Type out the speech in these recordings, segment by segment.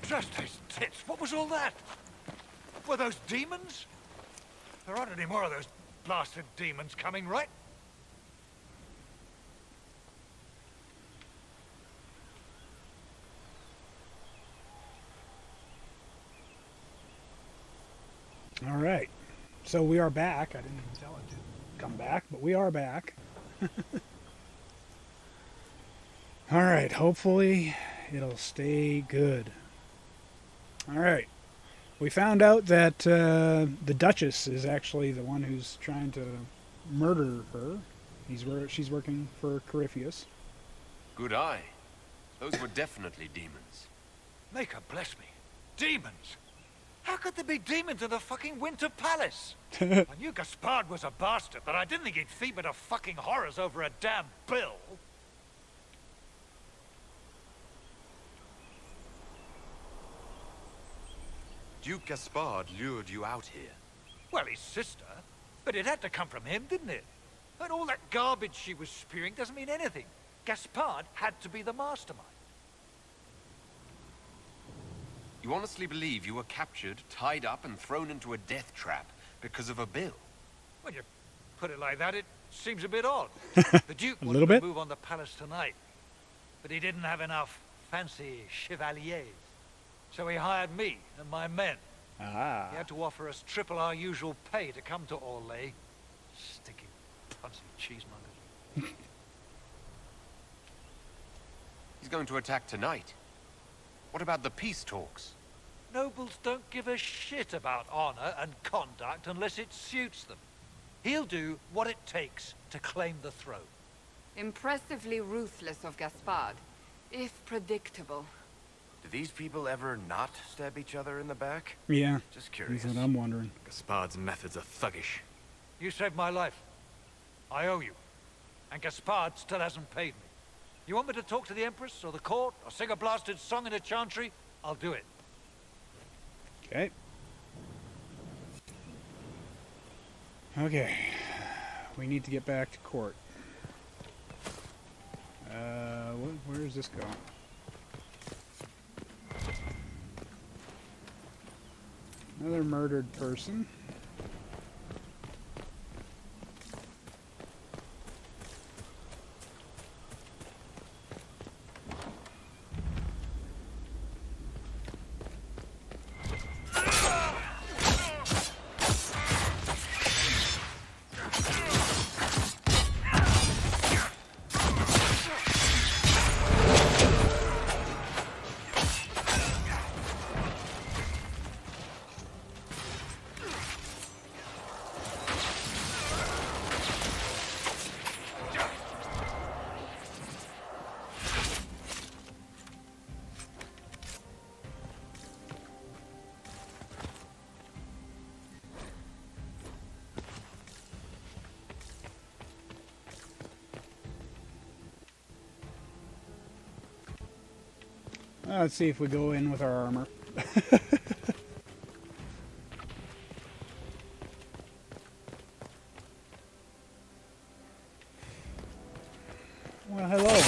Just his tits. What was all that? Were those demons? There aren't any more of those blasted demons coming, right? All right. So we are back. I didn't even tell it to come back, but we are back. All right. Hopefully it'll stay good. All right. We found out that the Duchess is actually the one who's trying to murder her. She's working for Corypheus. Good eye. Those were definitely demons. Make her bless me. Demons? How could there be demons in the fucking Winter Palace? I knew Gaspard was a bastard, but I didn't think he'd feed me to fucking horrors over a damn bill. Duke Gaspard lured you out here. Well, his sister. But it had to come from him, didn't it? And all that garbage she was spewing doesn't mean anything. Gaspard had to be the mastermind. You honestly believe you were captured, tied up, and thrown into a death trap because of a bill? When you put it like that, it seems a bit odd. The Duke wanted to move on the palace tonight, but he didn't have enough fancy chevaliers. So he hired me and my men. Ah. He had to offer us triple our usual pay to come to Orlais. Sticky, punsy cheesemongers. He's going to attack tonight. What about the peace talks? Nobles don't give a shit about honor and conduct unless it suits them. He'll do what it takes to claim the throne. Impressively ruthless of Gaspard, if predictable. Do these people ever not stab each other in the back? Yeah. Just curious. That's what I'm wondering. Gaspard's methods are thuggish. You saved my life. I owe you. And Gaspard still hasn't paid me. You want me to talk to the Empress or the court or sing a blasted song in a chantry? I'll do it. Okay. Okay. We need to get back to court. Where is this going? Another murdered person. Let's see if we go in with our armor. Well, hello.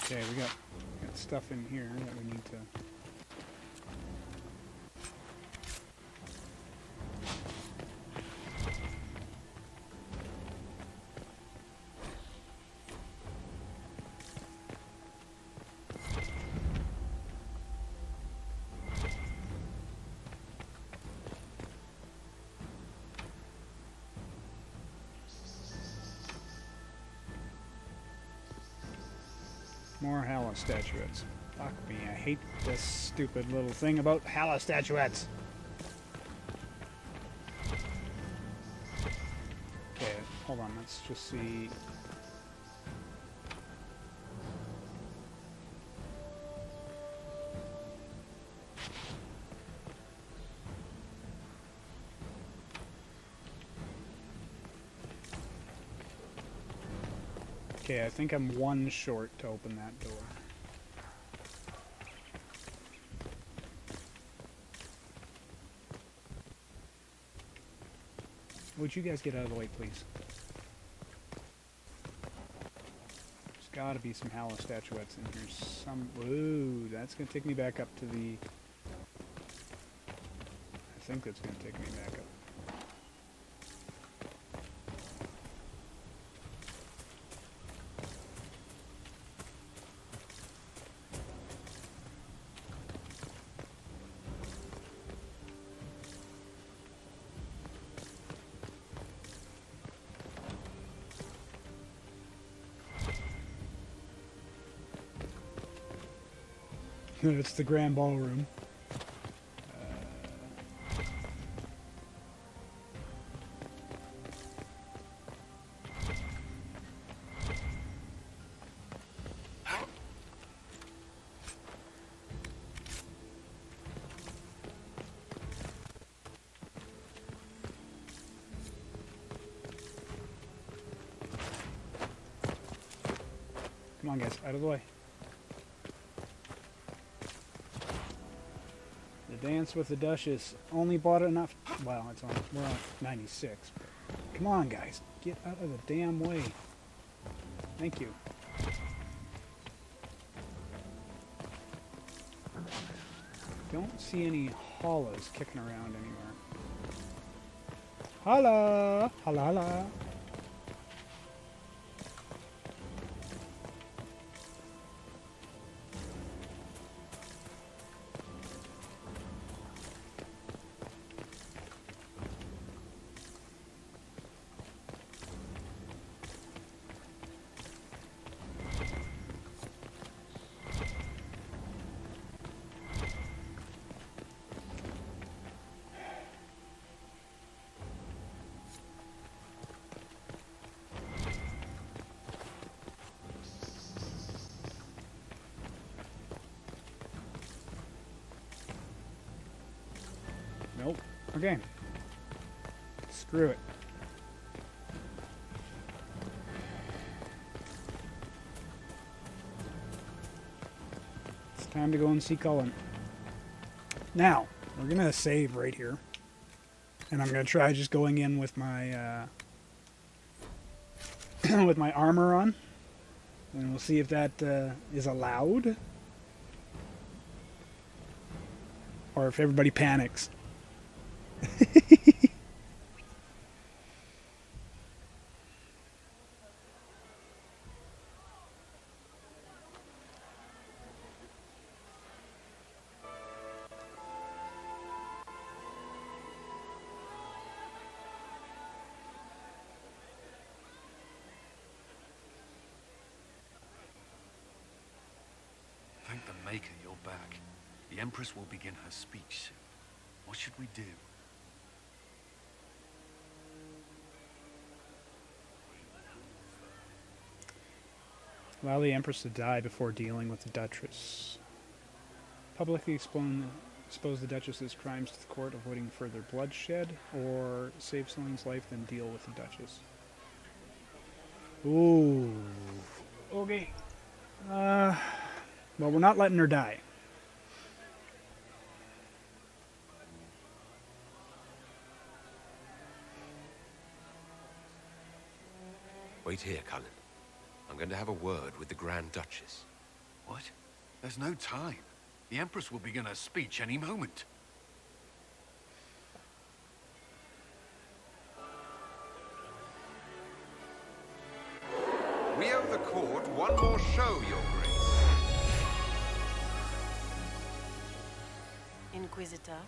Okay, we got stuff in here that we need to... More Hala statuettes. Fuck me, I hate this stupid little thing about Hala statuettes. Okay, hold on, let's just see. Okay, I think I'm one short to open that door. Would you guys get out of the way, please? There's gotta be some Hallow statuettes in here. Ooh, that's gonna take me back up to the... I think that's gonna take me back up. It's the Grand Ballroom. Come on, guys, out of the way. The Dance with the Duchess. Only bought enough. Well, it's on. We're on 96. Come on, guys, get out of the damn way. Thank you. Don't see any hollows kicking around anywhere. Holla! Holla, holla. Nope. Okay. Screw it. It's time to go and see Cullen. Now, we're going to save right here. And I'm going to try just going in with my with my armor on. And we'll see if that is allowed. Or if everybody panics. Thank the Maker you're back. The Empress will begin her speech soon. What should we do? Allow the Empress to die before dealing with the Duchess. Publicly expose the Duchess's crimes to the court, avoiding further bloodshed, or save Celine's life, then deal with the Duchess. Ooh. Okay. Well, we're not letting her die. Wait here, Cullen. I'm going to have a word with the Grand Duchess. What? There's no time. The Empress will begin her speech any moment. We owe the court one more show, Your Grace. Inquisitor.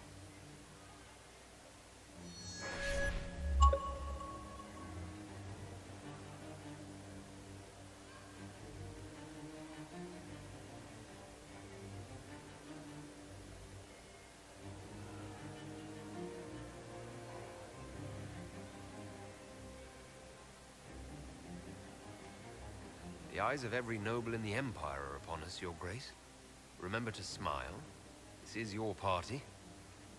The eyes of every noble in the Empire are upon us, Your Grace. Remember to smile. This is your party.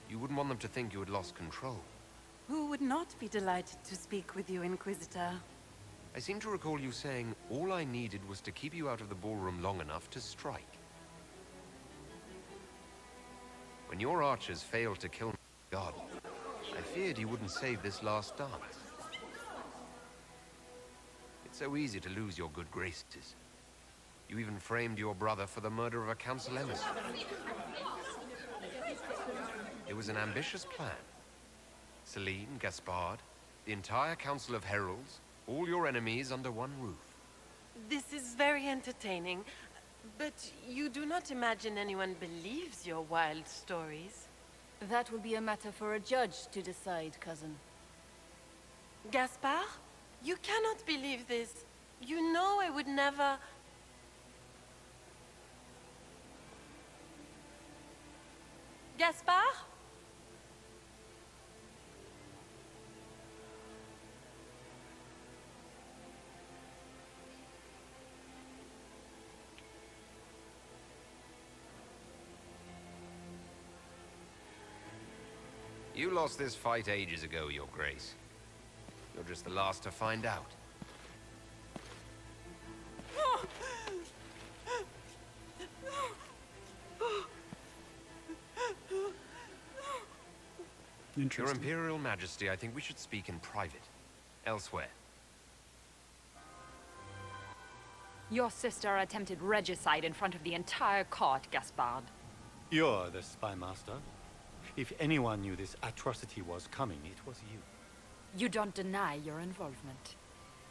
You wouldn't want them to think you had lost control. Who would not be delighted to speak with you, Inquisitor? I seem to recall you saying all I needed was to keep you out of the ballroom long enough to strike. When your archers failed to kill my god, I feared you wouldn't save this last dance. It's so easy to lose your good graces. You even framed your brother for the murder of a council emissary. It was an ambitious plan. Celine, Gaspard, the entire Council of Heralds, all your enemies under one roof. This is very entertaining, but you do not imagine anyone believes your wild stories? That will be a matter for a judge to decide, cousin. Gaspard? You cannot believe this. You know I would never... Gaspard? You lost this fight ages ago, Your Grace. You're just the last to find out. Your Interesting. Imperial Majesty, I think we should speak in private. Elsewhere. Your sister attempted regicide in front of the entire court, Gaspard. You're the spy master. If anyone knew this atrocity was coming, it was you. You don't deny your involvement.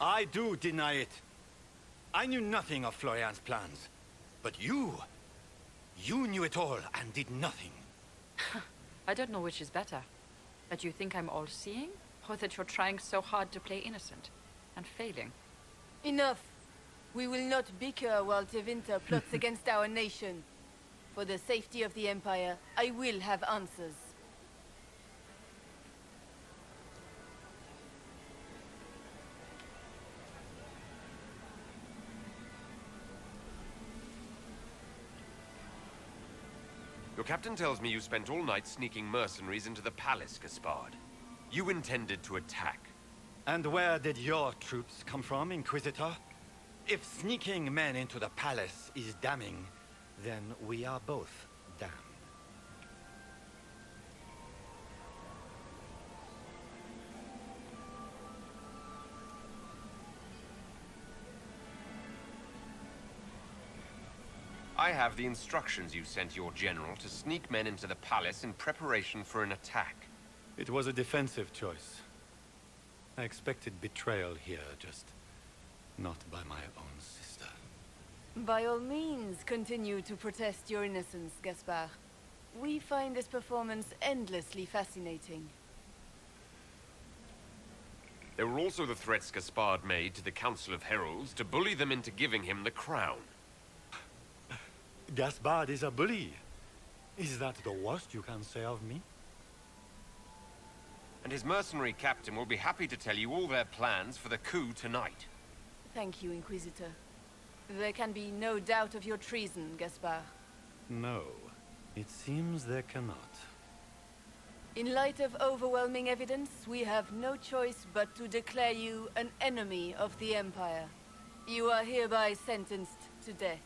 I do deny it. I knew nothing of Florian's plans. But you knew it all and did nothing. I don't know which is better. That you think I'm all-seeing, or that you're trying so hard to play innocent and failing. Enough. We will not bicker while Tevinter plots against our nation. For the safety of the Empire, I will have answers. Your captain tells me you spent all night sneaking mercenaries into the palace, Gaspard. You intended to attack. And where did your troops come from, Inquisitor? If sneaking men into the palace is damning, then we are both damned. I have the instructions you sent your general to sneak men into the palace in preparation for an attack. It was a defensive choice. I expected betrayal here, just not by my own sister. By all means, continue to protest your innocence, Gaspard. We find this performance endlessly fascinating. There were also the threats Gaspard made to the Council of Heralds to bully them into giving him the crown. Gaspard is a bully. Is that the worst you can say of me? And his mercenary captain will be happy to tell you all their plans for the coup tonight. Thank you, Inquisitor. There can be no doubt of your treason, Gaspard. No, it seems there cannot. In light of overwhelming evidence, we have no choice but to declare you an enemy of the Empire. You are hereby sentenced to death.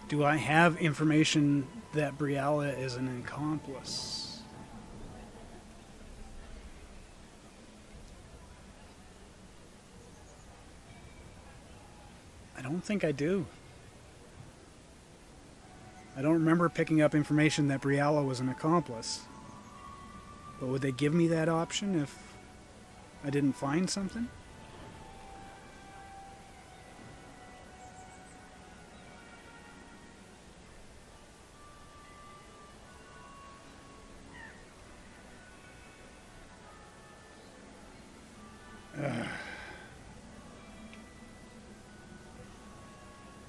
Do I have information that Brialla is an accomplice? I don't think I do. I don't remember picking up information that Brialla was an accomplice. But would they give me that option if I didn't find something?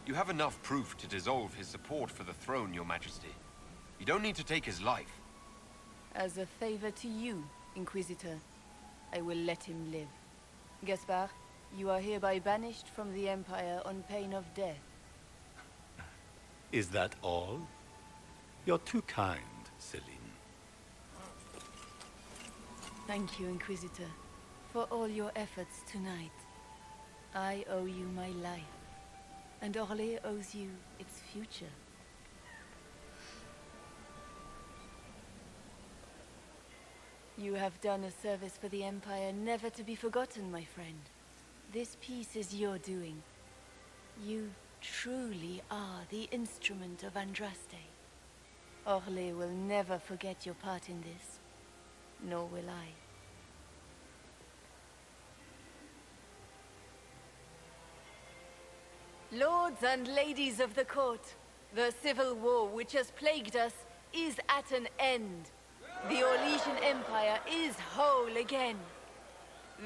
You have enough proof to dissolve his support for the throne, Your Majesty. You don't need to take his life. As a favor to you, Inquisitor, I will let him live. Gaspard, You are hereby banished from the Empire on pain of death. Is that all? You're too kind, Celine. Thank you, Inquisitor, for all your efforts tonight. I owe you my life, and Orlais owes you its future. You have done a service for the Empire never to be forgotten, my friend. This piece is your doing. You truly are the instrument of Andraste. Orlais will never forget your part in this, nor will I. Lords and ladies of the court, the civil war which has plagued us is at an end. The Orlesian Empire is whole again.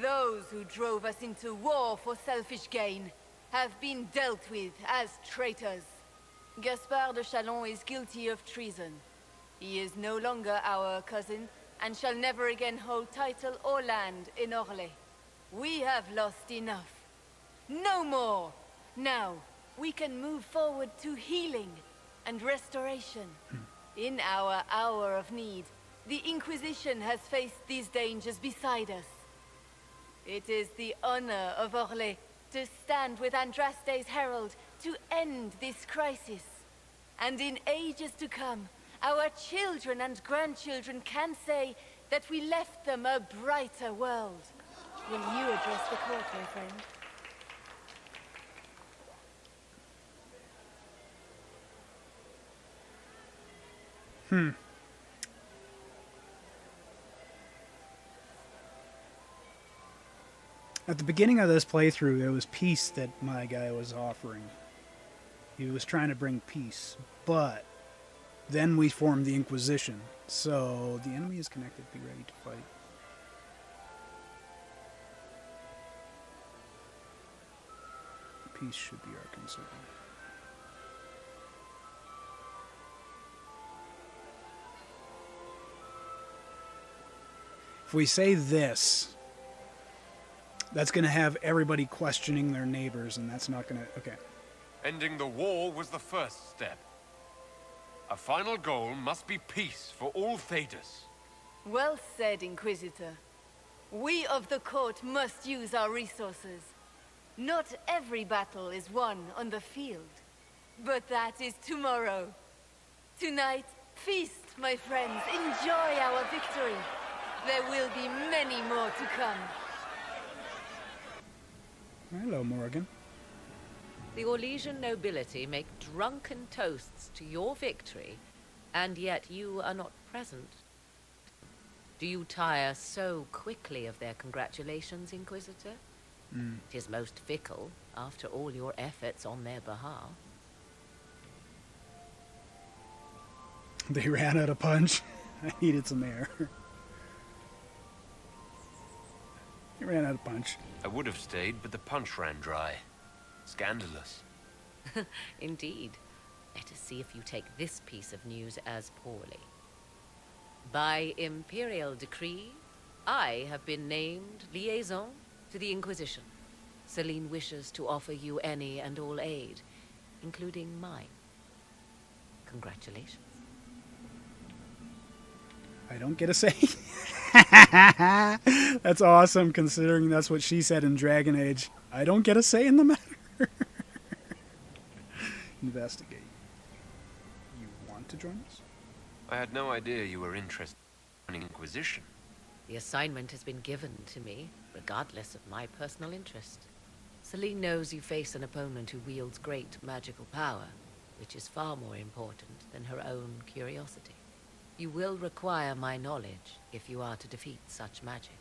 Those who drove us into war for selfish gain have been dealt with as traitors. Gaspard de Chalon is guilty of treason. He is no longer our cousin, and shall never again hold title or land in Orlais. We have lost enough. No more! Now, we can move forward to healing and restoration. In our hour of need, the Inquisition has faced these dangers beside us. It is the honor of Orlais to stand with Andraste's herald to end this crisis. And in ages to come, our children and grandchildren can say that we left them a brighter world. Will you address the court, my friend? At the beginning of this playthrough, there was peace that my guy was offering. He was trying to bring peace, but then we formed the Inquisition. So the enemy is connected. Be ready to fight. Peace should be our concern. If we say this, that's going to have everybody questioning their neighbors, and that's not going to... Okay. Ending the war was the first step. A final goal must be peace for all Thedas. Well said, Inquisitor. We of the court must use our resources. Not every battle is won on the field, but that is tomorrow. Tonight, feast, my friends. Enjoy our victory. There will be many more to come. Hello, Morgan. The Orlesian nobility make drunken toasts to your victory, and yet you are not present. Do you tire so quickly of their congratulations, Inquisitor? It is most fickle, after all your efforts on their behalf. They ran out of punch. I needed some air. They ran out of punch. I would have stayed, but the punch ran dry. Scandalous. Indeed. Let us see if you take this piece of news as poorly. By imperial decree, I have been named liaison to the Inquisition. Celine wishes to offer you any and all aid, including mine. Congratulations. I don't get a say. That's awesome, considering that's what she said in Dragon Age. I don't get a say in the matter. Investigate. You want to join us? I had no idea you were interested in Inquisition. The assignment has been given to me, regardless of my personal interest. Celine knows you face an opponent who wields great magical power, which is far more important than her own curiosity. You will require my knowledge if you are to defeat such magic.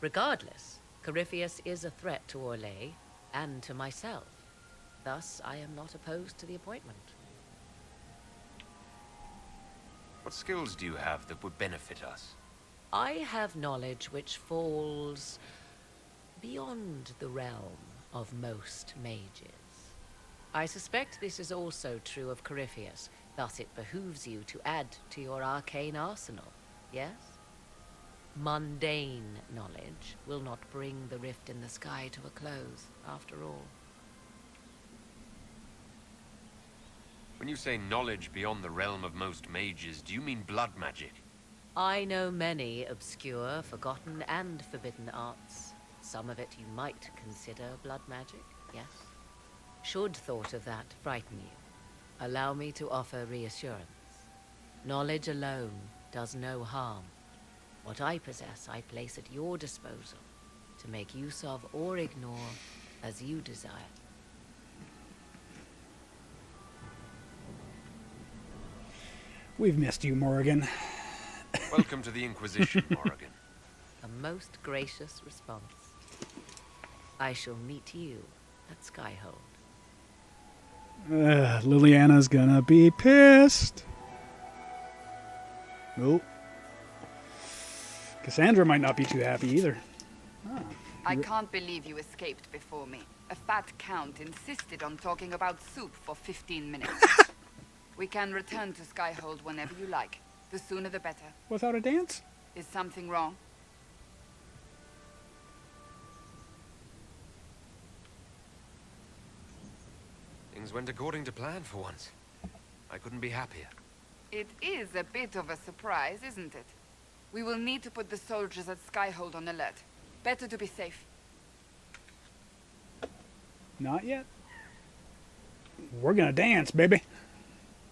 Regardless, Corypheus is a threat to Orlais and to myself. Thus, I am not opposed to the appointment. What skills do you have that would benefit us? I have knowledge which falls beyond the realm of most mages. I suspect this is also true of Corypheus, thus it behooves you to add to your arcane arsenal, yes? Mundane knowledge will not bring the rift in the sky to a close, after all. When you say knowledge beyond the realm of most mages, do you mean blood magic? I know many obscure, forgotten, and forbidden arts. Some of it you might consider blood magic, yes? Should thought of that frighten you, allow me to offer reassurance. Knowledge alone does no harm. What I possess, I place at your disposal to make use of or ignore as you desire. We've missed you, Morrigan. Welcome to the Inquisition, Morrigan. A most gracious response. I shall meet you at Skyhold. Liliana's gonna be pissed. Nope. Cassandra might not be too happy either. Oh. I can't believe you escaped before me. A fat count insisted on talking about soup for 15 minutes. We can return to Skyhold whenever you like. The sooner the better. Without a dance? Is something wrong? Things went according to plan for once. I couldn't be happier. It is a bit of a surprise, isn't it? We will need to put the soldiers at Skyhold on alert. Better to be safe. Not yet. We're gonna dance, baby.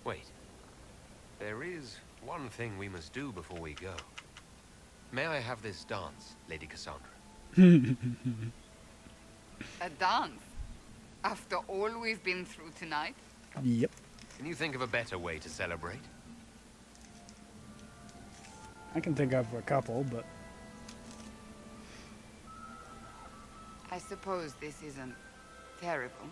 Wait. There is one thing we must do before we go. May I have this dance, Lady Cassandra? A dance? After all we've been through tonight? Yep. Can you think of a better way to celebrate? I can think of a couple, but... I suppose this isn't terrible.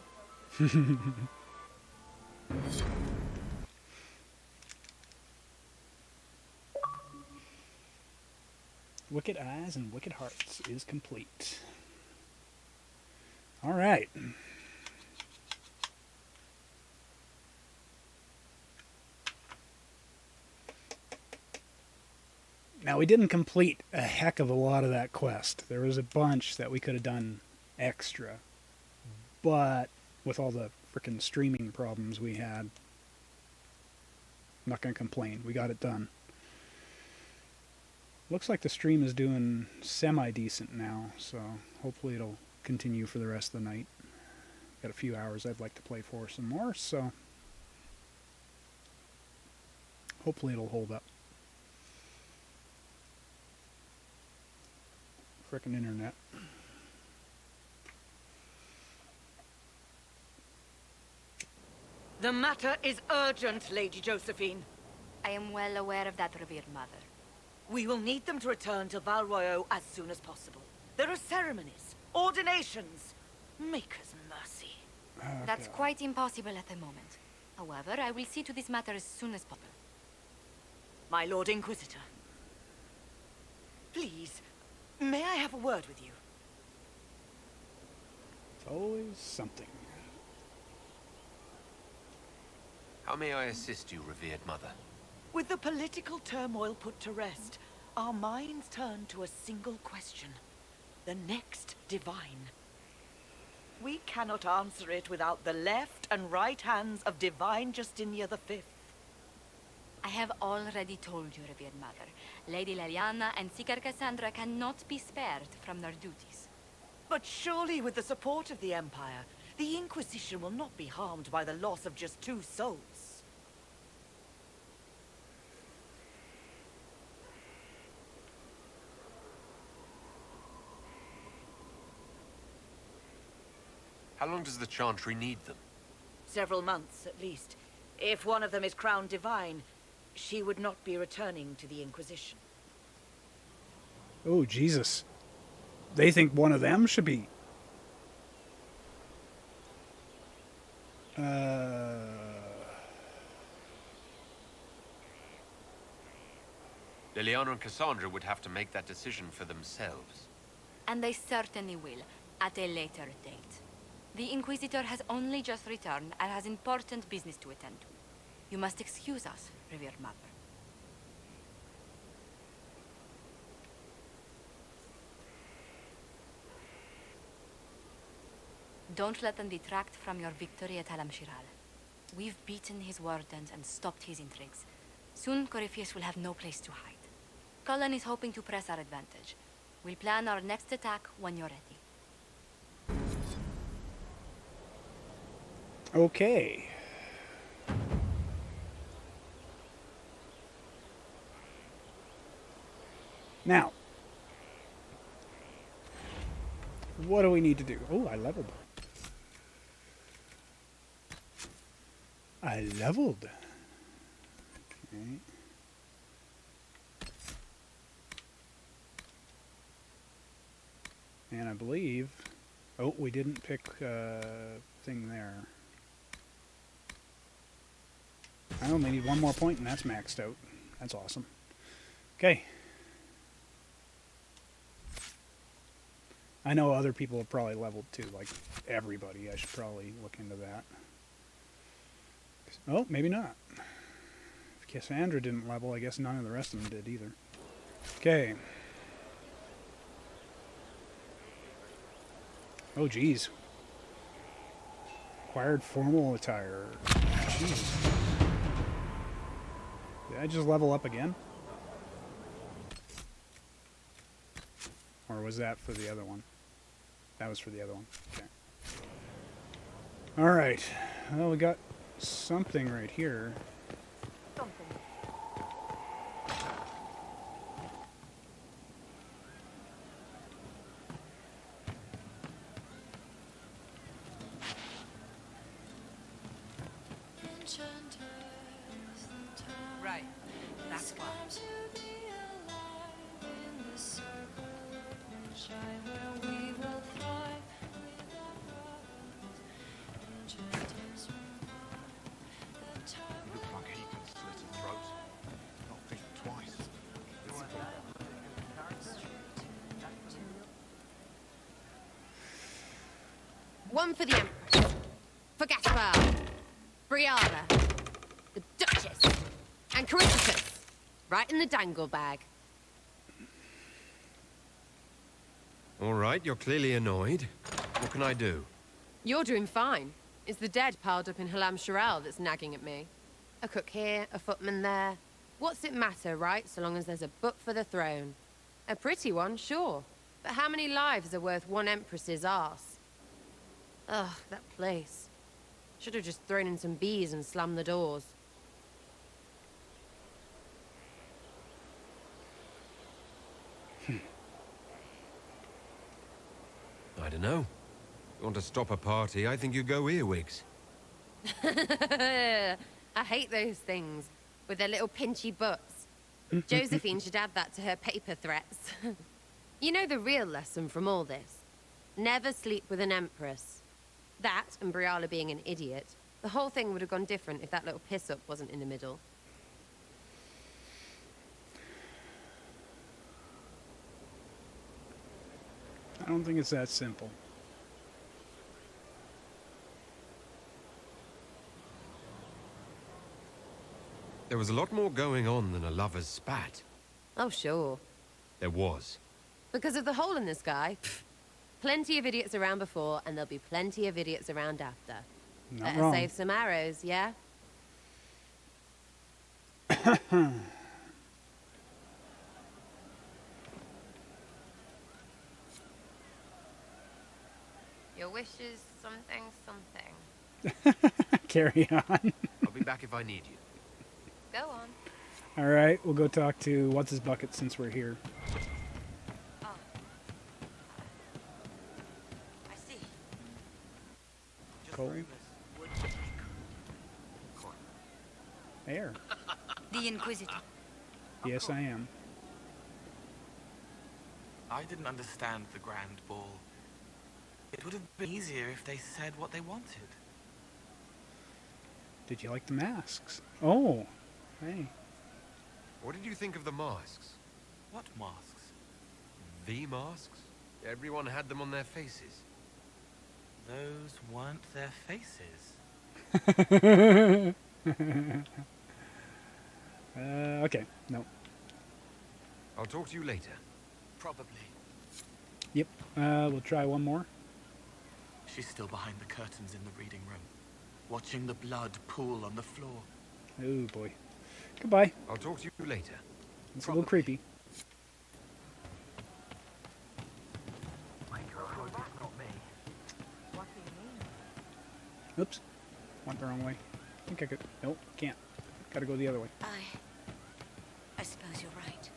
Wicked Eyes and Wicked Hearts is complete. All right. Now, we didn't complete a heck of a lot of that quest. There was a bunch that we could have done extra. But with all the frickin' streaming problems we had, I'm not going to complain. We got it done. Looks like the stream is doing semi-decent now, so hopefully it'll continue for the rest of the night. Got a few hours I'd like to play for some more, so hopefully it'll hold up. Frickin' internet. The matter is urgent, Lady Josephine. I am well aware of that, revered mother. We will need them to return to Val Royeaux as soon as possible. There are ceremonies, ordinations. Maker's mercy. That's quite impossible at the moment. However, I will see to this matter as soon as possible. My Lord Inquisitor. Please, may I have a word with you? It's always something. How may I assist you, revered mother? With the political turmoil put to rest, our minds turn to a single question. The next divine. We cannot answer it without the left and right hands of Divine Justinia V. I have already told you, revered mother. Lady Liliana and Seeker Cassandra cannot be spared from their duties. But surely with the support of the Empire, the Inquisition will not be harmed by the loss of just 2 souls. How long does the Chantry need them? Several months, at least. If one of them is crowned divine, she would not be returning to the Inquisition. Oh, Jesus. They think one of them should be... Liliana and Cassandra would have to make that decision for themselves. And they certainly will, at a later date. The Inquisitor has only just returned and has important business to attend to. You must excuse us, revered mother. Don't let them detract from your victory at Halam-Shiral. We've beaten his wardens and stopped his intrigues. Soon, Corypheus will have no place to hide. Cullen is hoping to press our advantage. We'll plan our next attack when you're ready. Okay. Now, what do we need to do? Oh, I leveled. I leveled. Okay. And I believe... Oh, we didn't pick thing there. I only need one more point and that's maxed out. That's awesome. Okay. I know other people have probably leveled too, like everybody. I should probably look into that. Oh, maybe not. If Cassandra didn't level, I guess none of the rest of them did either. Okay. Oh, geez. Acquired formal attire. Jeez. Did I just level up again? Or was that for the other one? That was for the other one. Okay. Alright. Well, we got something right here. Right. That's why. One for the Empress, for Gaspar, Briala, the Duchess, and Corypheus. Right in the dangle bag. All right, you're clearly annoyed. What can I do? You're doing fine. It's the dead piled up in Halam-Shiral that's nagging at me. A cook here, a footman there. What's it matter, right, so long as there's a butt for the throne? A pretty one, sure. But how many lives are worth one Empress's arse? Ugh, that place. Should have just thrown in some bees and slammed the doors. I don't know. You want to stop a party, I think you go earwigs. I hate those things, with their little pinchy butts. Josephine should add that to her paper threats. You know the real lesson from all this? Never sleep with an Empress. That, and Briala being an idiot. The whole thing would have gone different if that little piss-up wasn't in the middle. I don't think it's that simple. There was a lot more going on than a lover's spat. Oh, sure. There was. Because of the hole in the sky, plenty of idiots around before, and there'll be plenty of idiots around after. Not Better wrong. save some arrows, yeah? Your wish is something, something. Carry on. I'll be back if I need you. Go on. Alright, we'll go talk to What's-His-Bucket since we're here. Oh. I see. Cole? There. The Inquisitor. Yes, I am. I didn't understand the Grand Ball. It would have been easier if they said what they wanted. Did you like the masks? Oh, hey. What did you think of the masks? What masks? The masks? Everyone had them on their faces. Those weren't their faces. Okay, no. I'll talk to you later. Probably. Yep, we'll try one more. She's still behind the curtains in the reading room, watching the blood pool on the floor. Oh boy. Goodbye. I'll talk to you later. It's a little creepy. Oops. Went the wrong way. I think I could. Nope, can't. Gotta go the other way. I suppose you're right.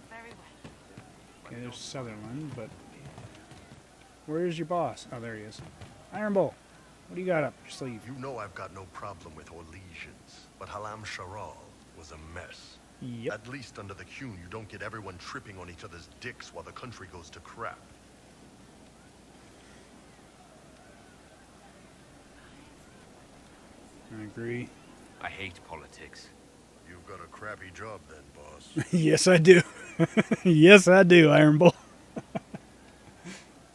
Very well. Okay, there's Sutherland, but where's your boss? Oh, there he is. Iron Bull, what do you got up your sleeve? You know I've got no problem with Orlesians, but Halam Sharal was a mess. Yep. At least under the Qun, you don't get everyone tripping on each other's dicks while the country goes to crap. I agree. I hate politics. You've got a crappy job then, boss. Yes, I do. Yes, I do, Iron Bull.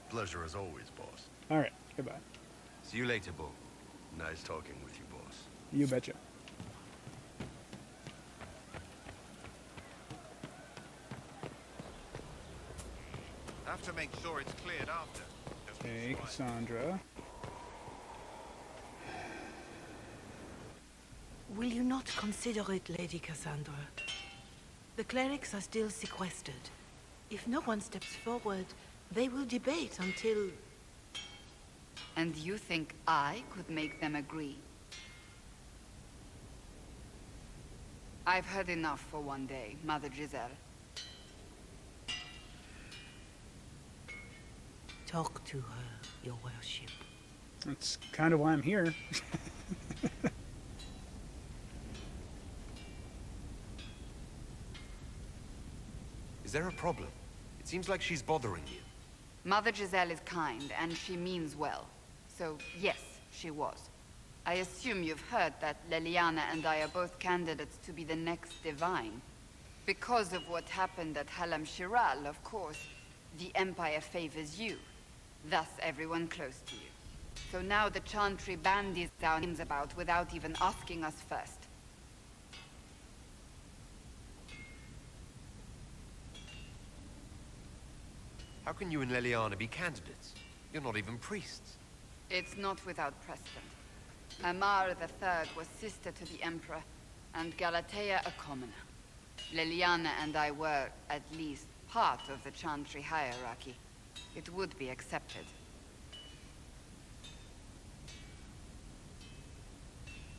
Pleasure as always, boss. All right, goodbye. See you later, Bull. Nice talking with you, boss. You betcha. Have to make sure it's cleared after. Okay, Cassandra. Will you not consider it, Lady Cassandra? The clerics are still sequestered. If no one steps forward, they will debate until... And you think I could make them agree? I've heard enough for one day, Mother Giselle. Talk to her, your worship. That's kind of why I'm here. Is there a problem? It seems like she's bothering you. Mother Giselle is kind, and she means well. So, yes, she was. I assume you've heard that Leliana and I are both candidates to be the next divine. Because of what happened at Halam Shiral, of course, the Empire favors you. Thus, everyone close to you. So now the Chantry bandies our names about without even asking us first. How can you and Leliana be candidates? You're not even priests. It's not without precedent. Amar III was sister to the Emperor, and Galatea a commoner. Leliana and I were, at least, part of the Chantry hierarchy. It would be accepted.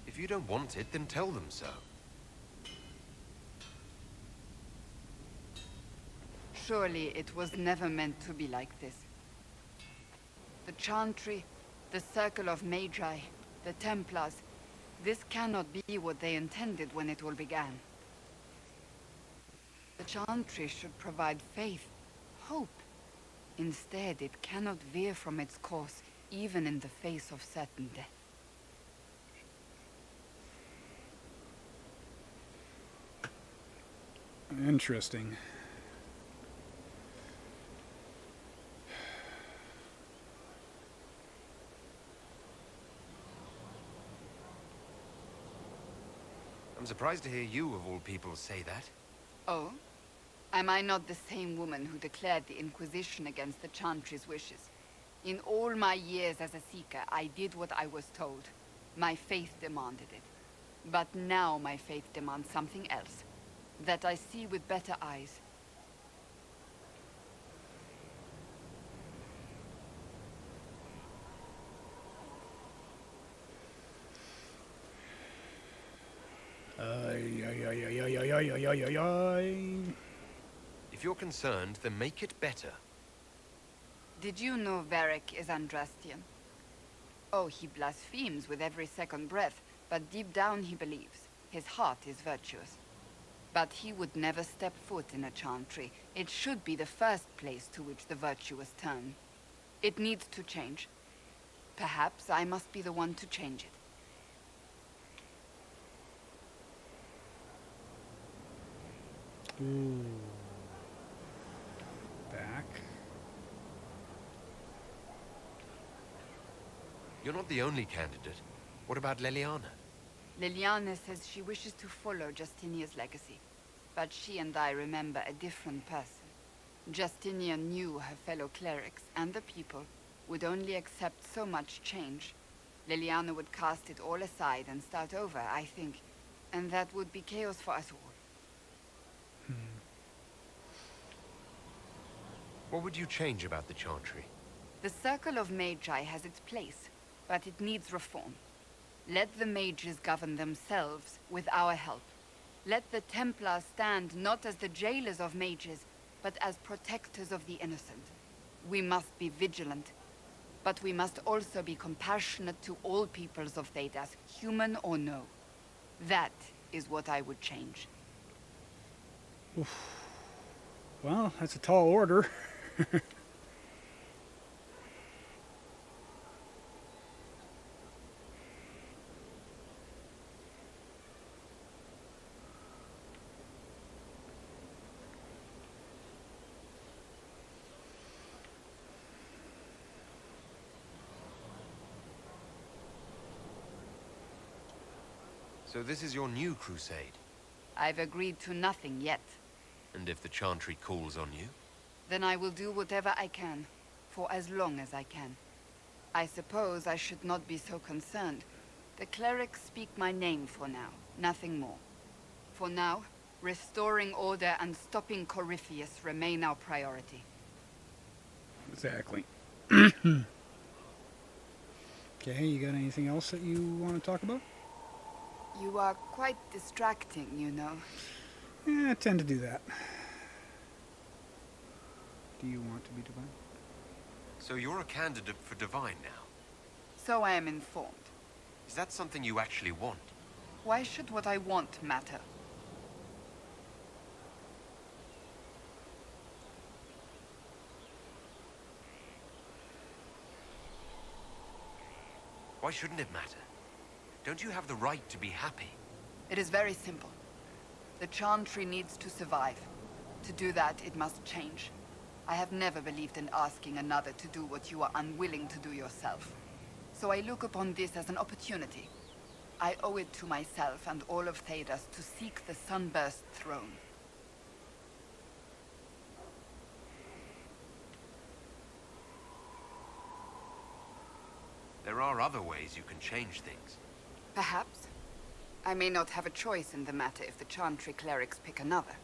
If you don't want it, then tell them so. Surely it was never meant to be like this. The Chantry, the Circle of Magi, the Templars, this cannot be what they intended when it all began. The Chantry should provide faith, hope. Instead, it cannot veer from its course, even in the face of certain death. Interesting. I'm surprised to hear you, of all people, say that. Oh? Am I not the same woman who declared the Inquisition against the Chantry's wishes? In all my years as a Seeker, I did what I was told. My faith demanded it. But now my faith demands something else. That I see with better eyes. If you're concerned, then make it better. Did you know Varric is Andrastian? Oh, he blasphemes with every second breath, but deep down he believes. His heart is virtuous. But he would never step foot in a Chantry. It should be the first place to which the virtuous turn. It needs to change. Perhaps I must be the one to change it. Ooh. Back. You're not the only candidate. What about Leliana? Liliana says she wishes to follow Justinia's legacy. But she and I remember a different person. Justinian knew her fellow clerics and the people would only accept so much change. Liliana would cast it all aside and start over, I think. And that would be chaos for us all. What would you change about the Chantry? The Circle of Magi has its place, but it needs reform. Let the mages govern themselves with our help. Let the Templars stand not as the jailers of mages, but as protectors of the innocent. We must be vigilant, but we must also be compassionate to all peoples of Thedas, human or no. That is what I would change. Oof. Well, that's a tall order. So this is your new crusade? I've agreed to nothing yet. And if the Chantry calls on you? Then I will do whatever I can, for as long as I can. I suppose I should not be so concerned. The clerics speak my name for now, nothing more. For now, restoring order and stopping Corypheus remain our priority. Exactly. Okay, you got anything else that you want to talk about? You are quite distracting, you know. Yeah, I tend to do that. Do you want to be divine? So you're a candidate for divine now? So I am informed. Is that something you actually want? Why should what I want matter? Why shouldn't it matter? Don't you have the right to be happy? It is very simple. The Chantry needs to survive. To do that, it must change. I have never believed in asking another to do what you are unwilling to do yourself. So I look upon this as an opportunity. I owe it to myself and all of Thedas to seek the Sunburst throne. There are other ways you can change things. Perhaps. I may not have a choice in the matter if the Chantry clerics pick another.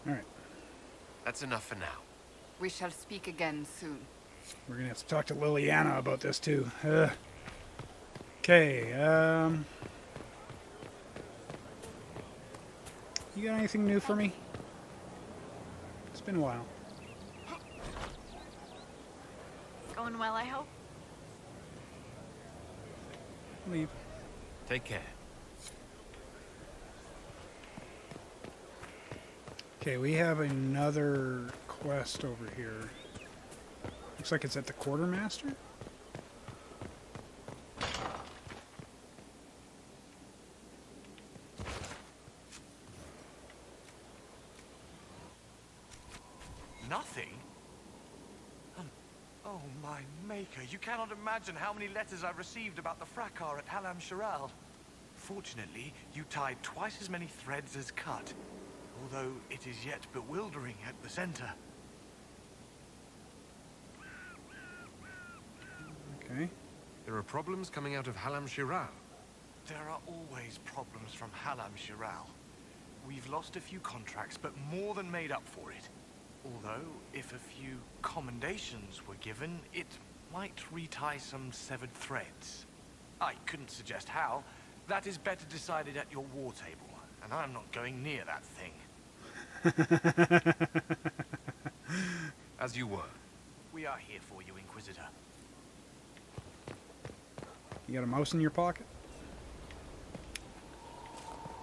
All right. That's enough for now. We shall speak again soon. We're gonna have to talk to Liliana about this too. Okay. You got anything new for me? It's been a while. Going well, I hope. Leave. Take care. Okay, we have another quest over here. Looks like it's at the quartermaster. Nothing? Oh, my maker, you cannot imagine how many letters I've received about the fracas at Halam Shiral. Fortunately, you tied twice as many threads as cut, although it is yet bewildering at the center. Okay. There are problems coming out of Halam Shiral. There are always problems from Halam Shiral. We've lost a few contracts, but more than made up for it. Although, if a few commendations were given, it might retie some severed threads. I couldn't suggest how. That is better decided at your war table, and I'm not going near that thing. As you were. We are here for you, Inquisitor. You got a mouse in your pocket?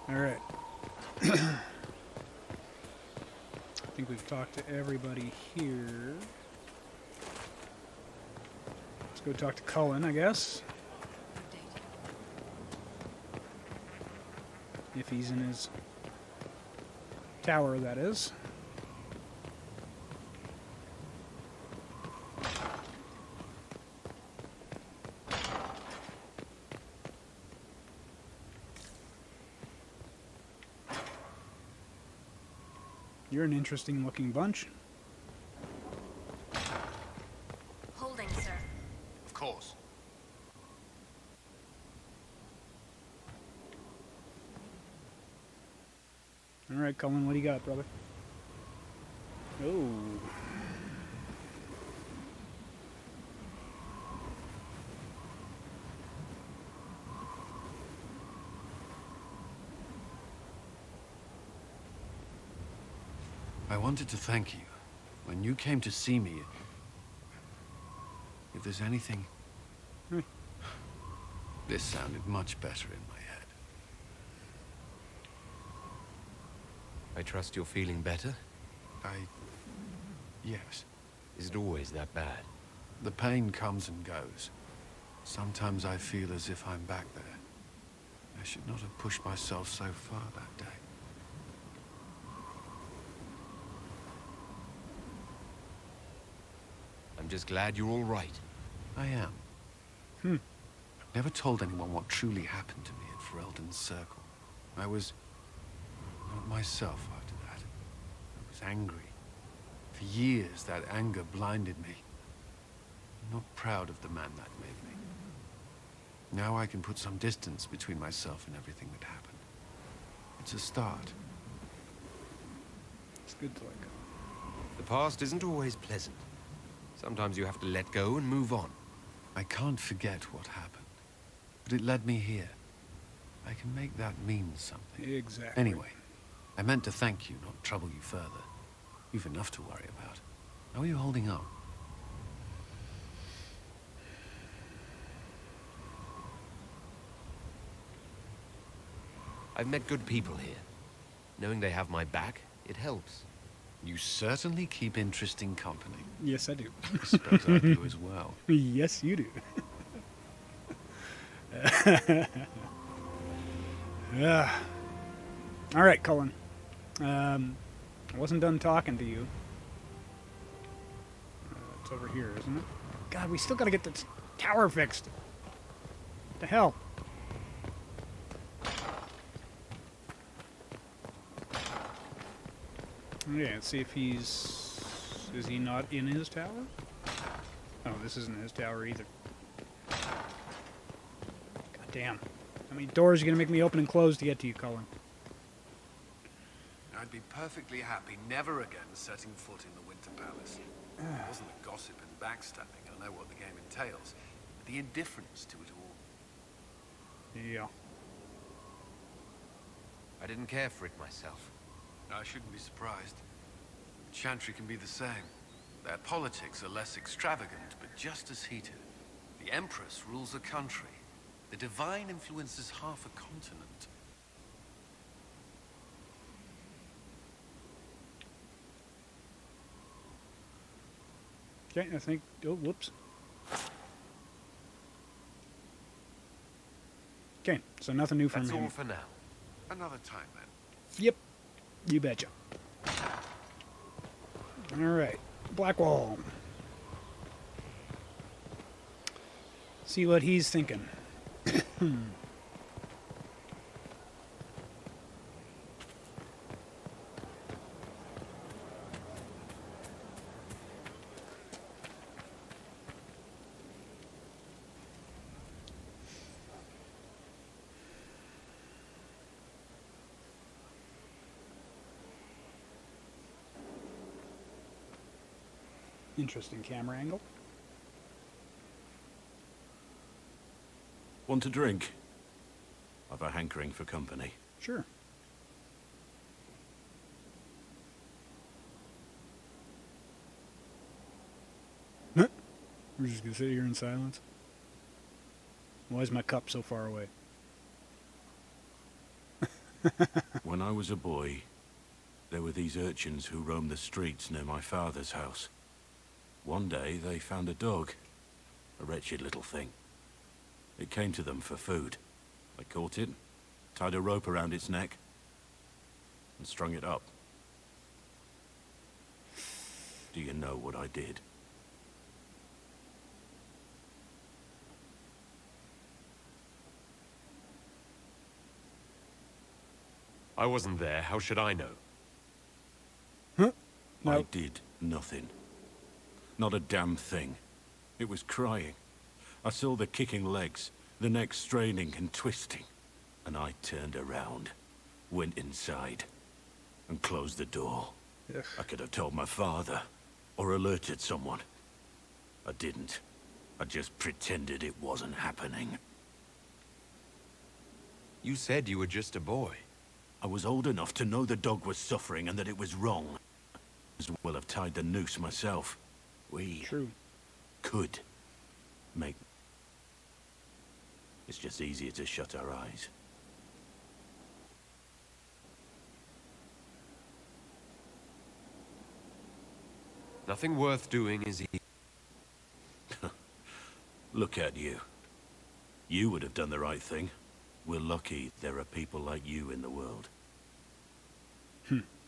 Alright. I think we've talked to everybody here. Let's go talk to Cullen, I guess. If he's in his tower, that is. You're an interesting looking bunch. Holding, sir. Of course. Alright, Cullen, what do you got, brother? Oh. I wanted to thank you. When you came to see me, if there's anything... This sounded much better in my head. I trust you're feeling better? Yes. Is it always that bad? The pain comes and goes. Sometimes I feel as if I'm back there. I should not have pushed myself so far that day. I'm just glad you're all right. I am. I've never told anyone what truly happened to me at Ferelden's Circle. I was not myself after that. I was angry. For years, that anger blinded me. I'm not proud of the man that made me. Now I can put some distance between myself and everything that happened. It's a start. It's good to let go. The past isn't always pleasant. Sometimes you have to let go and move on. I can't forget what happened, but it led me here. I can make that mean something. Exactly. Anyway, I meant to thank you, not trouble you further. You've enough to worry about. How are you holding on? I've met good people here. Knowing they have my back, it helps. You certainly keep interesting company. Yes, I do. I suppose I do as well. Yes, you do. Yeah. All right, Cullen. I wasn't done talking to you. It's over here, isn't it? God, we still got to get this tower fixed. What the hell? Yeah, let's see if he's... Is he not in his tower? Oh, this isn't his tower either. God damn. How many doors are you going to make me open and close to get to you, Cullen? I'd be perfectly happy never again setting foot in the Winter Palace. It wasn't the gossip and backstabbing, I know what the game entails, but the indifference to it all. Yeah. I didn't care for it myself. I shouldn't be surprised. Chantry can be the same. Their politics are less extravagant, but just as heated. The Empress rules a country. The Divine influences half a continent. Okay, I think... Oh, whoops. Okay, so nothing new from him. That's all for now. Another time, then. Yep. You betcha. Alright. Blackwall. See what he's thinking. Interesting camera angle. Want a drink? I've a hankering for company. Sure. We're just gonna sit here in silence. Why is my cup so far away? When I was a boy, there were these urchins who roamed the streets near my father's house. One day, they found a dog. A wretched little thing. It came to them for food. I caught it, tied a rope around its neck, and strung it up. Do you know what I did? I wasn't there. How should I know? I Nope. did nothing. Not a damn thing. It was crying. I saw the kicking legs, the neck straining and twisting. And I turned around, went inside, and closed the door. Ugh. I could have told my father, or alerted someone. I didn't. I just pretended it wasn't happening. You said you were just a boy. I was old enough to know the dog was suffering and that it was wrong. As well have tied the noose myself. We could make... It's just easier to shut our eyes. Nothing worth doing is easy. Look at you. You would have done the right thing. We're lucky there are people like you in the world.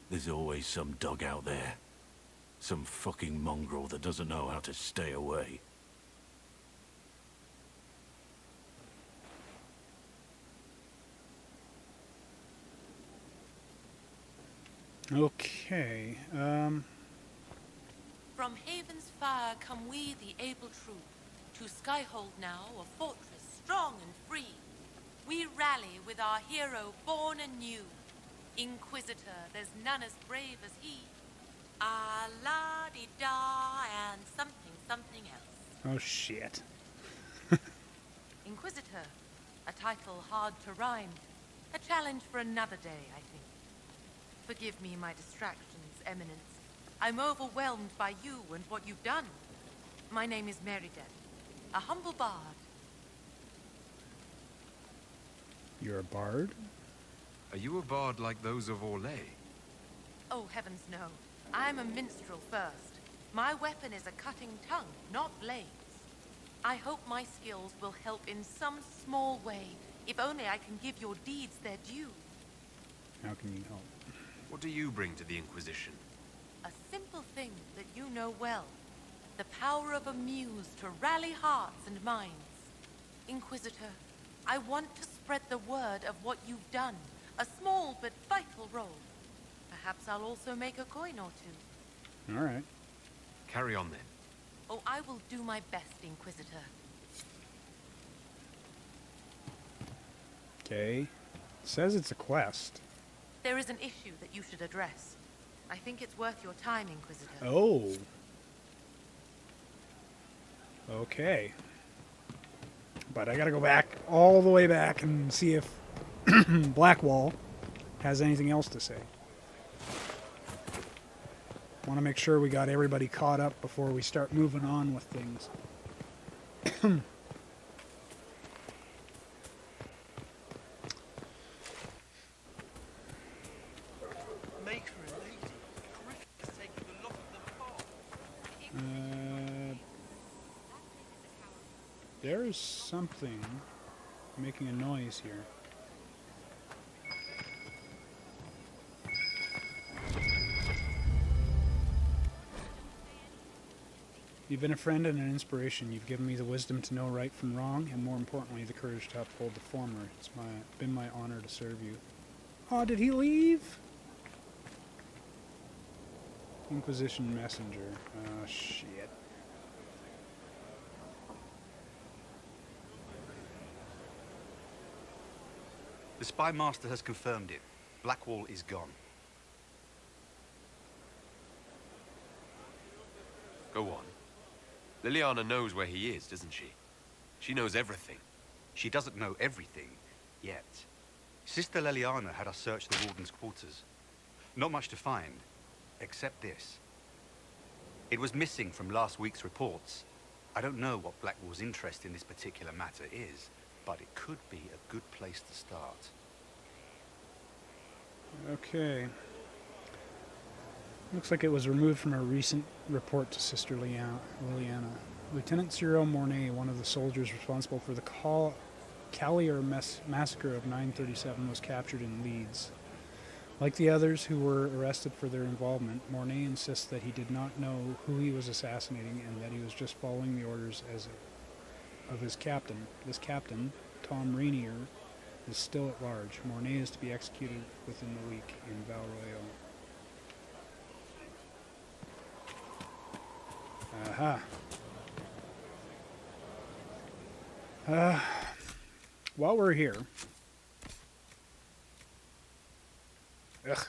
There's always some dog out there. Some fucking mongrel that doesn't know how to stay away. Okay. From Haven's fire come we, the able troop, to Skyhold now, a fortress strong and free. We rally with our hero born anew. Inquisitor, there's none as brave as he. Ah-la-di-da, and something else. Oh, shit. Inquisitor, a title hard to rhyme. A challenge for another day, I think. Forgive me my distractions, Eminence. I'm overwhelmed by you and what you've done. My name is Meredith, a humble bard. You're a bard? Are you a bard like those of Orlais? Oh, heavens no. I'm a minstrel first. My weapon is a cutting tongue, not blades. I hope my skills will help in some small way, if only I can give your deeds their due. How can you help? What do you bring to the Inquisition? A simple thing that you know well. The power of a muse to rally hearts and minds. Inquisitor, I want to spread the word of what you've done. A small but vital role. Perhaps I'll also make a coin or two. All right. Carry on then. Oh, I will do my best, Inquisitor. Okay. Says it's a quest. There is an issue that you should address. I think it's worth your time, Inquisitor. Oh. Okay. But I gotta go back, all the way back, and see if Blackwall has anything else to say. Want to make sure we got everybody caught up before we start moving on with things. There's something making a noise here. You've been a friend and an inspiration. You've given me the wisdom to know right from wrong, and more importantly, the courage to uphold the former. It's been my honor to serve you. Oh, did he leave? Inquisition messenger. Oh, shit. The spy master has confirmed it. Blackwall is gone. Go on. Liliana knows where he is, doesn't she? She knows everything. She doesn't know everything, yet. Sister Liliana had us search the warden's quarters. Not much to find, except this. It was missing from last week's reports. I don't know what Blackwall's interest in this particular matter is, but it could be a good place to start. Okay. Looks like it was removed from a recent report to Sister Liliana. Lieutenant Cyril Mornay, one of the soldiers responsible for the Callier massacre of 937, was captured in Leeds. Like the others who were arrested for their involvement, Mornay insists that he did not know who he was assassinating and that he was just following the orders of his captain. This captain, Tom Rainier, is still at large. Mornay is to be executed within the week in Val Royale. Aha. While we're here... Ugh.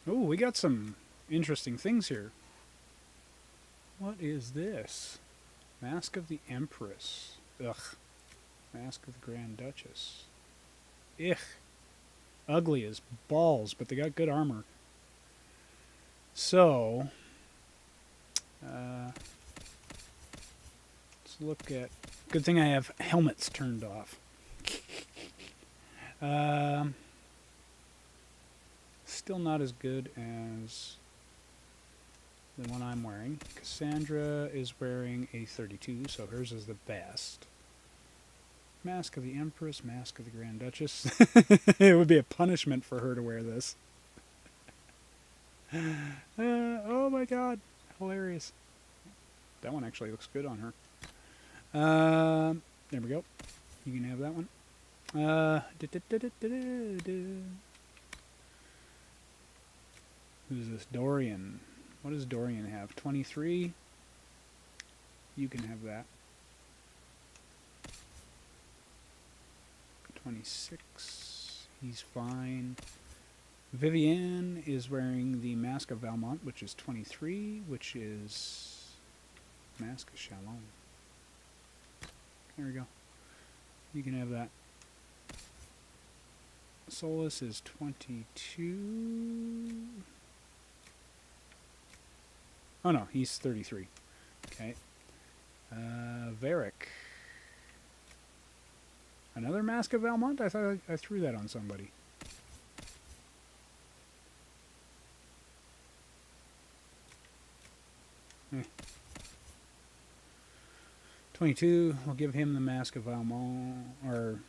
Oh, we got some interesting things here. What is this? Mask of the Empress. Ugh. Mask of the Grand Duchess. Ugh. Ugly as balls, but they got good armor. So, let's look at... Good thing I have helmets turned off. Still not as good as the one I'm wearing. Cassandra is wearing a 32, so hers is the best. Mask of the Empress, Mask of the Grand Duchess. It would be a punishment for her to wear this. Oh my god, hilarious. That one actually looks good on her. There we go. You can have that one. Who's this? Dorian. What does Dorian have? 23? You can have that. 26. He's fine. Vivienne is wearing the Mask of Valmont, which is 23, which is Mask of Shalom. There we go. You can have that. Solus is 22. Oh no, he's 33. Okay. Varric. Another Mask of Valmont? I thought I threw that on somebody. Eh. 22, we'll give him the Mask of Valmont, or...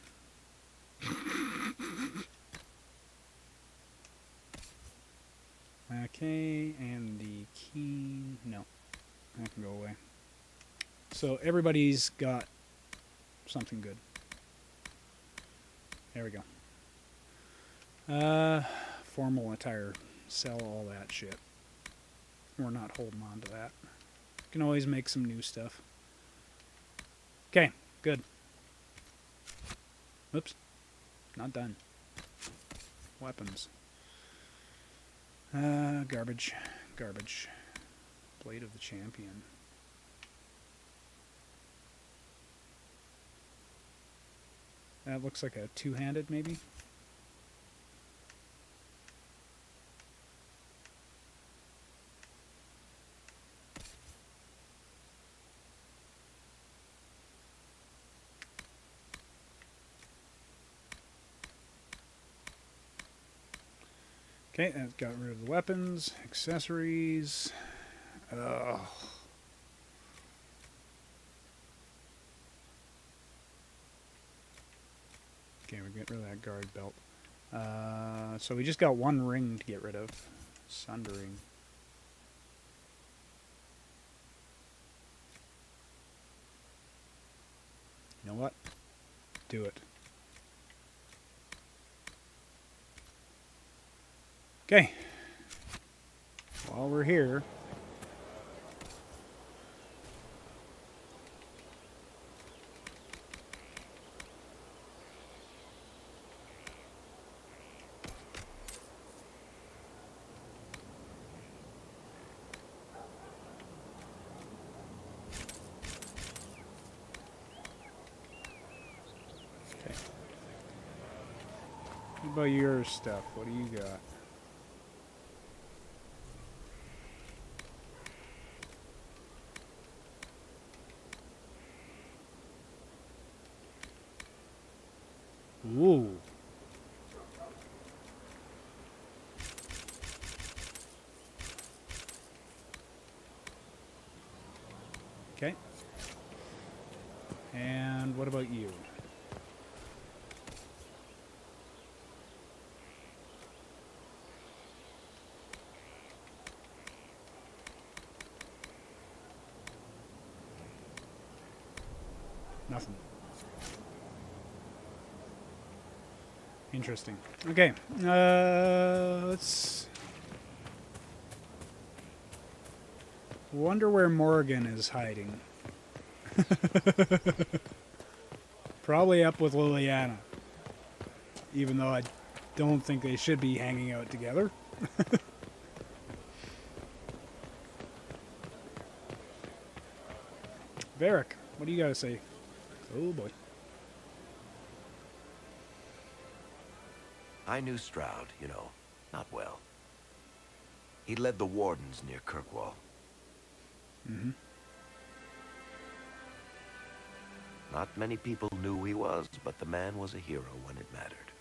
Okay, and the key... No, that can go away. So everybody's got something good. There we go. Formal attire. Sell all that shit. We're not holding on to that. Can always make some new stuff. Okay, good. Oops. Not done. Weapons. Garbage. Garbage. Blade of the Champion. That looks like a two-handed, maybe? Okay, that got rid of the weapons, accessories. Ugh. Okay, we get rid of that guard belt. So we just got one ring to get rid of. Sundering. You know what? Do it. Okay. While we're here... Okay. What about your stuff? What do you got? Ooh. And what about you? Nothing. Interesting. Okay. Let's... Wonder where Morgan is hiding. Probably up with Liliana. Even though I don't think they should be hanging out together. Varric, what do you gotta say? Oh boy. I knew Stroud, you know, not well. He led the Wardens near Kirkwall. Mm-hmm. Not many people knew who he was, but the man was a hero when it mattered.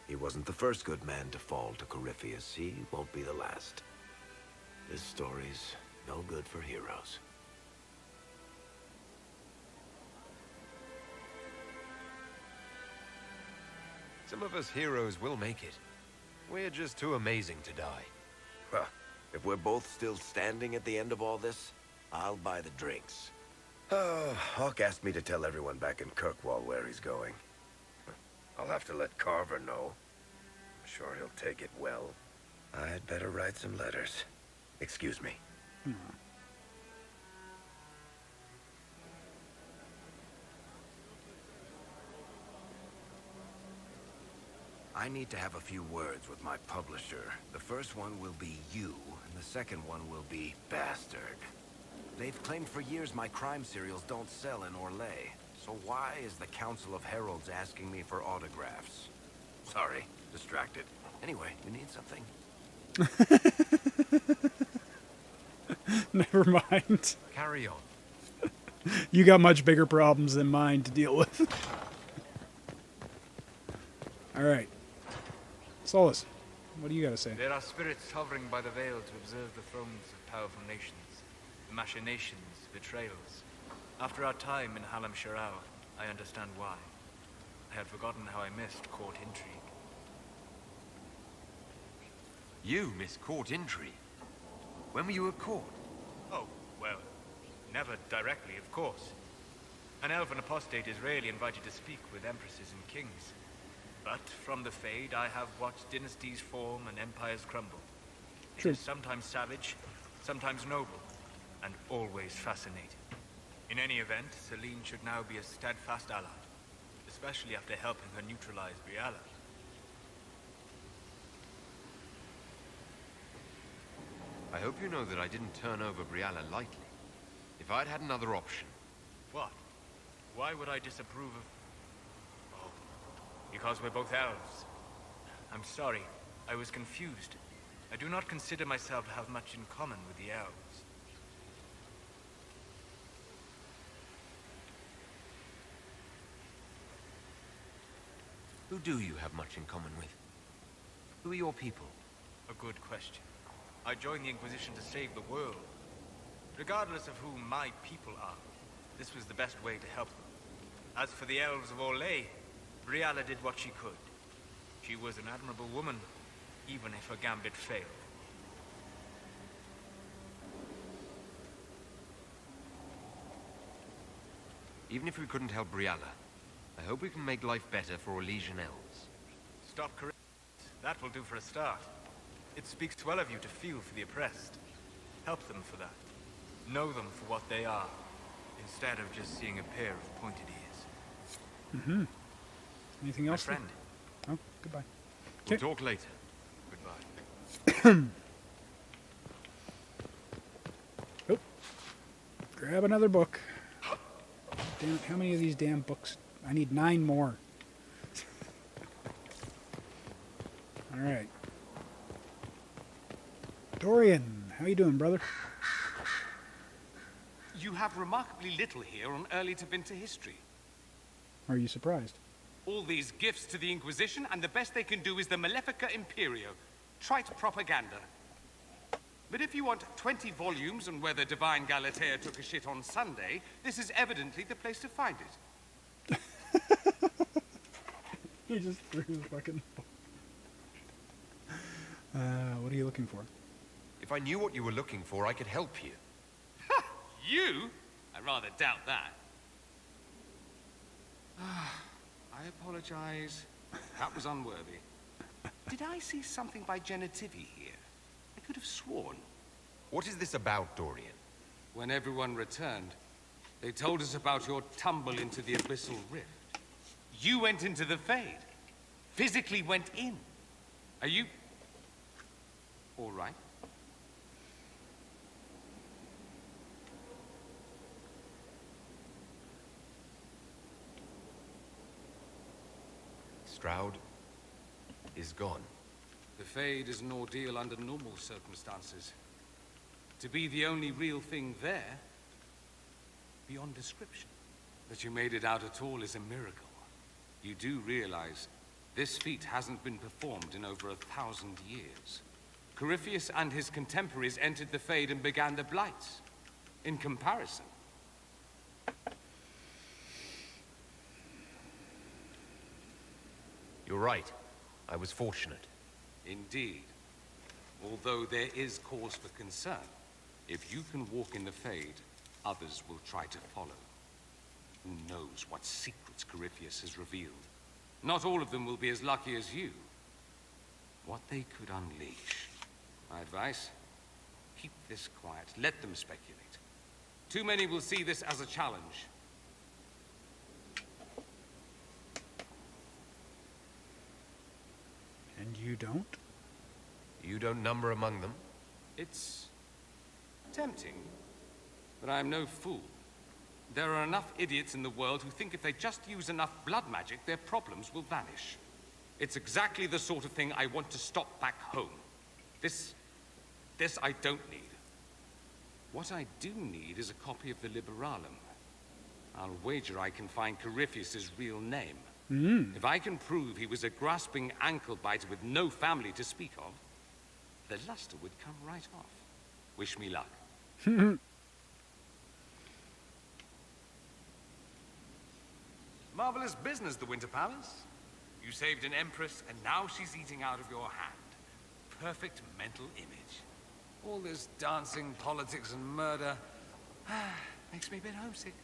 He wasn't the first good man to fall to Corypheus. He won't be the last. This story's no good for heroes. Some of us heroes will make it. We're just too amazing to die. Huh. If we're both still standing at the end of all this, I'll buy the drinks. Oh, Hawk asked me to tell everyone back in Kirkwall where he's going. I'll have to let Carver know. I'm sure he'll take it well. I'd better write some letters. Excuse me. I need to have a few words with my publisher. The first one will be you, and the second one will be Bastard. They've claimed for years my crime serials don't sell in Orlais. So why is the Council of Heralds asking me for autographs? Sorry, distracted. Anyway, you need something? Never mind. Carry on. You got much bigger problems than mine to deal with. Alright. Solus, what do you gotta say? There are spirits hovering by the veil to observe the thrones of powerful nations, the machinations, betrayals. After our time in Halam Shirao, I understand why. I had forgotten how I missed court intrigue. You miss court intrigue? When were you at court? Oh, well, never directly, of course. An elven apostate is rarely invited to speak with empresses and kings. But from the Fade, I have watched dynasties form and empires crumble. It is sometimes savage, sometimes noble, and always fascinating. In any event, Celine should now be a steadfast ally, especially after helping her neutralize Briala. I hope you know that I didn't turn over Briala lightly. If I'd had another option... What? Why would I disapprove of... Oh, because we're both elves. I'm sorry, I was confused. I do not consider myself to have much in common with the elves. Who do you have much in common with? Who are your people? A good question. I joined the Inquisition to save the world. Regardless of who my people are, this was the best way to help them. As for the elves of Orlais, Briala did what she could. She was an admirable woman, even if her gambit failed. Even if we couldn't help Briala, I hope we can make life better for Orlesian elves. Stop correcting. That will do for a start. It speaks well of you to feel for the oppressed. Help them for that. Know them for what they are, instead of just seeing a pair of pointed ears. Mm-hmm. Anything else? My friend. Oh, goodbye. We'll talk later. Goodbye. Oh. Grab another book. Damn it, how many of these damn books? I need 9 more. Alright. Dorian, how you doing, brother? You have remarkably little here on early to Vinter history. Are you surprised? All these gifts to the Inquisition, and the best they can do is the Malefica Imperio. Trite propaganda. But if you want 20 volumes on whether Divine Galatea took a shit on Sunday, this is evidently the place to find it. He just threw the fucking... what are you looking for? If I knew what you were looking for, I could help you. You? I rather doubt that. I apologize. That was unworthy. Did I see something by Genitivi here? I could have sworn. What is this about, Dorian? When everyone returned, they told us about your tumble into the Abyssal Rift. You went into the Fade. Physically went in. Are you... all right? Stroud is gone. The Fade is an ordeal under normal circumstances. To be the only real thing there, beyond description. That you made it out at all is a miracle. You do realize this feat hasn't been performed in over 1,000 years. Corypheus and his contemporaries entered the Fade and began the Blights. In comparison, you're right. I was fortunate. indeed. Although there is cause for concern. If you can walk in the Fade, others will try to follow. Who knows what secrets Corypheus has revealed? Not all of them will be as lucky as you. What they could unleash. My advice? Keep this quiet. Let them speculate. Too many will see this as a challenge. And you don't? You don't number among them? It's tempting, but I'm no fool. There are enough idiots in the world who think if they just use enough blood magic, their problems will vanish. It's exactly the sort of thing I want to stop back home. This I don't need. What I do need is a copy of the Liberalum. I'll wager I can find Corypheus's real name. If I can prove he was a grasping ankle-biter with no family to speak of, the luster would come right off. Wish me luck. Marvelous business, the Winter Palace. You saved an empress, and now she's eating out of your hand. Perfect mental image. All this dancing, politics, and murder makes me a bit homesick.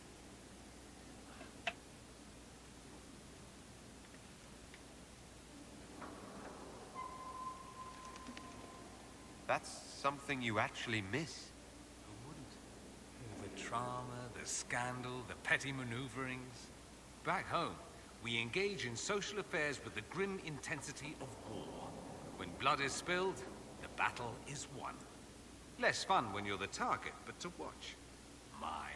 That's something you actually miss. Who wouldn't? The drama, the scandal, the petty maneuverings. Back home, we engage in social affairs with the grim intensity of war. When blood is spilled, the battle is won. Less fun when you're the target, but to watch. My,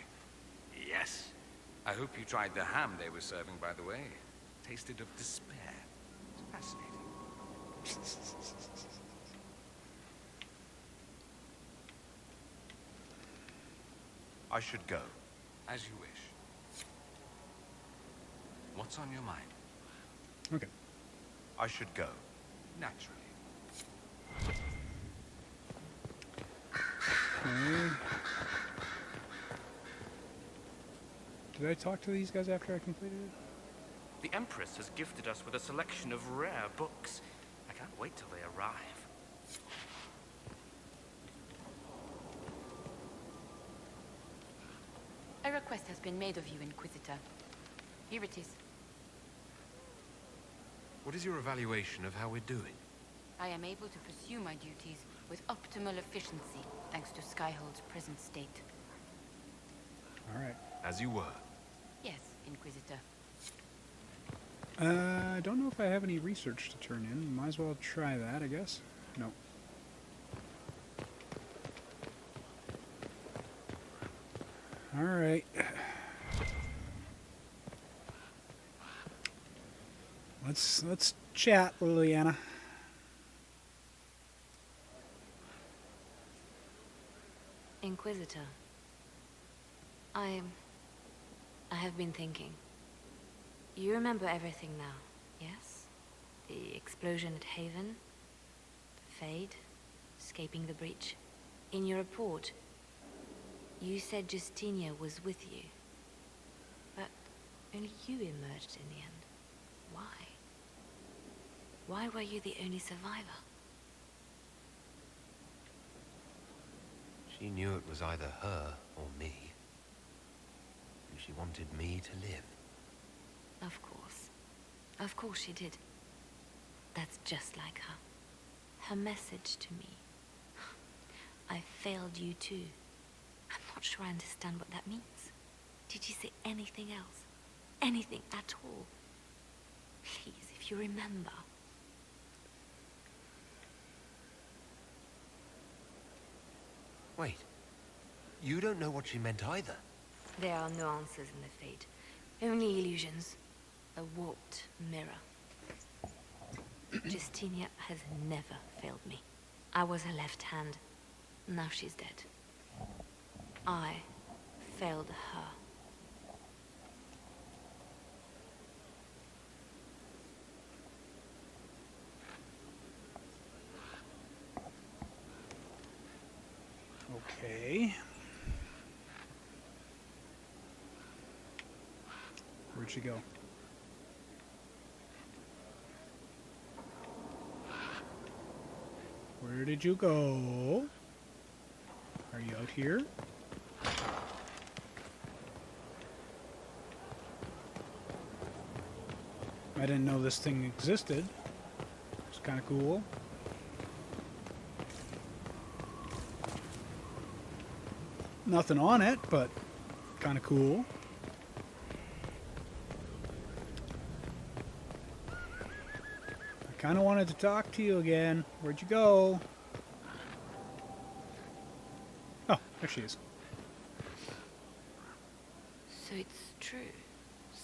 yes. I hope you tried the ham they were serving, by the way. Tasted of despair. It's fascinating. I should go. As you wish. What's on your mind? Okay. I should go. Naturally. Okay. Did I talk to these guys after I completed it? The Empress has gifted us with a selection of rare books. I can't wait till they arrive. A request has been made of you, Inquisitor. Here it is. What is your evaluation of how we're doing? I am able to pursue my duties with optimal efficiency, thanks to Skyhold's present state. All right. As you were. Yes, Inquisitor. I don't know if I have any research to turn in. Might as well try that, I guess. No. All right. Let's chat, Liliana. Inquisitor, I have been thinking. You remember everything now, yes? The explosion at Haven, the Fade, escaping the breach. In your report, you said Justinia was with you, but only you emerged in the end. Why? Why were you the only survivor? She knew it was either her or me. And she wanted me to live. Of course. Of course she did. That's just like her. Her message to me. I failed you too. I'm not sure I understand what that means. Did you say anything else? Anything at all? Please, if you remember. Wait. You don't know what she meant either. There are no answers in the Fate. Only illusions. A warped mirror. Justinia has never failed me. I was her left hand. Now she's dead. I failed her. Okay. Where'd she go? Where did you go? Are you out here? I didn't know this thing existed. It's kind of cool. Nothing on it, but kind of cool. I kind of wanted to talk to you again. Where'd you go? Oh, there she is. So it's true.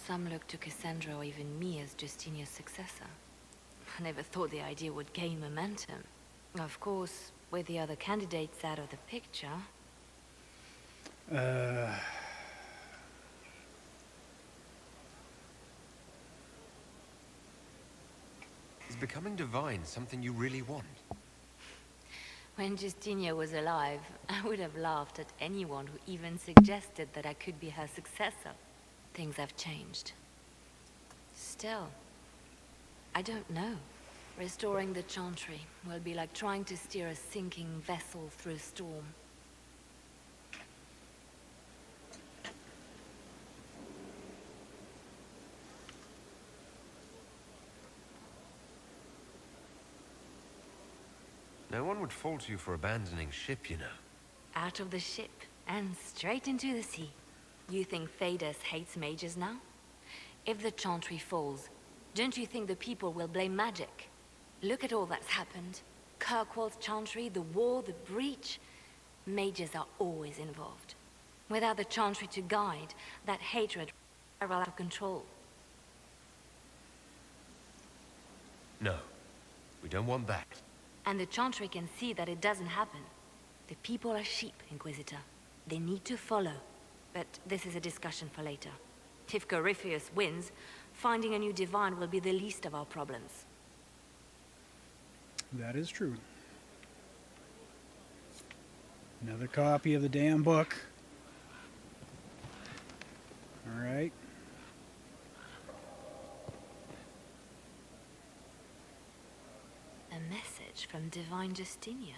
Some look to Cassandra or even me as Justinia's successor. I never thought the idea would gain momentum. Of course, with the other candidates out of the picture... Is becoming divine something you really want? When Justinia was alive, I would have laughed at anyone who even suggested that I could be her successor. Things have changed. Still, I don't know. Restoring the Chantry will be like trying to steer a sinking vessel through a storm. No one would fault you for abandoning ship, you know. Out of the ship, and straight into the sea. You think Thedas hates mages now? If the Chantry falls, don't you think the people will blame magic? Look at all that's happened. Kirkwall's Chantry, the war, the breach. Mages are always involved. Without the Chantry to guide, that hatred will spiral out of control. No, we don't want that. And the Chantry can see that it doesn't happen. The people are sheep, Inquisitor. They need to follow. But this is a discussion for later. If Corypheus wins, finding a new divine will be the least of our problems. That is true. Another copy of the damn book. Alright. A message from Divine Justinia.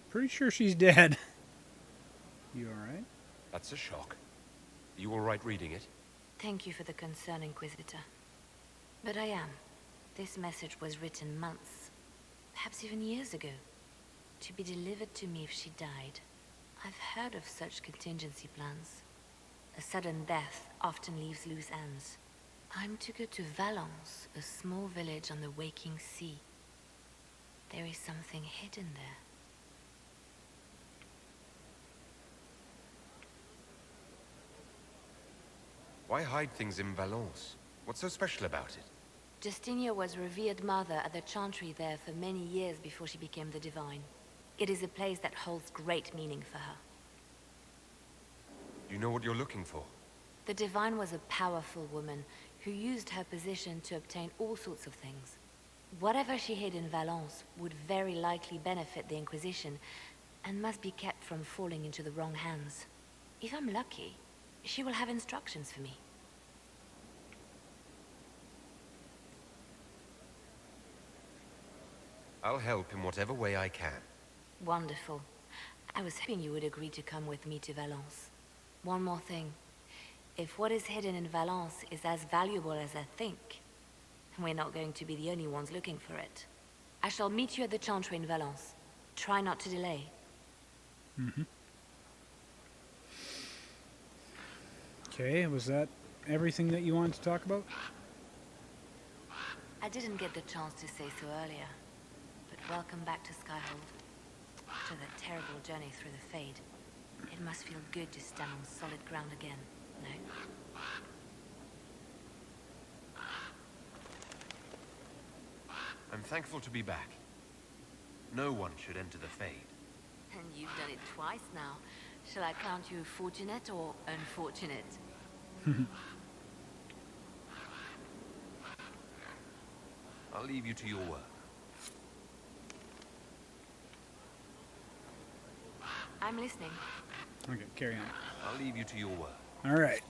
Pretty sure she's dead. You alright? That's a shock. You all right reading it? Thank you for the concern, Inquisitor. But I am. This message was written months, perhaps even years ago, to be delivered to me if she died. I've heard of such contingency plans. A sudden death often leaves loose ends. I'm to go to Valence, a small village on the waking sea. There is something hidden there. Why hide things in Valence? What's so special about it? Justinia was revered mother at the Chantry there for many years before she became the Divine. It is a place that holds great meaning for her. You know what you're looking for? The Divine was a powerful woman who used her position to obtain all sorts of things. Whatever she hid in Valence would very likely benefit the Inquisition and must be kept from falling into the wrong hands. If I'm lucky, she will have instructions for me. I'll help in whatever way I can. Wonderful. I was hoping you would agree to come with me to Valence. One more thing. If what is hidden in Valence is as valuable as I think, we're not going to be the only ones looking for it. I shall meet you at the Chantry in Valence. Try not to delay. Mm-hmm. Okay, was that everything that you wanted to talk about? I didn't get the chance to say so earlier, but welcome back to Skyhold. After that terrible journey through the Fade, it must feel good to stand on solid ground again, no? I'm thankful to be back. No one should enter the Fade. And you've done it twice now. Shall I count you fortunate or unfortunate? I'll leave you to your work. I'm listening. Okay, carry on. I'll leave you to your work. All right.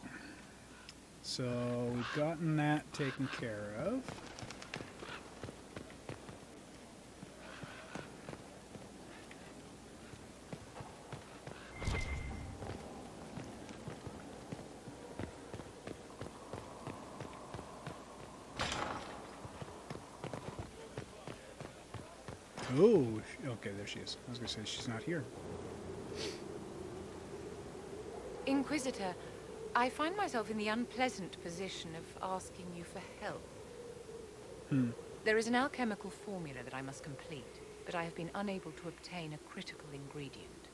So we've gotten that taken care of. Oh, okay, there she is. I was going to say she's not here. Inquisitor, I find myself in the unpleasant position of asking you for help. There is an alchemical formula that I must complete, but I have been unable to obtain a critical ingredient.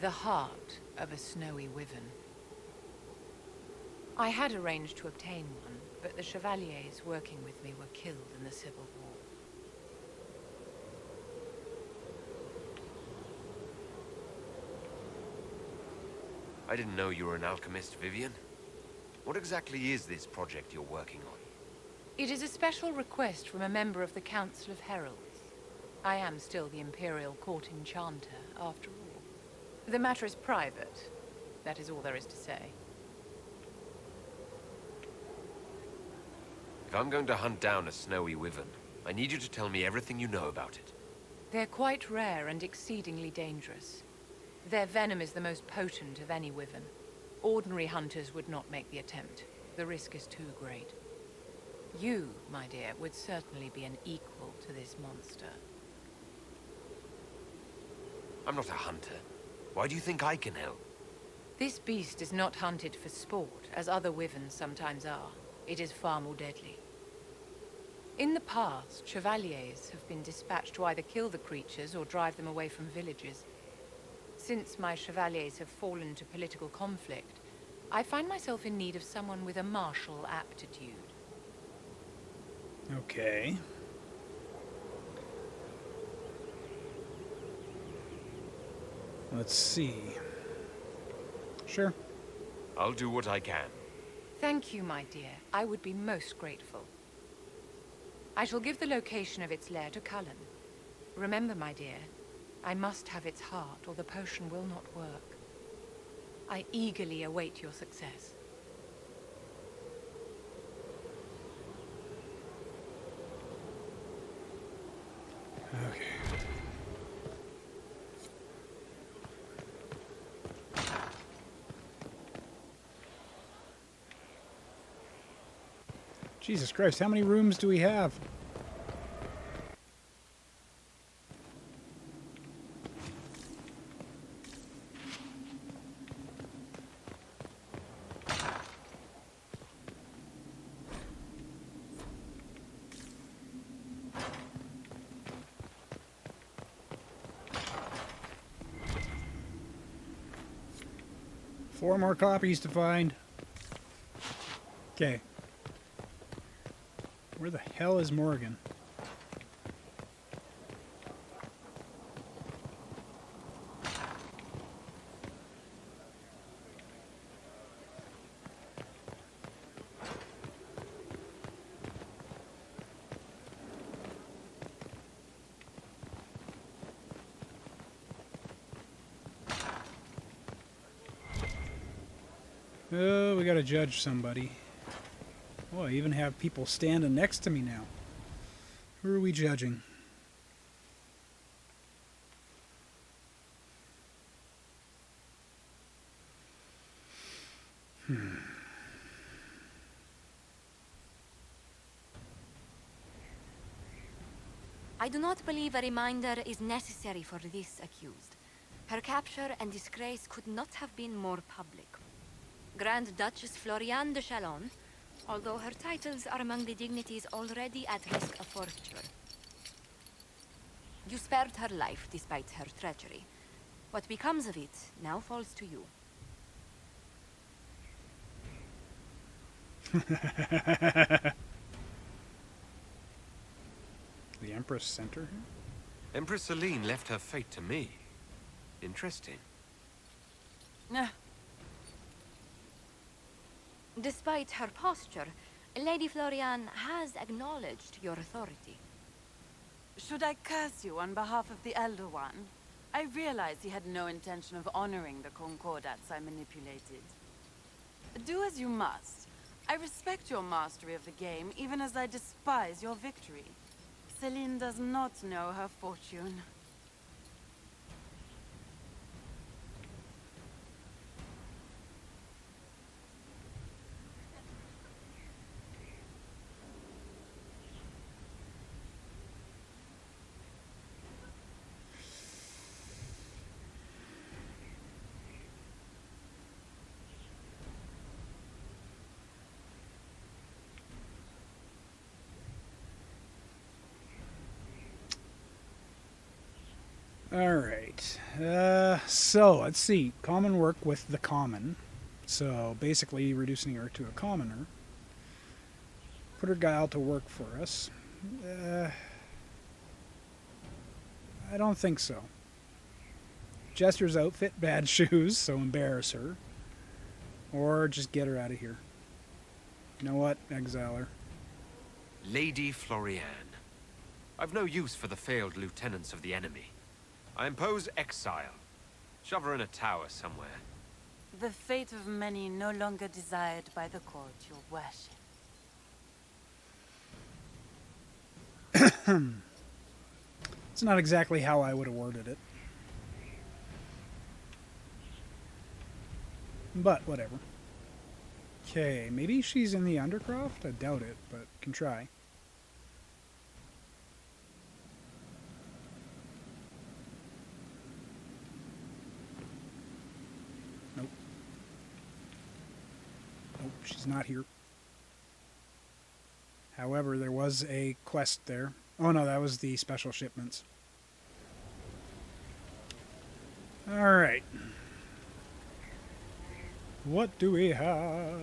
The heart of a snowy wyvern. I had arranged to obtain one, but the chevaliers working with me were killed in the Civil War. I didn't know you were an alchemist, Vivian. What exactly is this project you're working on? It is a special request from a member of the Council of Heralds. I am still the Imperial Court Enchanter, after all. The matter is private. That is all there is to say. If I'm going to hunt down a snowy wyvern, I need you to tell me everything you know about it. They're quite rare and exceedingly dangerous. Their venom is the most potent of any wyvern. Ordinary hunters would not make the attempt. The risk is too great. You, my dear, would certainly be an equal to this monster. I'm not a hunter. Why do you think I can help? This beast is not hunted for sport, as other wyverns sometimes are. It is far more deadly. In the past, chevaliers have been dispatched to either kill the creatures or drive them away from villages. Since my chevaliers have fallen to political conflict, I find myself in need of someone with a martial aptitude. Okay. Let's see. Sure. I'll do what I can. Thank you, my dear. I would be most grateful. I shall give the location of its lair to Cullen. Remember, my dear, I must have its heart, or the potion will not work. I eagerly await your success. Okay. Jesus Christ, how many rooms do we have? Four more copies to find. Okay. Where the hell is Morgan? Oh, we gotta judge somebody. Oh, I even have people standing next to me now. Who are we judging? I do not believe a reminder is necessary for this accused. Her capture and disgrace could not have been more public. Grand Duchess Floriane de Chalon, although her titles are among the dignities already at risk of forfeiture. You spared her life despite her treachery. What becomes of it now falls to you. The Empress sent her here? Empress Celine left her fate to me. Interesting. Despite her posture, Lady Floriane has acknowledged your authority. Should I curse you on behalf of the Elder One? I realize he had no intention of honoring the concordats I manipulated. Do as you must. I respect your mastery of the game, even as I despise your victory. Celine does not know her fortune. Alright, so let's see. Common work with the common. So basically reducing her to a commoner. Put her guile to work for us. I don't think so. Jester's outfit, bad shoes, so embarrass her. Or just get her out of here. You know what? Exile her. Lady Floriane. I've no use for the failed lieutenants of the enemy. I impose exile. Shove her in a tower somewhere. The fate of many no longer desired by the court, your worship. It's not exactly how I would have worded it. But, whatever. Okay, maybe she's in the Undercroft? I doubt it, but can try. Nope. Nope, she's not here. However, there was a quest there. Oh no, that was the special shipments. Alright. What do we have?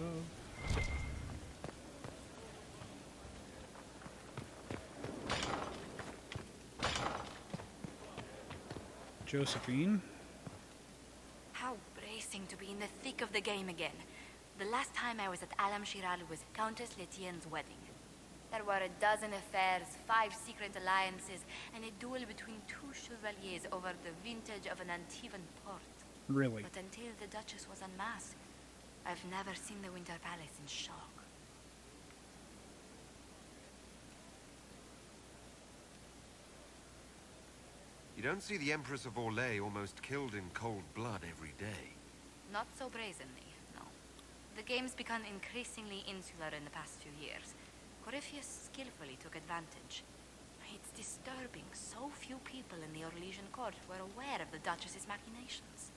Josephine. How bracing to be in the thick of the game again. The last time I was at Alam Shiral was Countess Letienne's wedding. There were a dozen affairs, 5 secret alliances, and a duel between 2 chevaliers over the vintage of an Antivan port. Really? But until the Duchess was unmasked, I've never seen the Winter Palace in shock. You don't see the Empress of Orlais almost killed in cold blood every day. Not so brazenly, no. The game's become increasingly insular in the past few years. Corypheus skillfully took advantage. It's disturbing so few people in the Orlesian court were aware of the Duchess's machinations.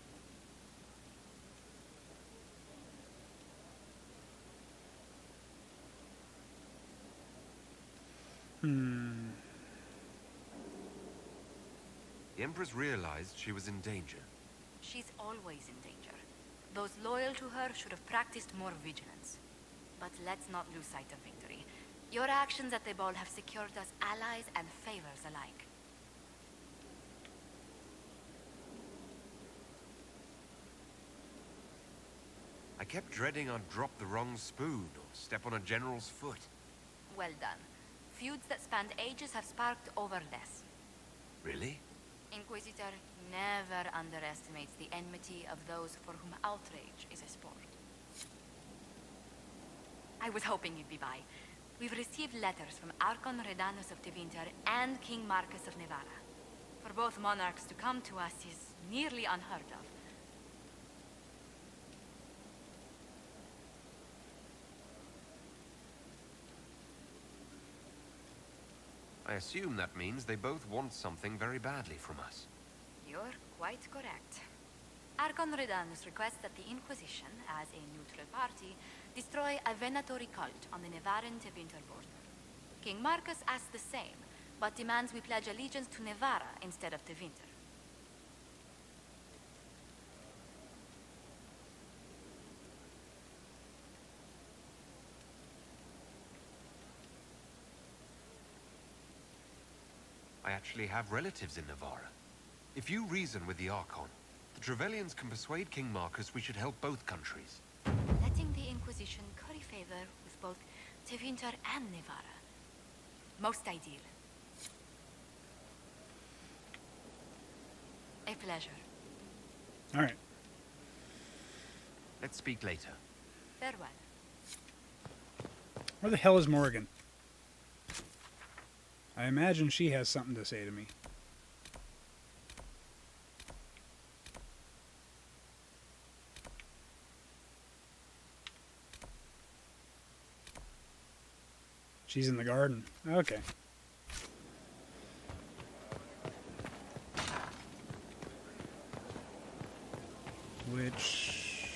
The Empress realized she was in danger. She's always in danger. Those loyal to her should have practiced more vigilance. But let's not lose sight of victory. Your actions at the ball have secured us allies and favors alike. I kept dreading I'd drop the wrong spoon or step on a general's foot. Well done. Feuds that spanned ages have sparked over this. Really? Inquisitor never underestimates the enmity of those for whom outrage is a sport. I was hoping you'd be by. We've received letters from Archon Redanus of Tevinter and King Marcus of Nevada. For both monarchs to come to us is nearly unheard of. I assume that means they both want something very badly from us. You're quite correct. Archon Redanus requests that the Inquisition, as a neutral party, destroy a venatory cult on the Nevaran-Tevinter border. King Marcus asks the same, but demands we pledge allegiance to Nevara instead of Tevinter. I actually have relatives in Navarra. If you reason with the Archon, the Trevellians can persuade King Marcus we should help both countries. Letting the Inquisition curry favor with both Tevinter and Nevara. Most ideal. A pleasure. All right. Let's speak later. Farewell. Where the hell is Morgan? I imagine she has something to say to me. She's in the garden. Okay. Which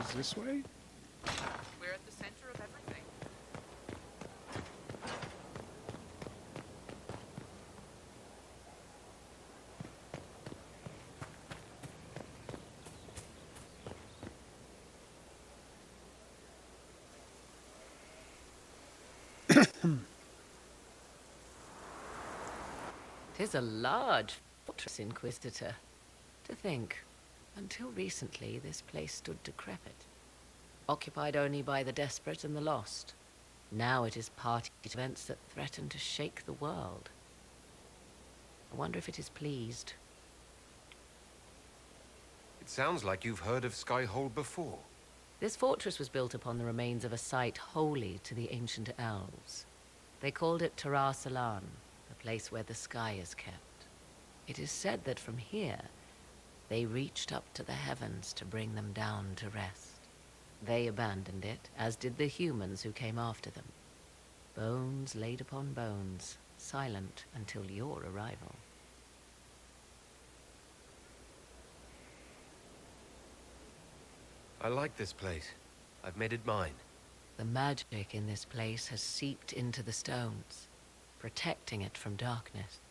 is this way? We're at the center of everything. Tis a large fortress, Inquisitor. To think, until recently this place stood decrepit, occupied only by the desperate and the lost. Now it is party to events that threaten to shake the world. I wonder if it is pleased. It sounds like you've heard of Skyhold before. This fortress was built upon the remains of a site holy to the ancient elves. They called it Terra Salan, the place where the sky is kept. It is said that from here, they reached up to the heavens to bring them down to rest. They abandoned it, as did the humans who came after them. Bones laid upon bones, silent until your arrival. I like this place. I've made it mine. The magic in this place has seeped into the stones, protecting it from darkness.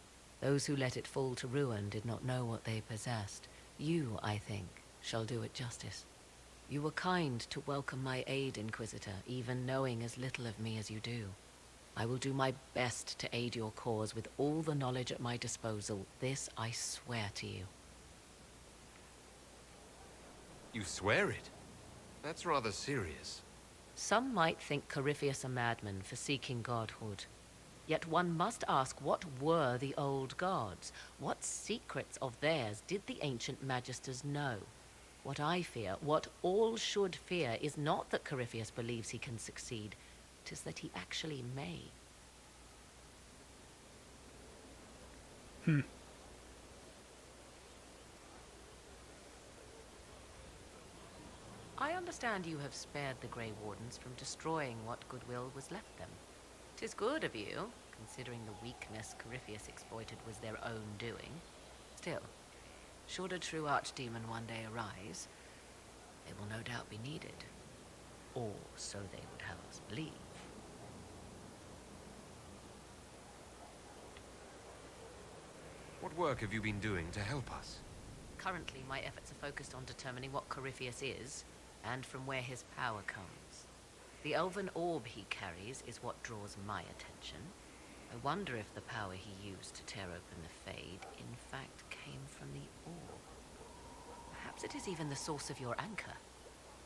Those who let it fall to ruin did not know what they possessed. You, I think, shall do it justice. You were kind to welcome my aid, Inquisitor, even knowing as little of me as you do. I will do my best to aid your cause with all the knowledge at my disposal. This I swear to you. You swear it? That's rather serious. Some might think Corypheus a madman for seeking godhood. Yet one must ask, what were the old gods? What secrets of theirs did the ancient magisters know? What I fear, what all should fear, is not that Corypheus believes he can succeed. 'Tis that he actually may. I understand you have spared the Grey Wardens from destroying what goodwill was left them. 'Tis good of you, considering the weakness Corypheus exploited was their own doing. Still, should a true archdemon one day arise, they will no doubt be needed. Or so they would have us believe. What work have you been doing to help us? Currently, my efforts are focused on determining what Corypheus is, and from where his power comes. The elven orb he carries is what draws my attention. I wonder if the power he used to tear open the Fade, in fact, came from the orb. Perhaps it is even the source of your anchor.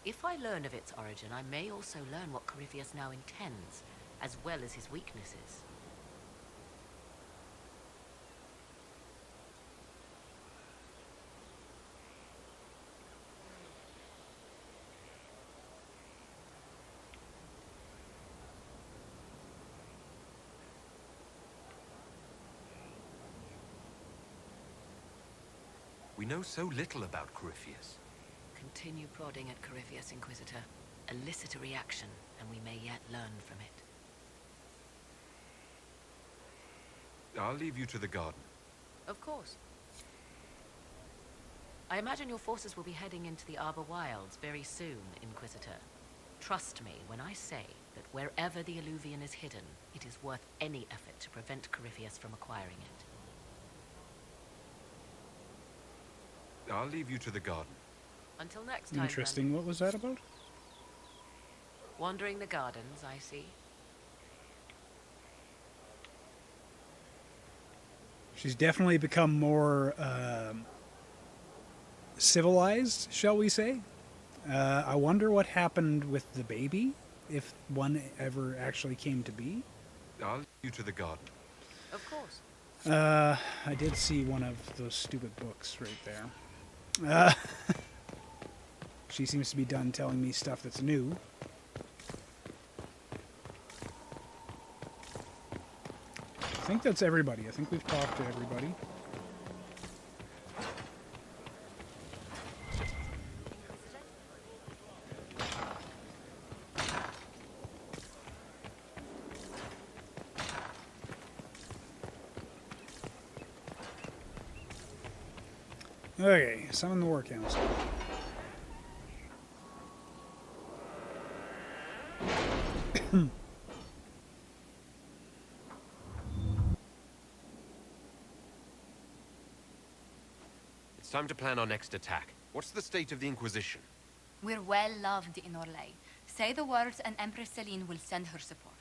If I learn of its origin, I may also learn what Corypheus now intends, as well as his weaknesses. We know so little about Corypheus. Continue prodding at Corypheus, Inquisitor. Elicit a reaction, and we may yet learn from it. I'll leave you to the garden. Of course. I imagine your forces will be heading into the Arbor Wilds very soon, Inquisitor. Trust me when I say that wherever the Illuvian is hidden, it is worth any effort to prevent Corypheus from acquiring it. I'll leave you to the garden. Until next time, Interesting. What was that about? then. Wandering the gardens, I see. She's definitely become more civilized, shall we say. I wonder what happened with the baby, if one ever actually came to be. I'll leave you to the garden. Of course. I did see one of those stupid books right there. She seems to be done telling me stuff that's new. I think that's everybody. I think we've talked to everybody. Okay, summon the War Council. It's time to plan our next attack. What's the state of the Inquisition? We're well loved in Orlais. Say the words and Empress Celine will send her support.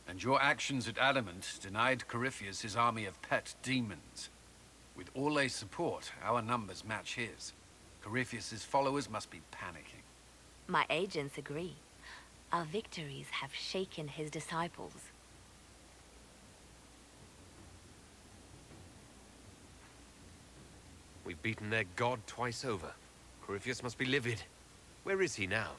And your actions at Adamant denied Corypheus his army of pet demons. With Orlais' support, our numbers match his. Corypheus' followers must be panicking. My agents agree. Our victories have shaken his disciples. We've beaten their god twice over. Corypheus must be livid. Where is he now?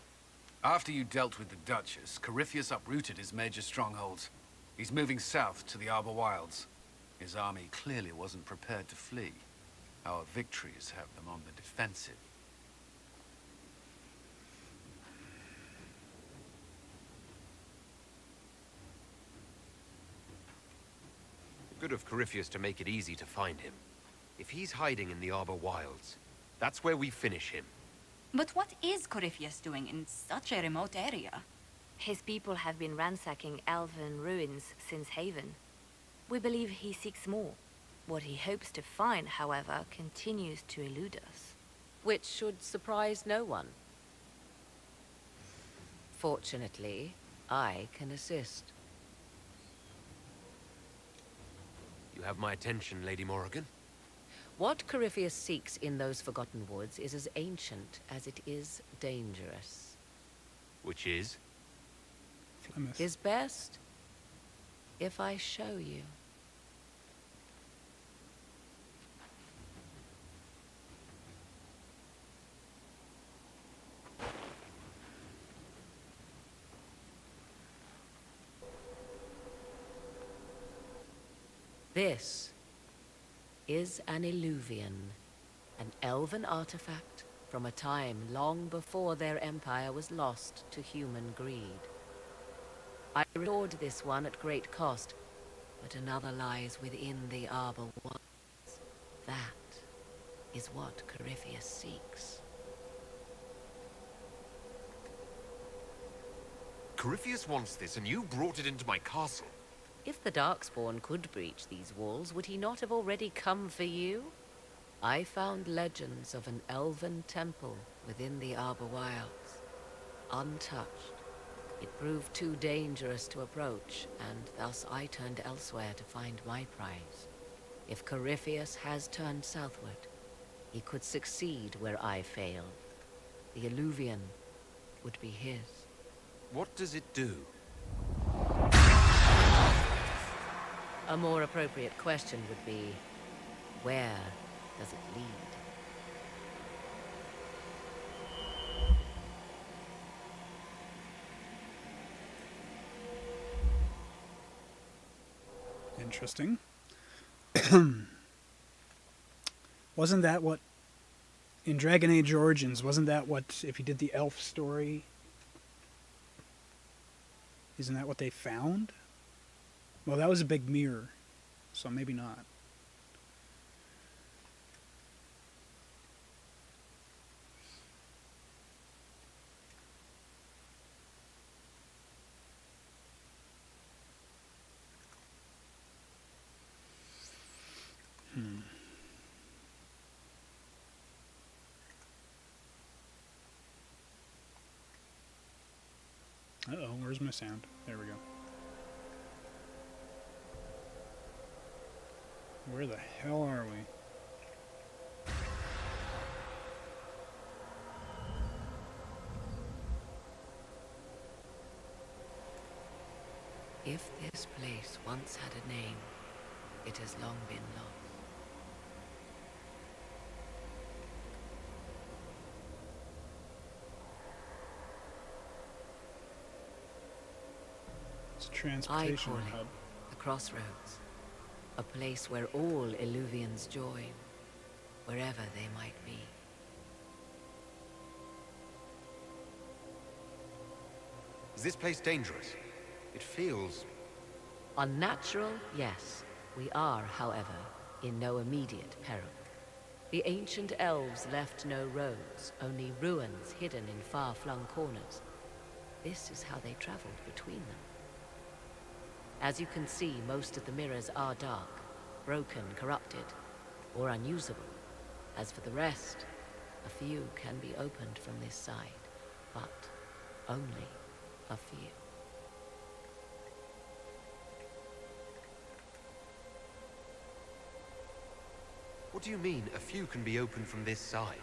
After you dealt with the Duchess, Corypheus uprooted his major strongholds. He's moving south to the Arbor Wilds. His army clearly wasn't prepared to flee. Our victories have them on the defensive. Good of Corypheus to make it easy to find him. If he's hiding in the Arbor Wilds, that's where we finish him. But what is Corypheus doing in such a remote area? His people have been ransacking elven ruins since Haven. We believe he seeks more. What he hopes to find, however, continues to elude us. Which should surprise no one. Fortunately, I can assist. You have my attention, Lady Morrigan. What Corypheus seeks in those Forgotten Woods is as ancient as it is dangerous. Which is? His best, if I show you. This is an Illuvian, an elven artifact from a time long before their empire was lost to human greed. I restored this one at great cost, but another lies within the Arbor Wilds. That is what Corypheus seeks. Corypheus wants this, and you brought it into my castle. If the Darkspawn could breach these walls, would he not have already come for you? I found legends of an elven temple within the Arbor Wilds, untouched. It proved too dangerous to approach, and thus I turned elsewhere to find my prize. If Corypheus has turned southward, he could succeed where I failed. The Illuvian would be his. What does it do? A more appropriate question would be, where does it lead? Interesting. Wasn't that what, in Dragon Age Origins, wasn't that what, if you did the elf story, isn't that what they found? Well, that was a big mirror. so maybe not. Uh-oh, where's my sound? There we go. Where the hell are we? If this place once had a name, it has long been lost. It's a transportation I call hub. it the Crossroads, a place where all Illuvians join, wherever they might be. Is this place dangerous? It feels... Unnatural, yes. We are, however, in no immediate peril. The ancient elves left no roads, only ruins hidden in far-flung corners. This is how they traveled between them. As you can see, most of the mirrors are dark, broken, corrupted, or unusable. As for the rest, a few can be opened from this side, but only a few. What do you mean, a few can be opened from this side?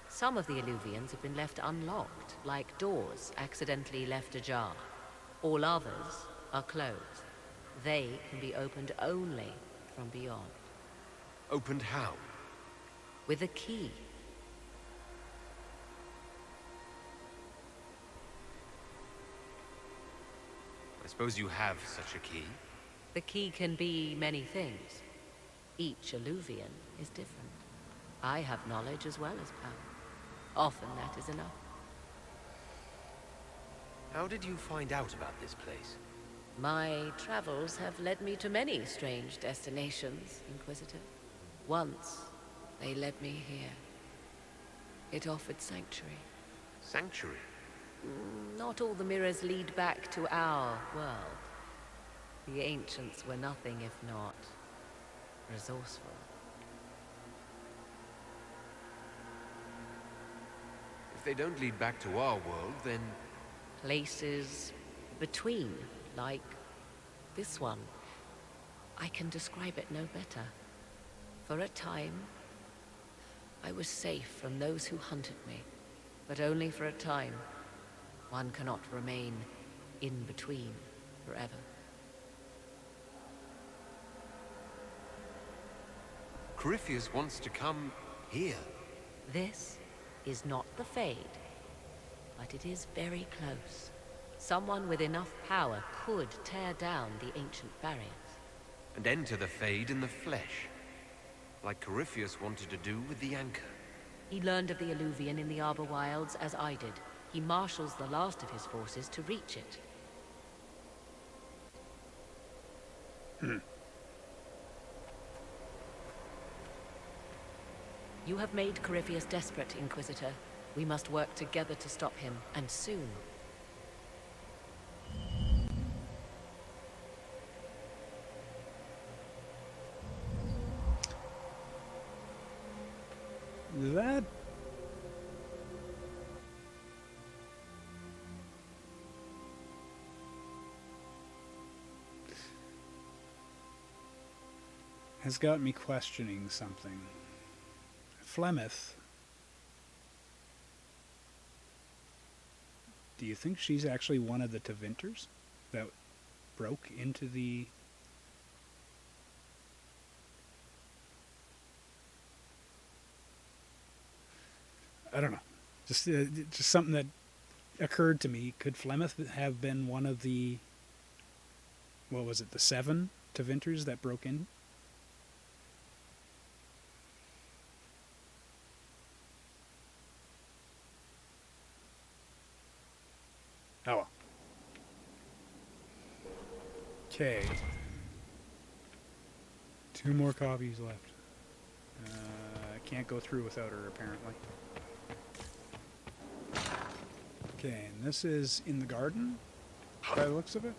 Some of the Illuvians have been left unlocked, like doors accidentally left ajar. All others are closed. They can be opened only from beyond. Opened how? With a key. I suppose you have such a key? The key can be many things. Each Illuvian is different. I have knowledge as well as power. Often that is enough. How did you find out about this place? My travels have led me to many strange destinations, Inquisitor. Once, they led me here. It offered sanctuary. Sanctuary? Not all the mirrors lead back to our world. The ancients were nothing if not resourceful. If they don't lead back to our world, then... Places between, like this one. I can describe it no better. For a time, I was safe from those who hunted me, but only for a time. One cannot remain in between forever. Corypheus wants to come here. This is not the Fade, but it is very close. Someone with enough power could tear down the ancient barriers. And enter the Fade in the flesh. Like Corypheus wanted to do with the Anchor. He learned of the Illuvian in the Arbor Wilds as I did. He marshals the last of his forces to reach it. You have made Corypheus desperate, Inquisitor. We must work together to stop him, and soon. That... has got me questioning something. Flemeth. Do you think she's actually one of the Tevinters that broke into the... I don't know. Just something that occurred to me. Could Flemeth have been one of the... what was it, the 7 Tevinters that broke in? Oh well. 2 more copies left. I can't go through without her, apparently. Okay, and this is in the garden, by the looks of it.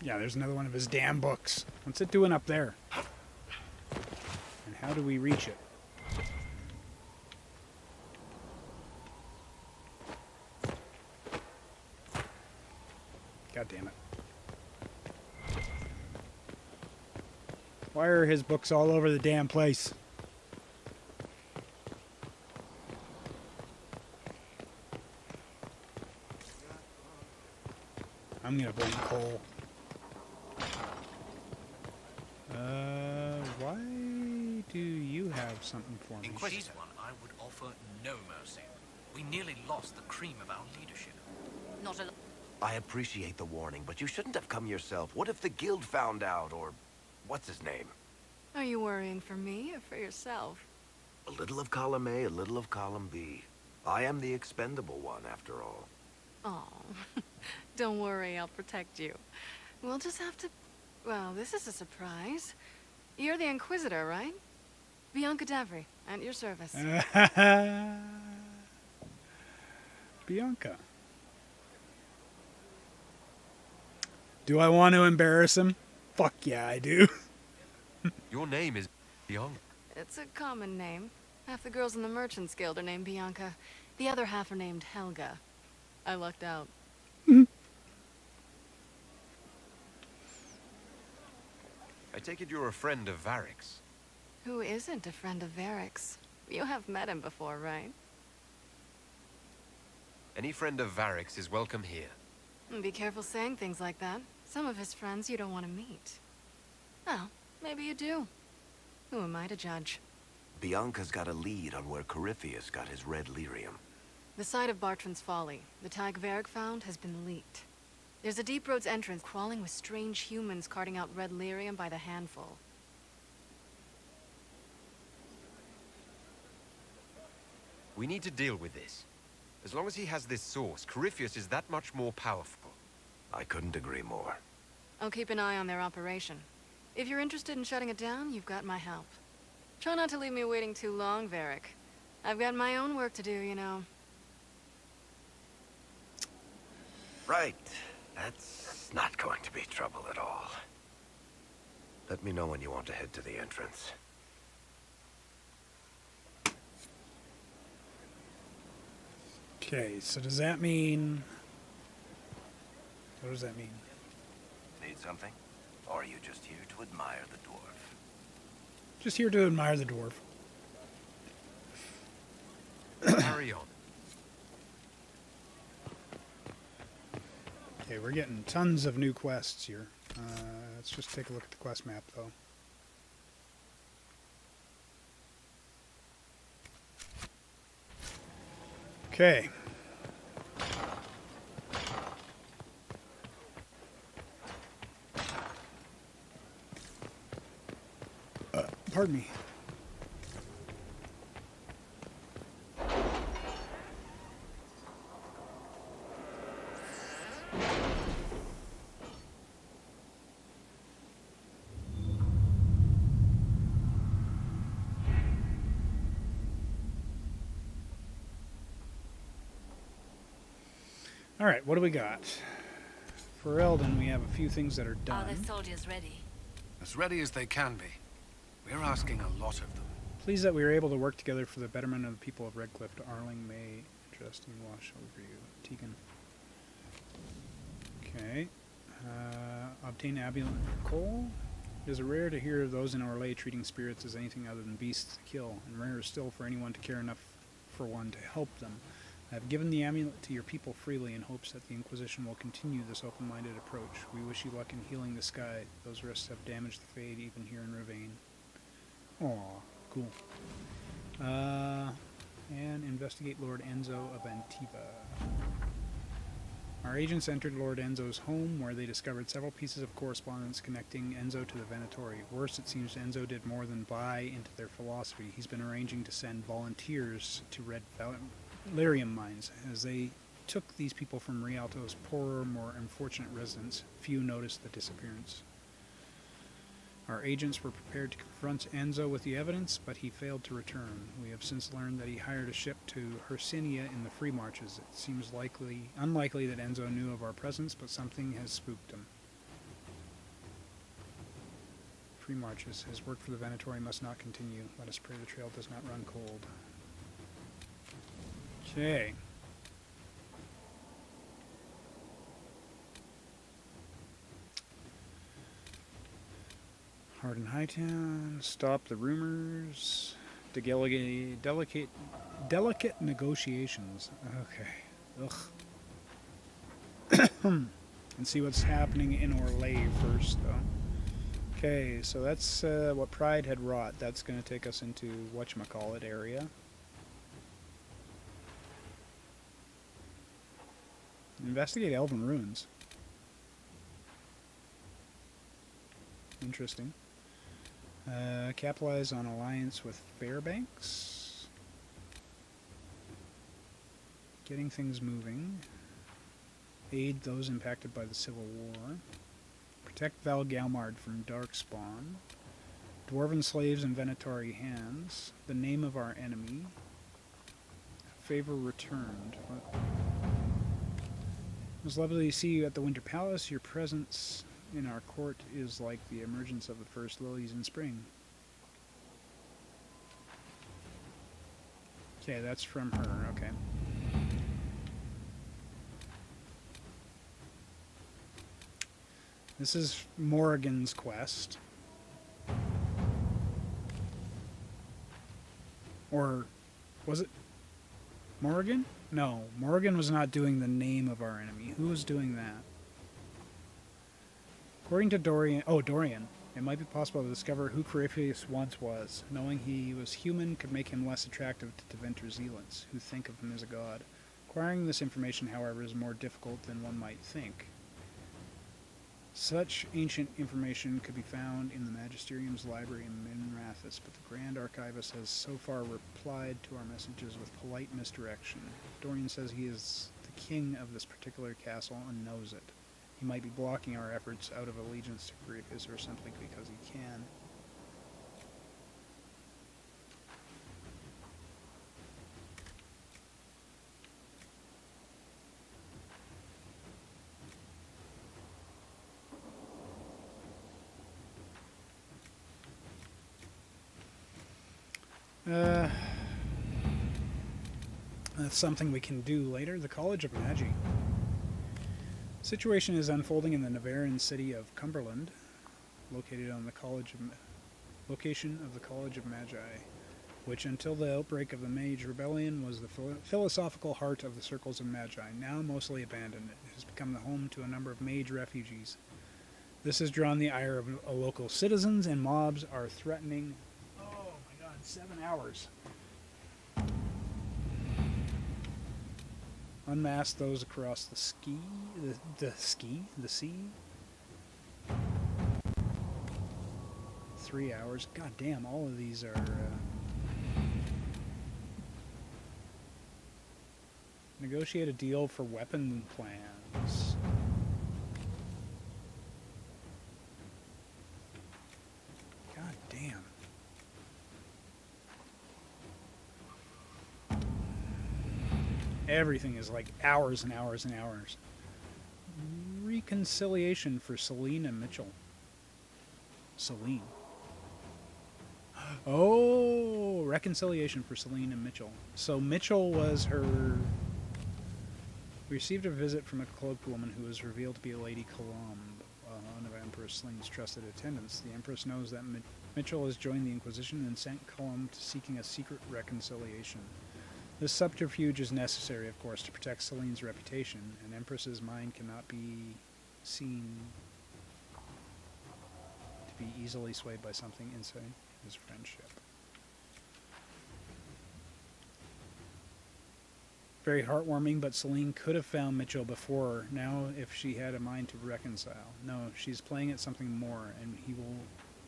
Yeah, there's another one of his damn books. What's it doing up there? And how do we reach it? God damn it. Why are his books all over the damn place? I'm gonna blame Cole. Why do you have something for me? She's one I would offer no mercy. We nearly lost the cream of our leadership. Not a... I appreciate the warning, but you shouldn't have come yourself. What if the guild found out, or... what's his name? Are you worrying for me or for yourself? A little of column A, a little of column B. I am the expendable one, after all. Oh, don't worry, I'll protect you. We'll just have to... Well, this is a surprise. You're the Inquisitor, right? Bianca Davry, at your service. Bianca. Do I want to embarrass him? Fuck yeah, I do. Your name is Bianca. It's a common name. Half the girls in the Merchants Guild are named Bianca. The other half are named Helga. I lucked out. I take it you're a friend of Varric's. Who isn't a friend of Varric's? You have met him before, right? Any friend of Varric's is welcome here. Be careful saying things like that. Some of his friends you don't want to meet. Well, maybe you do. Who am I to judge? Bianca's got a lead on where Corypheus got his red lyrium. The site of Bartran's Folly, the tag Varric found, has been leaked. There's a deep roads entrance crawling with strange humans carting out red lyrium by the handful. We need to deal with this. As long as he has this source, Corypheus is that much more powerful. I couldn't agree more. I'll keep an eye on their operation. If you're interested in shutting it down, you've got my help. Try not to leave me waiting too long, Varric. I've got my own work to do, you know. Right. That's not going to be trouble at all. Let me know when you want to head to the entrance. Okay, so does that mean... What does that mean? Need something? Or are you just here to admire the dwarf? Just here to admire the dwarf. Carry on. Okay, we're getting tons of new quests here. Let's just take a look at the quest map, though. Okay. Pardon me. All right, what do we got? For Eldon, we have a few things that are done. Are the soldiers ready? As ready as they can be. We're asking a lot of them. Pleased that we were able to work together for the betterment of the people of Redcliffe. Arling May, interesting wash overview. Tegan. Okay. Obtain amulet for Cole. It is rare to hear of those in Orlais treating spirits as anything other than beasts to kill, and rarer still for anyone to care enough for one to help them. I have given the amulet to your people freely in hopes that the Inquisition will continue this open-minded approach. We wish you luck in healing the sky. Those risks have damaged the Fade even here in Ravane. Aw, cool. And investigate Lord Enzo of Antiva. Our agents entered Lord Enzo's home, where they discovered several pieces of correspondence connecting Enzo to the Venatori. Worse, it seems Enzo did more than buy into their philosophy. He's been arranging to send volunteers to Red Lyrium mines. As they took these people from Rialto's poorer, more unfortunate residents, few noticed the disappearance. Our agents were prepared to confront Enzo with the evidence, but he failed to return. We have since learned that he hired a ship to Hercynia in the Free Marches. It seems unlikely that Enzo knew of our presence, but something has spooked him. Free Marches. His work for the Venatori must not continue. Let us pray the trail does not run cold. Okay. Harden Hightown, stop the rumors, delicate negotiations. Okay. Ugh. And see what's happening in Orlais first, though. Okay, so that's what Pride had wrought. That's going to take us into whatchamacallit area. Investigate Elven Ruins. Interesting. Capitalize on alliance with Fairbanks. Getting things moving. Aid those impacted by the Civil War. Protect Val Galmard from Darkspawn. Dwarven slaves in Venatori hands. The name of our enemy. Favor returned. It was lovely to see you at the Winter Palace. Your presence in our court is like the emergence of the first lilies in spring. Okay, that's from her, okay. This is Morrigan's quest. Or was it Morrigan? No, Morrigan was not doing the name of our enemy. Who was doing that? According to Dorian, it might be possible to discover who Corypheus once was. Knowing he was human could make him less attractive to Tevinter Zealants, who think of him as a god. Acquiring this information, however, is more difficult than one might think. Such ancient information could be found in the Magisterium's library in Minrathis, but the Grand Archivist has so far replied to our messages with polite misdirection. Dorian says he is the king of this particular castle and knows it. He might be blocking our efforts out of allegiance to Corypheus, or simply because he can. That's something we can do later. The College of Magi. Situation is unfolding in the Navaran city of Cumberland, located on the location of the College of Magi, which until the outbreak of the Mage Rebellion was the philosophical heart of the Circles of Magi. Now mostly abandoned, it has become the home to a number of mage refugees. This has drawn the ire of local citizens, and mobs are threatening. Oh my god, 7 hours. Unmask those across the sea. 3 hours. God damn, all of these are... Negotiate a deal for weapon plans. God damn. Everything is like hours and hours and hours. Reconciliation for Celine and Mitchell. Celine. Oh, reconciliation for Celine and Mitchell. So Mitchell was her... We received a visit from a cloaked woman who was revealed to be Lady Colombe, one of Empress Celine's trusted attendants. The Empress knows that Mitchell has joined the Inquisition and sent Colombe to seeking a secret reconciliation. This subterfuge is necessary, of course, to protect Celine's reputation. An Empress's mind cannot be seen to be easily swayed by something inside his friendship. very heartwarming, but Celine could have found Mitchell before now if she had a mind to reconcile. No, she's playing at something more, and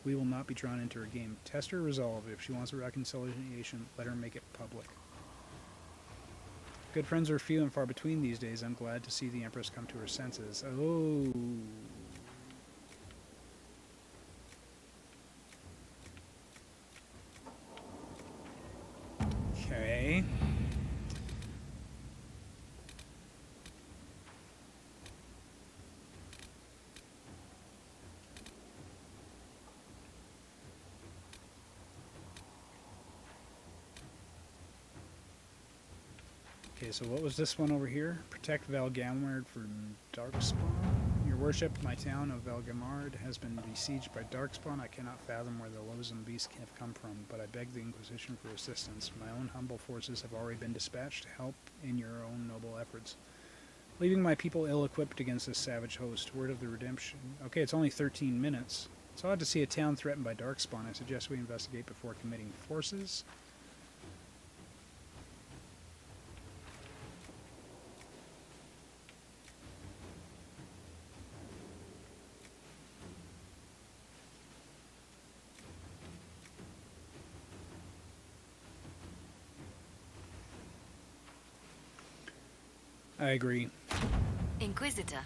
we will not be drawn into her game. Test her resolve. If she wants a reconciliation, let her make it public. Good friends are few and far between these days. I'm glad to see the Empress come to her senses. Oh. Okay. Okay, so what was this one over here? Protect Valgamard from Darkspawn. Your worship, my town of Valgamard has been besieged by Darkspawn. I cannot fathom where the loathsome beasts have come from, but I beg the Inquisition for assistance. My own humble forces have already been dispatched to help in your own noble efforts, leaving my people ill-equipped against this savage host. Word of the redemption. Okay, it's only 13 minutes. It's odd to see a town threatened by Darkspawn. I suggest we investigate before committing forces. I agree. Inquisitor.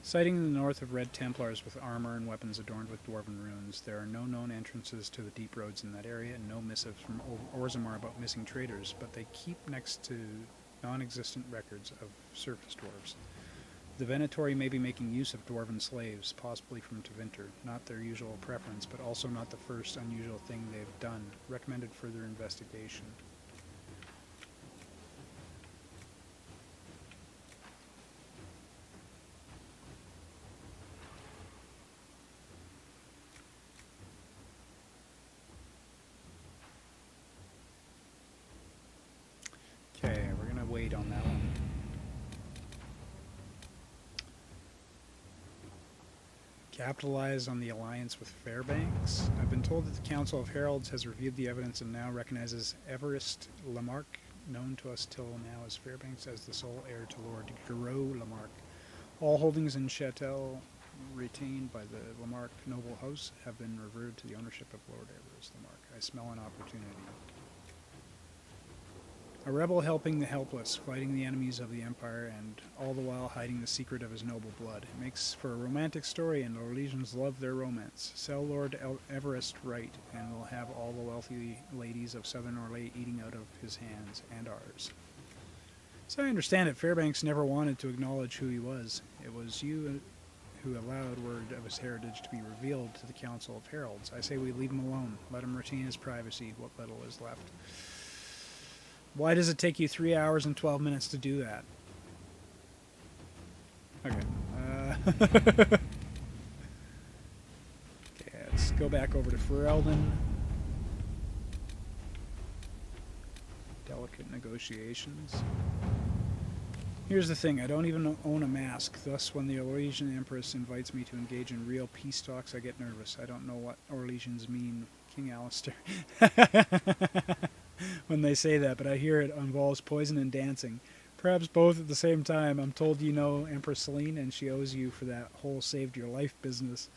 Sighting in the north of Red Templars with armor and weapons adorned with dwarven runes. There are no known entrances to the deep roads in that area, and no missives from Orzammar about missing traders, but they keep next to non-existent records of surface dwarves. The Venatori may be making use of dwarven slaves, possibly from Tevinter. Not their usual preference, but also not the first unusual thing they've done. Recommended further investigation. Okay, we're gonna wait on that one. Capitalize on the alliance with Fairbanks. I've been told that the Council of Heralds has reviewed the evidence and now recognizes Everest Lamarck, known to us till now as Fairbanks, as the sole heir to Lord Gros Lamarck. All holdings in Châtel retained by the Lamarck noble house have been reverted to the ownership of Lord Everest Lamarck. I smell an opportunity. A rebel helping the helpless, fighting the enemies of the Empire, and all the while hiding the secret of his noble blood. It makes for a romantic story, and Orlesians love their romance. Sell Lord Everest right, and we'll have all the wealthy ladies of Southern Orlais eating out of his hands, and ours. So I understand it, Fairbanks never wanted to acknowledge who he was. It was you who allowed word of his heritage to be revealed to the Council of Heralds. I say we leave him alone, let him retain his privacy, what little is left. Why does it take you 3 hours and 12 minutes to do that? Okay. Okay, let's go back over to Ferelden. Delicate negotiations. Here's the thing, I don't even own a mask, thus when the Orlesian Empress invites me to engage in real peace talks, I get nervous. I don't know what Orlesians mean, King Alistair. When they say that, but I hear it involves poison and dancing. Perhaps both at the same time. I'm told you know Empress Celine, and she owes you for that whole saved your life business.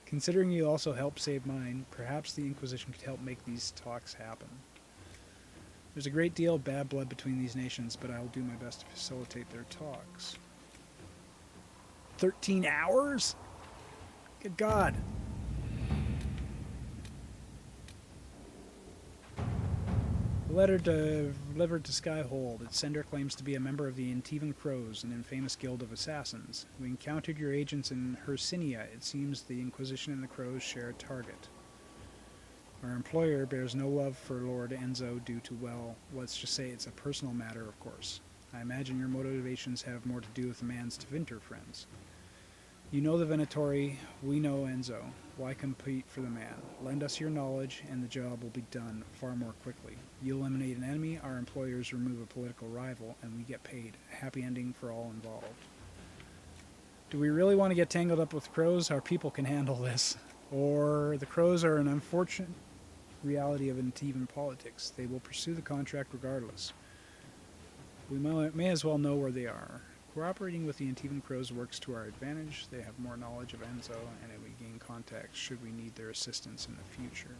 Considering you also helped save mine, perhaps the Inquisition could help make these talks happen. There's a great deal of bad blood between these nations, but I'll do my best to facilitate their talks. 13 hours? Good God. Letter delivered to Skyhold. Its sender claims to be a member of the Antivan Crows, an infamous guild of assassins. We encountered your agents in Hercynia. It seems the Inquisition and the Crows share a target. Our employer bears no love for Lord Enzo due to, well, let's just say it's a personal matter, of course. I imagine your motivations have more to do with the man's Tevinter friends. You know the Venatori, we know Enzo. Why compete for the man? Lend us your knowledge, and the job will be done far more quickly. You eliminate an enemy, our employers remove a political rival, and we get paid. A happy ending for all involved. Do we really want to get tangled up with crows? Our people can handle this. Or the crows are an unfortunate reality of Antivan politics. They will pursue the contract regardless. We may as well know where they are. Cooperating with the Antivan crows works to our advantage. They have more knowledge of Enzo, and we gain contacts should we need their assistance in the future.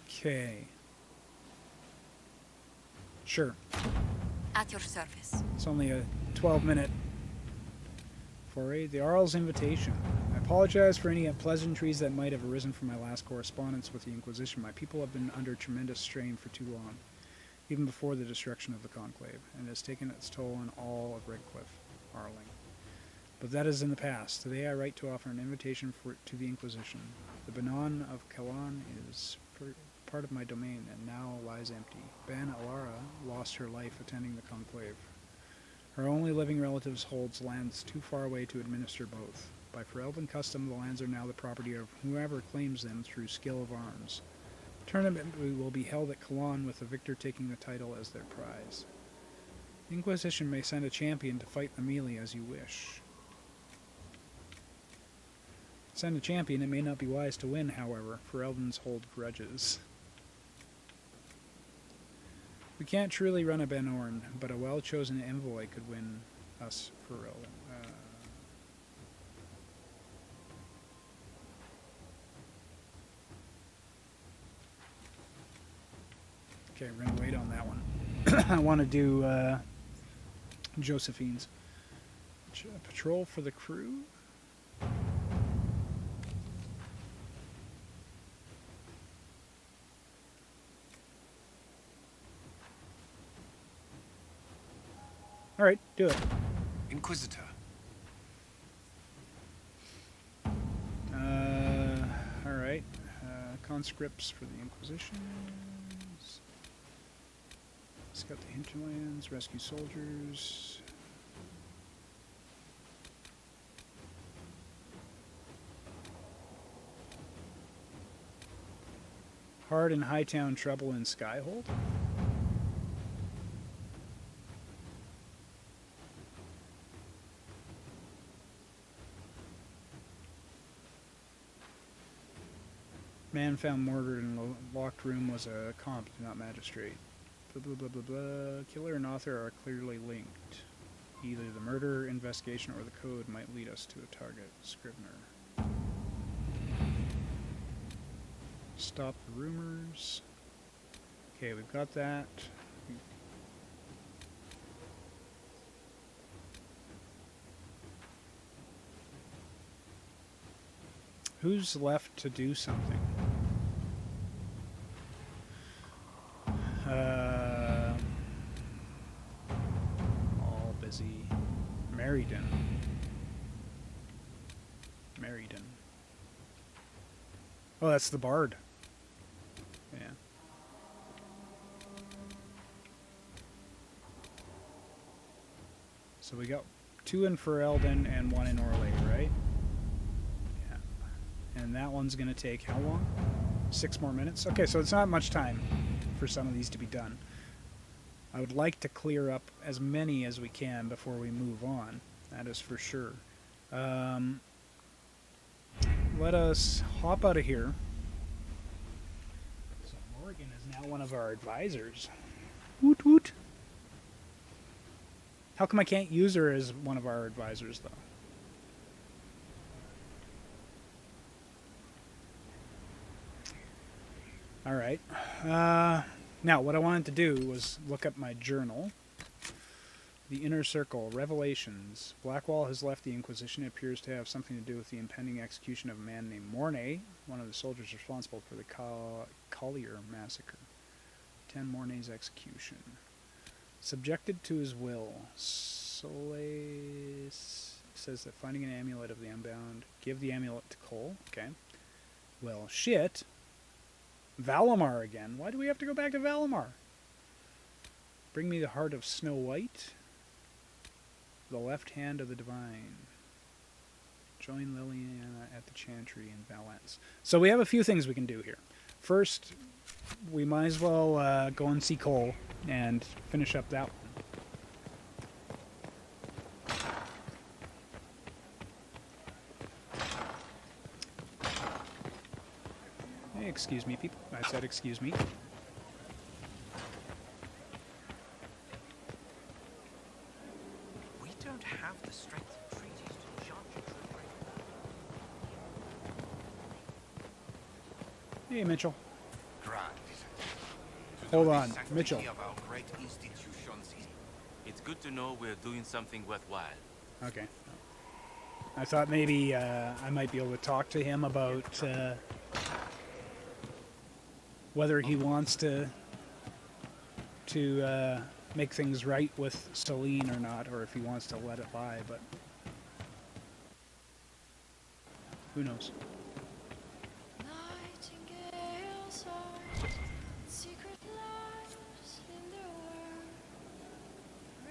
Okay. Sure. At your service. It's only a 12-minute foray. The Arl's invitation. I apologize for any pleasantries that might have arisen from my last correspondence with the Inquisition. My people have been under tremendous strain for too long, even before the destruction of the Conclave, and it has taken its toll on all of Redcliffe, Arling. But that is in the past. Today I write to offer an invitation to the Inquisition. The Banon of Kalan is part of my domain and now lies empty. Ban Alara lost her life attending the Conclave. Her only living relatives holds lands too far away to administer both. By Ferelden custom, the lands are now the property of whoever claims them through skill of arms. The tournament will be held at Kalan with the victor taking the title as their prize. The Inquisition may send a champion to fight the melee as you wish. Send a champion, it may not be wise to win, however. Fereldens hold grudges. We can't truly run a Ben Orn, but a well-chosen envoy could win us Ferelden. Okay, we're going to wait on that one. I want to do Josephine's. Patrol for the crew? Alright, do it. Inquisitor. Alright. Conscripts for the Inquisition. Scout the hinterlands, rescue soldiers. Hard in Hightown, trouble in Skyhold. Man found murdered in a locked room was a comp, not magistrate. Blah, blah, blah, blah, blah. Killer and author are clearly linked. Either the murder investigation or the code might lead us to a target. Scrivener. Stop the rumors. Okay, we've got that. Who's left to do something? All busy. Meriden. Oh, that's the bard. Yeah. So we got 2 in Ferelden and 1 in Orlais, right? Yeah. And that one's going to take how long? 6 more minutes? Okay, so it's not much time for some of these to be done. I would like to clear up as many as we can before we move on. That is for sure. Let us hop out of here. So Morgan is now one of our advisors. Woot woot. How come I can't use her as one of our advisors, though? All right. Now, what I wanted to do was look up my journal. The Inner Circle, Revelations. Blackwall has left the Inquisition. It appears to have something to do with the impending execution of a man named Mornay, one of the soldiers responsible for the Collier massacre. 10 Mornay's execution. Subjected to his will. Solis says that finding an amulet of the Unbound. Give the amulet to Cole. Okay. Well, shit. Valimar again. Why do we have to go back to Valimar? Bring me the heart of Snow White. The left hand of the divine. Join Liliana at the Chantry in Valence. So we have a few things we can do here. First, we might as well go and see Cole and finish up that one. Hey, excuse me, people. I said excuse me. We don't have the strength of treaties to enchant you to a Hey, Mitchell. Grand. Hold on, Mitchell. Of our great institutions. It's good to know we're doing something worthwhile. Okay. I thought maybe I might be able to talk to him about whether he wants to make things right with Celine or not, or if he wants to let it lie, but who knows?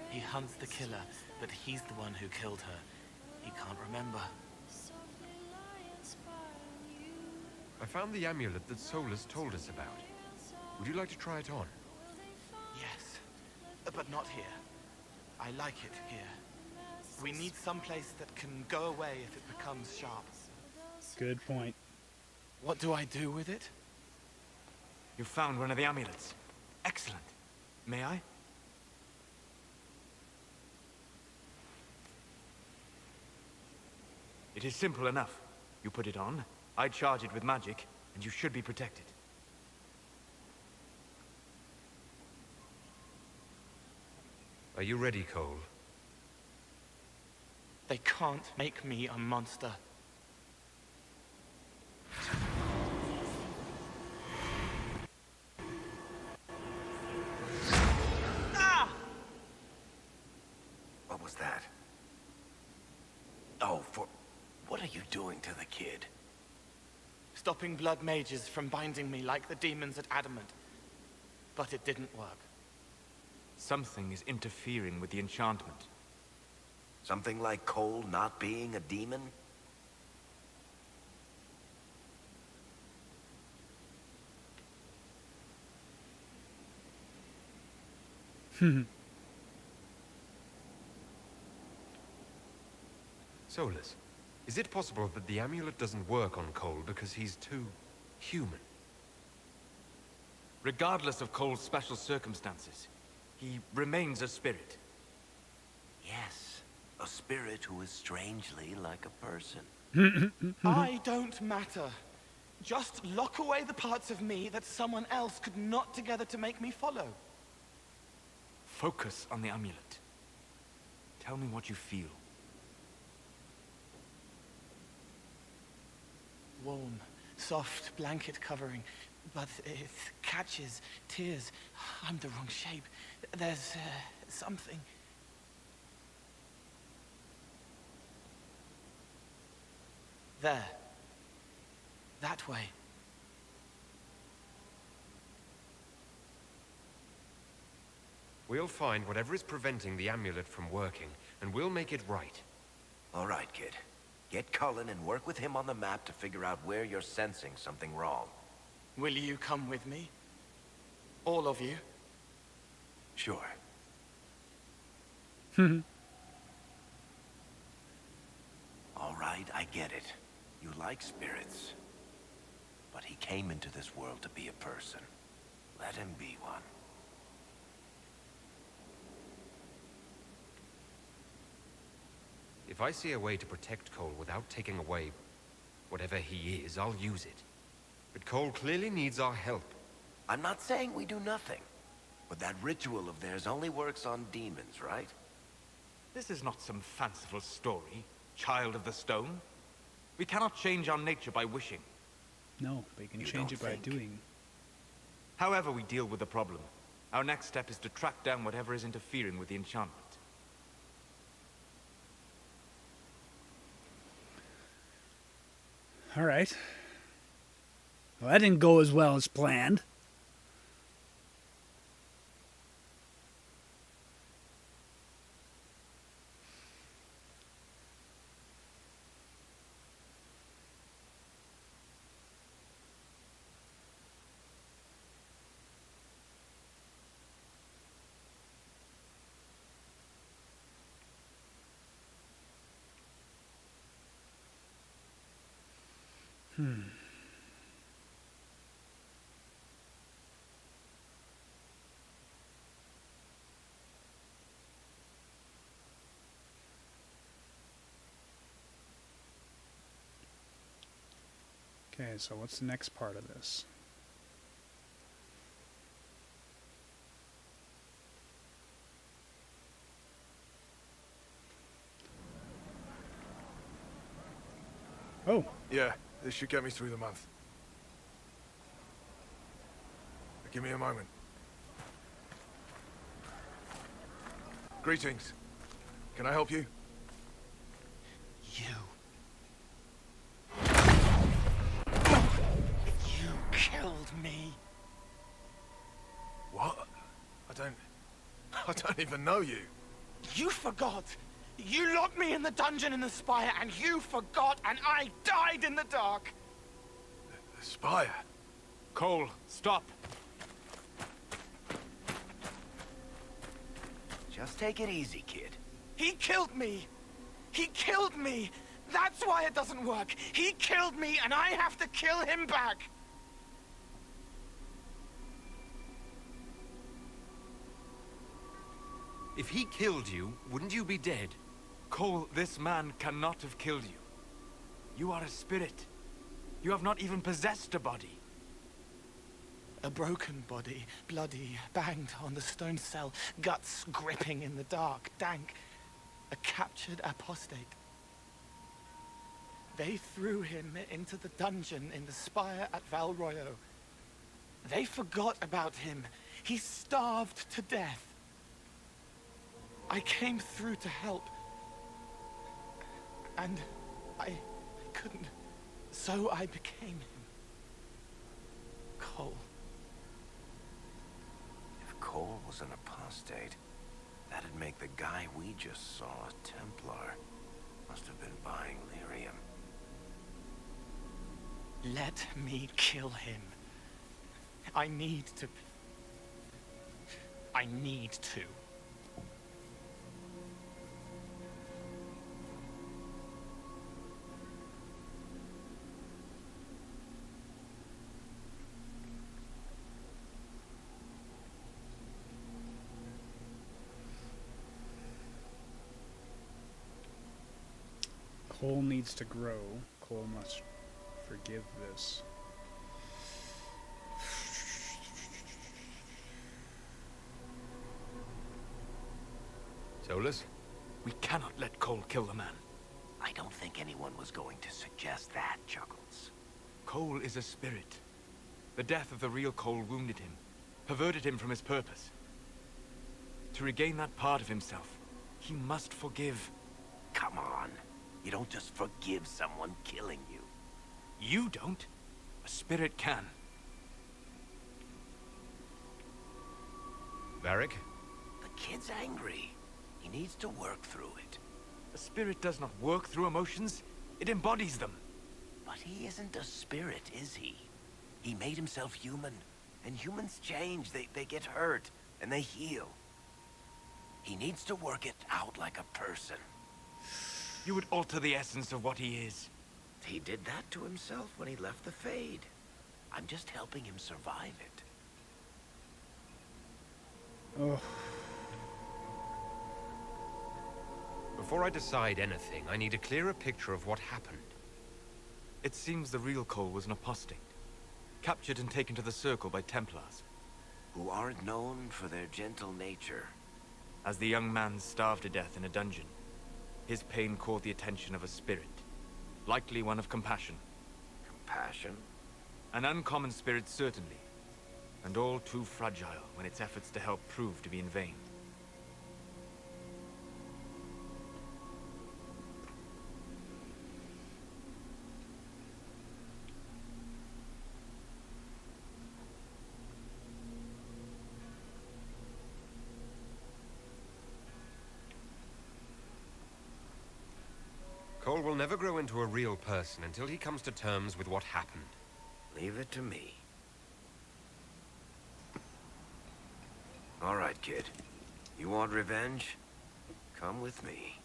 He hunts the killer, but he's the one who killed her. He can't remember. I found the amulet that Solus told us about. Would you like to try it on? Yes, but not here. I like it here. We need some place that can go away if it becomes sharp. Good point. What do I do with it? You found one of the amulets. Excellent. May I? It is simple enough. You put it on, I charge it with magic, and you should be protected. Are you ready, Cole? They can't make me a monster. What was that? Oh, what are you doing to the kid? Stopping blood mages from binding me like the demons at Adamant. But it didn't work. Something is interfering with the enchantment. Something like Cole not being a demon? Solus, is it possible that the amulet doesn't work on Cole because he's too human? Regardless of Cole's special circumstances, he remains a spirit. Yes, a spirit who is strangely like a person. I don't matter. Just lock away the parts of me that someone else could knot together to make me follow. Focus on the amulet. Tell me what you feel. Warm, soft blanket covering, but it catches tears. I'm the wrong shape. There's something. There. That way. We'll find whatever is preventing the amulet from working, and we'll make it right. All right, kid. Get Cullen and work with him on the map to figure out where you're sensing something wrong. Will you come with me? All of you? Sure. All right, I get it. You like spirits. But he came into this world to be a person. Let him be one. If I see a way to protect Cole without taking away whatever he is, I'll use it. But Cole clearly needs our help. I'm not saying we do nothing. But that ritual of theirs only works on demons, right? This is not some fanciful story, child of the stone. We cannot change our nature by wishing. No, but you can change it by doing. However we deal with the problem, our next step is to track down whatever is interfering with the enchantment. All right. Well, that didn't go as well as planned. Okay, so what's the next part of this? Oh. Yeah, this should get me through the month. Give me a moment. Greetings. Can I help you? You killed me. What? I don't even know you. You forgot. You locked me in the dungeon in the spire, and you forgot, and I died in the dark. The spire? Cole, stop. Just take it easy, kid. He killed me. He killed me. That's why it doesn't work. He killed me, and I have to kill him back. If he killed you, wouldn't you be dead? Cole, this man cannot have killed you. You are a spirit. You have not even possessed a body. A broken body, bloody, banged on the stone cell, guts gripping in the dark, dank. A captured apostate. They threw him into the dungeon in the spire at Val Royo. They forgot about him. He starved to death. I came through to help. And I couldn't. So I became him. Cole. If Cole was an apostate, that'd make the guy we just saw a Templar. Must have been buying lyrium. Let me kill him. I need to. Cole needs to grow. Cole must forgive this. Solus? We cannot let Cole kill the man. I don't think anyone was going to suggest that, Chuckles. Cole is a spirit. The death of the real Cole wounded him, perverted him from his purpose. To regain that part of himself, he must forgive. Come on. You don't just forgive someone killing you. You don't. A spirit can. Varric? The kid's angry. He needs to work through it. A spirit does not work through emotions. It embodies them. But he isn't a spirit, is he? He made himself human. And humans change. They get hurt. And they heal. He needs to work it out like a person. You would alter the essence of what he is. He did that to himself when he left the Fade. I'm just helping him survive it. Oh. Before I decide anything, I need a clearer picture of what happened. It seems the real Cole was an apostate, captured and taken to the Circle by Templars. Who aren't known for their gentle nature. As the young man starved to death in a dungeon, his pain caught the attention of a spirit, likely one of compassion. Compassion? An uncommon spirit, certainly, and all too fragile when its efforts to help prove to be in vain. Cole will never grow into a real person until he comes to terms with what happened. Leave it to me. All right, kid. You want revenge? Come with me.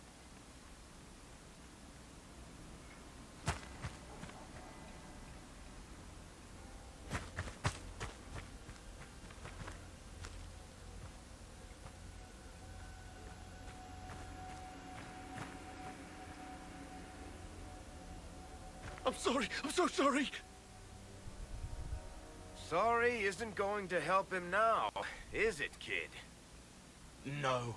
I'm sorry. I'm so sorry. Sorry isn't going to help him now, is it, kid? No.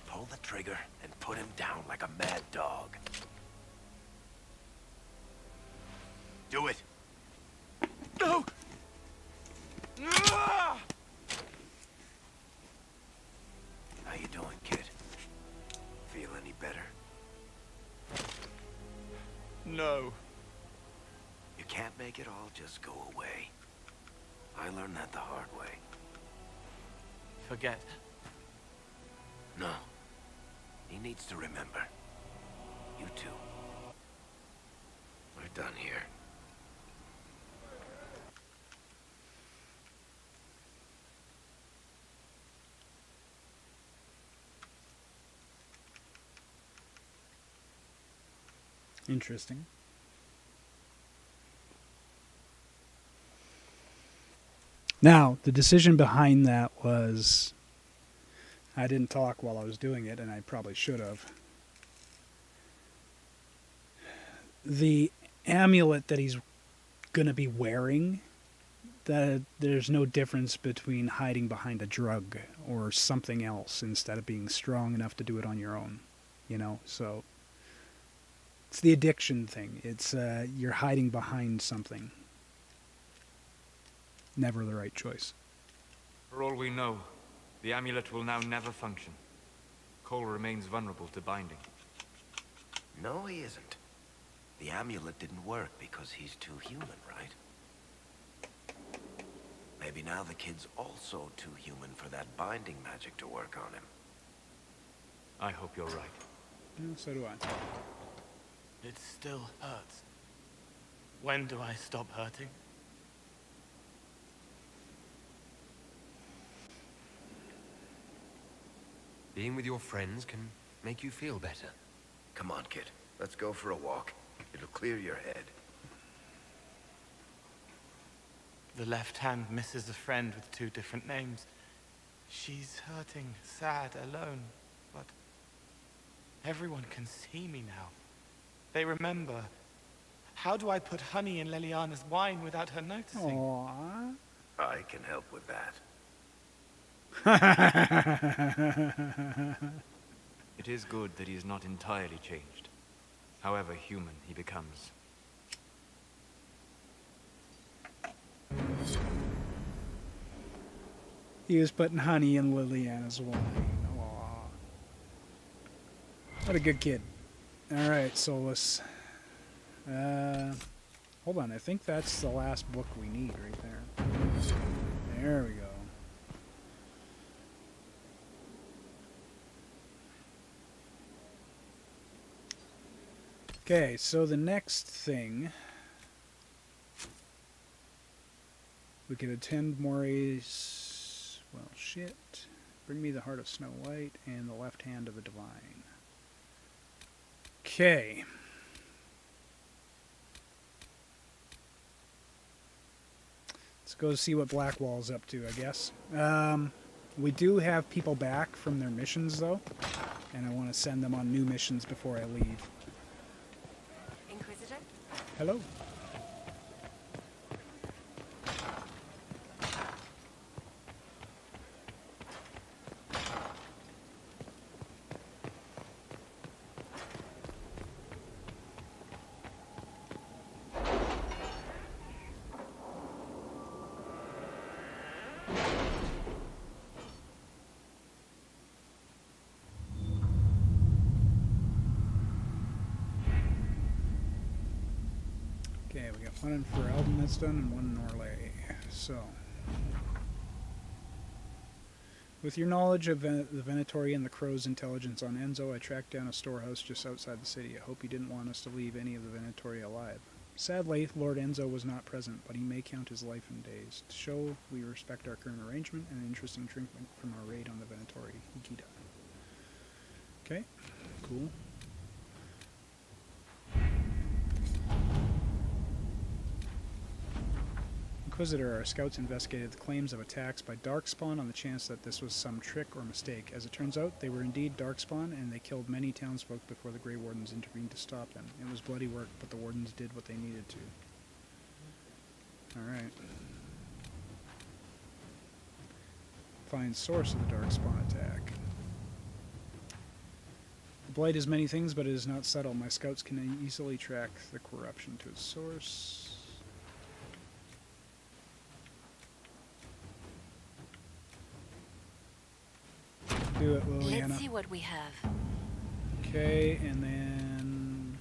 Pull the trigger and put him down like a mad dog. Do it. No! How you doing, kid? Feel any better? No. You can't make it all just go away. I learned that the hard way. Forget. No. He needs to remember. You too. We're done here. Interesting. Now, the decision behind that was, I didn't talk while I was doing it, and I probably should have. The amulet that he's going to be wearing, that there's no difference between hiding behind a drug or something else instead of being strong enough to do it on your own, you know? So it's the addiction thing. It's you're hiding behind something. Never the right choice. For all we know, the amulet will now never function. Cole remains vulnerable to binding. No, he isn't. The amulet didn't work because he's too human, right? Maybe now the kid's also too human for that binding magic to work on him. I hope you're right. Yeah, so do I. It still hurts. When do I stop hurting? Being with your friends can make you feel better. Come on, kid. Let's go for a walk. It'll clear your head. The left hand misses a friend with 2 different names. She's hurting, sad, alone, but everyone can see me now. They remember. How do I put honey in Leliana's wine without her noticing? Aww. I can help with that. It is good that he is not entirely changed, however human he becomes. He was putting honey in Liliana's wine. Aww. What a good kid. Alright, Solus. Hold on, I think that's the last book we need right there. There we go. Okay, so the next thing, we could attend Moray's, well, shit. Bring me the heart of Snow White and the left hand of the divine. Okay. Let's go see what Blackwall's up to, I guess. We do have people back from their missions, though, and I want to send them on new missions before I leave. Inquisitor? Hello. Okay, we got one in Ferelden that's done and one in Orlais. So, with your knowledge of the Venatori and the Crow's intelligence on Enzo, I tracked down a storehouse just outside the city. I hope you didn't want us to leave any of the Venatori alive. Sadly, Lord Enzo was not present, but he may count his life in days. To show we respect our current arrangement and an interesting treatment from our raid on the Venatori, Gita. Okay, cool. Inquisitor, our scouts investigated the claims of attacks by Darkspawn on the chance that this was some trick or mistake. As it turns out, they were indeed Darkspawn, and they killed many townsfolk before the Grey Wardens intervened to stop them. It was bloody work, but the Wardens did what they needed to. Alright. Find source of the Darkspawn attack. The Blight is many things, but it is not subtle. My scouts can easily track the corruption to its source. Do it, Liliana. Let's see what we have. Okay, and then...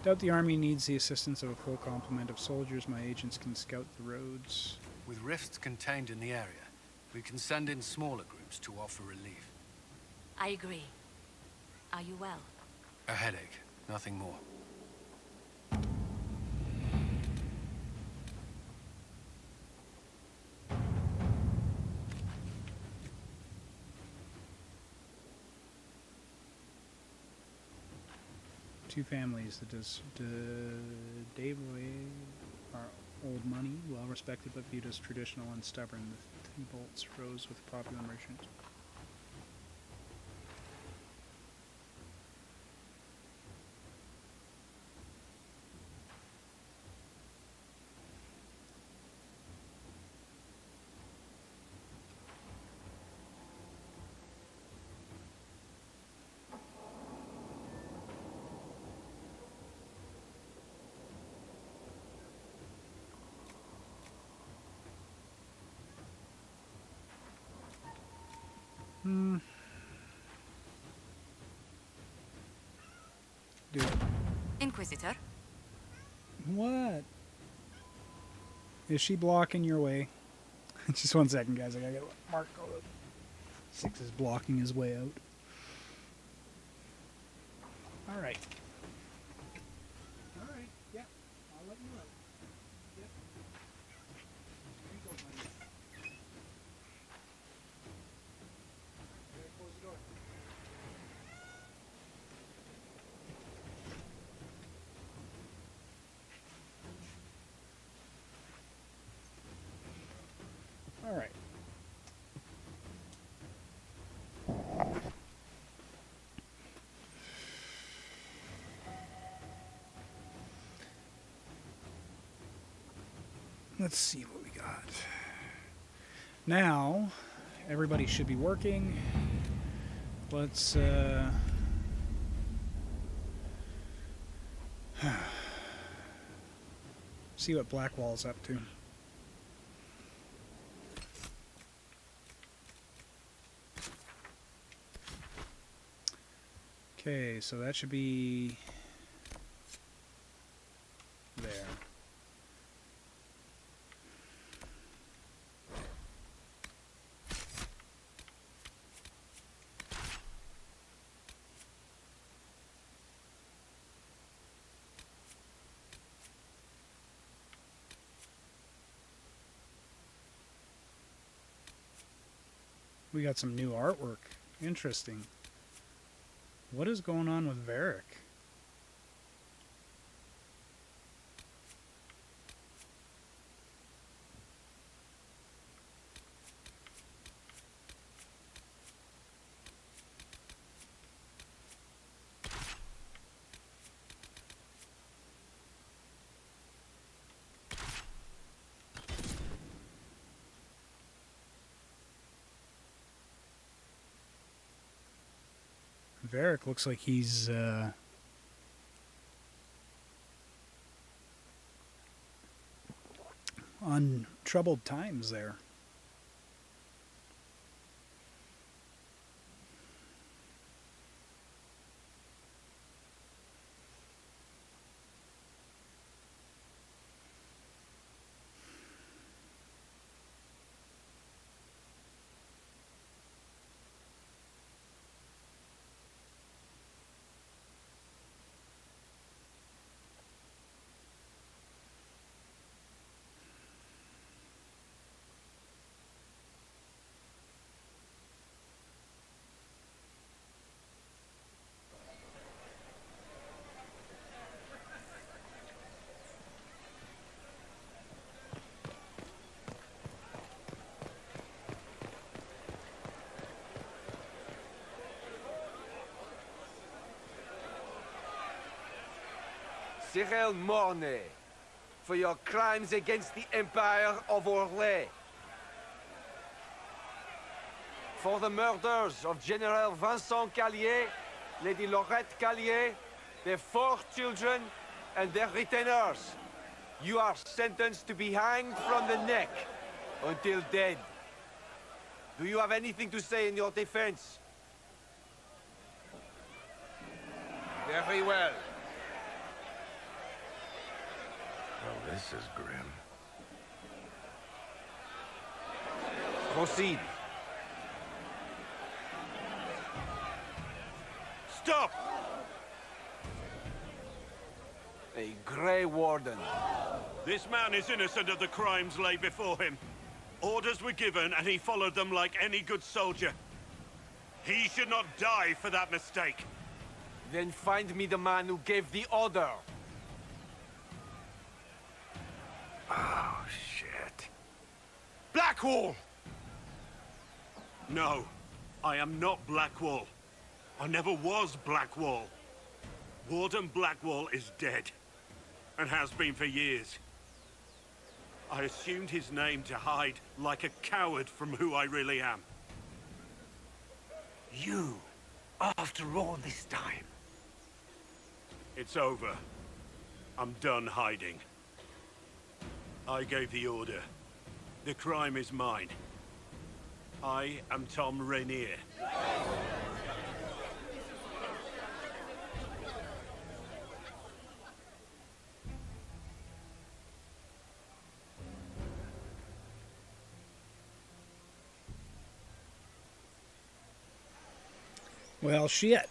Doubt the army needs the assistance of a full complement of soldiers. My agents can scout the roads. With rifts contained in the area, we can send in smaller groups to offer relief. I agree. Are you well? A headache, nothing more. Two families that does Dave are old money, well respected but viewed as traditional and stubborn. The Bolts rose with popular merchant. Do it. Inquisitor? What? Is she blocking your way? Just 1 second, guys. I gotta get Mark. Six is blocking his way out. All right. All right. Yeah. I'll let you out. Yep. Here you go, buddy. Close the door. All right. Let's see what we got. Now, everybody should be working. Let's see what Blackwall's up to. Okay, so that should be there. We got some new artwork. Interesting. What is going on with Varric? Varric looks like he's on troubled times there. Cyril Mornay, for your crimes against the Empire of Orlais. For the murders of General Vincent Callier, Lady Laurette Callier, their 4 children, and their retainers. You are sentenced to be hanged from the neck until dead. Do you have anything to say in your defense? Very well. Oh, this is grim. Proceed. Stop! A Grey Warden. This man is innocent of the crimes laid before him. Orders were given, and he followed them like any good soldier. He should not die for that mistake. Then find me the man who gave the order. Oh, shit. Blackwall! No, I am not Blackwall. I never was Blackwall. Warden Blackwall is dead, and has been for years. I assumed his name to hide like a coward from who I really am. You, after all this time. It's over. I'm done hiding. I gave the order. The crime is mine. I am Tom Rainier. Well, shit.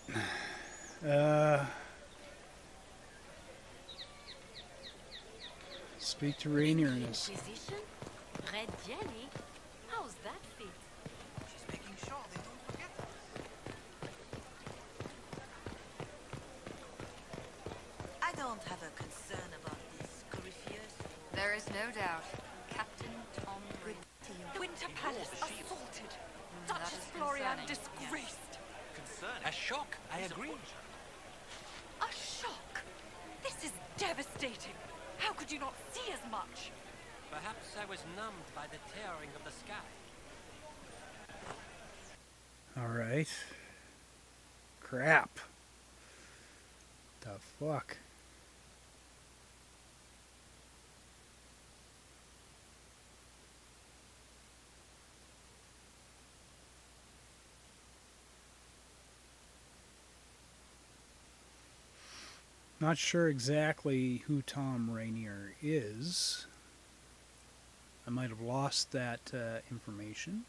Speak to Rainier in his... Inquisition? Red Jenny? How's that fit? She's making sure they don't forget us. I don't have a concern about this, Corypheus. There is no doubt. Captain Tom Rainier. Winter Palace assaulted. Duchess Florian disgraced. A shock, I agree. A shock! This is devastating! How could you not see as much? Perhaps I was numbed by the tearing of the sky. Alright. Crap. The fuck? Not sure exactly who Tom Rainier is. I might have lost that information.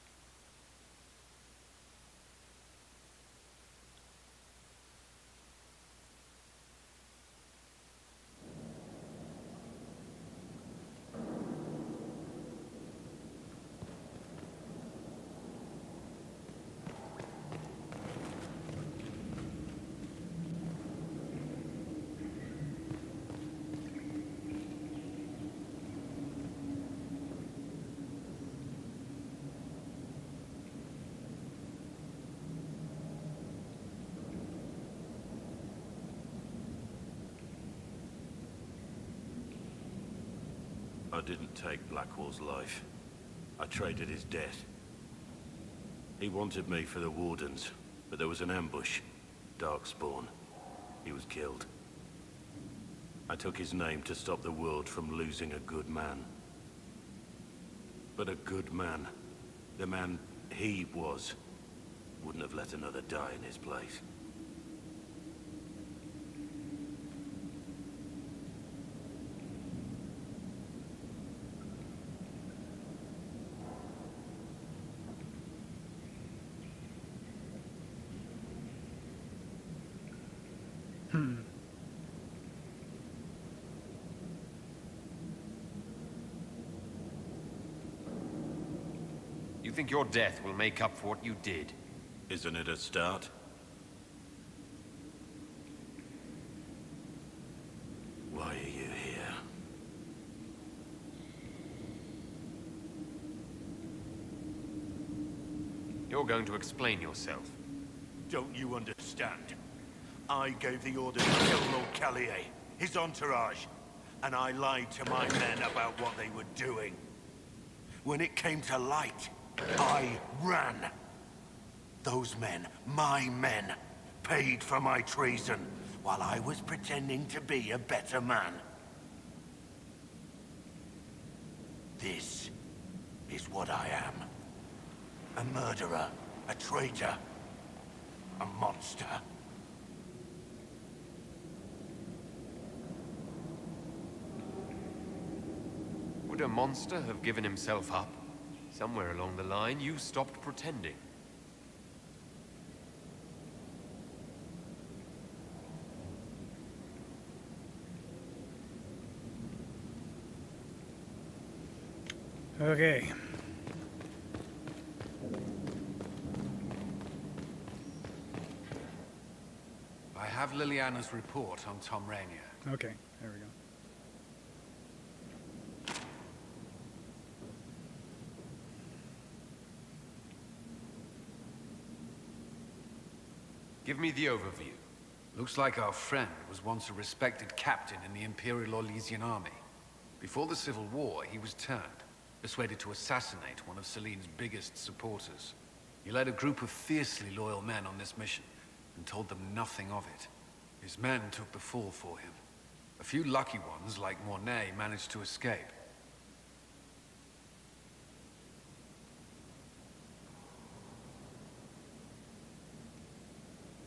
I didn't take Blackwall's life. I traded his death. He wanted me for the Wardens, but there was an ambush. Darkspawn. He was killed. I took his name to stop the world from losing a good man. But a good man, the man he was, wouldn't have let another die in his place. You think your death will make up for what you did? Isn't it a start? Why are you here? You're going to explain yourself. Don't you understand? I gave the order to kill Lord Callier. his entourage, and I lied to my men about what they were doing. When it came to light, I ran. Those men, my men, paid for my treason, while I was pretending to be a better man. This is what I am. A murderer, a traitor, a monster. Would a monster have given himself up? Somewhere along the line, you stopped pretending. Okay. I have Liliana's report on Tom Rainier. Okay, there we go. Give me the overview. Looks like our friend was once a respected captain in the Imperial Orlesian army. Before the Civil War, he was turned, persuaded to assassinate one of Celene's biggest supporters. He led a group of fiercely loyal men on this mission, and told them nothing of it. His men took the fall for him. A few lucky ones, like Mornay, managed to escape.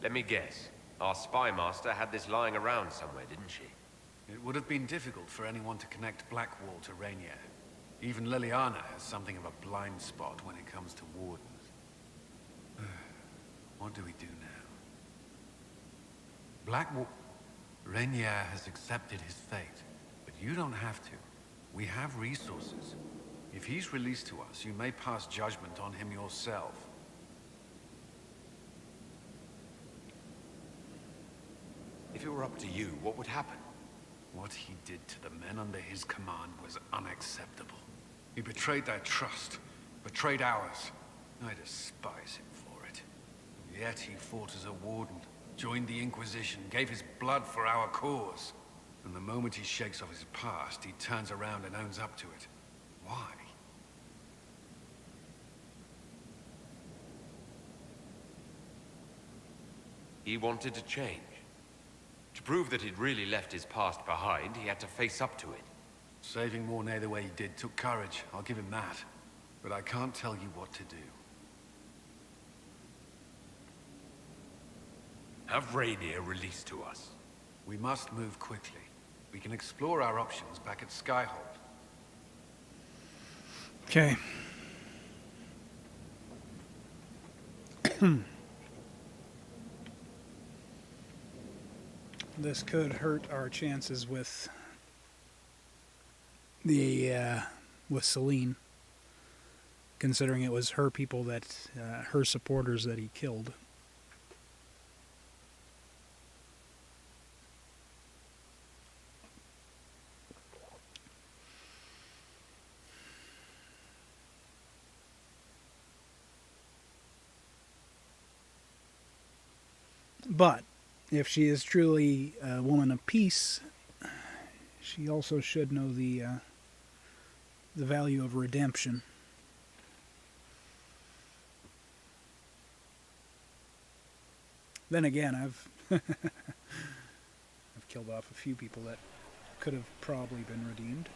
Let me guess. Our spy master had this lying around somewhere, didn't she? It would have been difficult for anyone to connect Blackwall to Rainier. Even Liliana has something of a blind spot when it comes to wardens. What do we do now? Blackwall... Rainier has accepted his fate, but you don't have to. We have resources. If he's released to us, you may pass judgment on him yourself. If it were up to you, what would happen? What he did to the men under his command was unacceptable. He betrayed their trust, betrayed ours. I despise him for it. Yet he fought as a warden, joined the Inquisition, gave his blood for our cause. And the moment he shakes off his past, he turns around and owns up to it. Why? He wanted to change. To prove that he'd really left his past behind, he had to face up to it. Saving Mornay the way he did took courage, I'll give him that. But I can't tell you what to do. Have Rainier released to us. We must move quickly. We can explore our options back at Skyhold. Okay. This could hurt our chances with the with Selene, considering it was her people that her supporters that he killed. But if she is truly a woman of peace, she also should know the value of redemption. Then again, I've I've killed off a few people that could have probably been redeemed.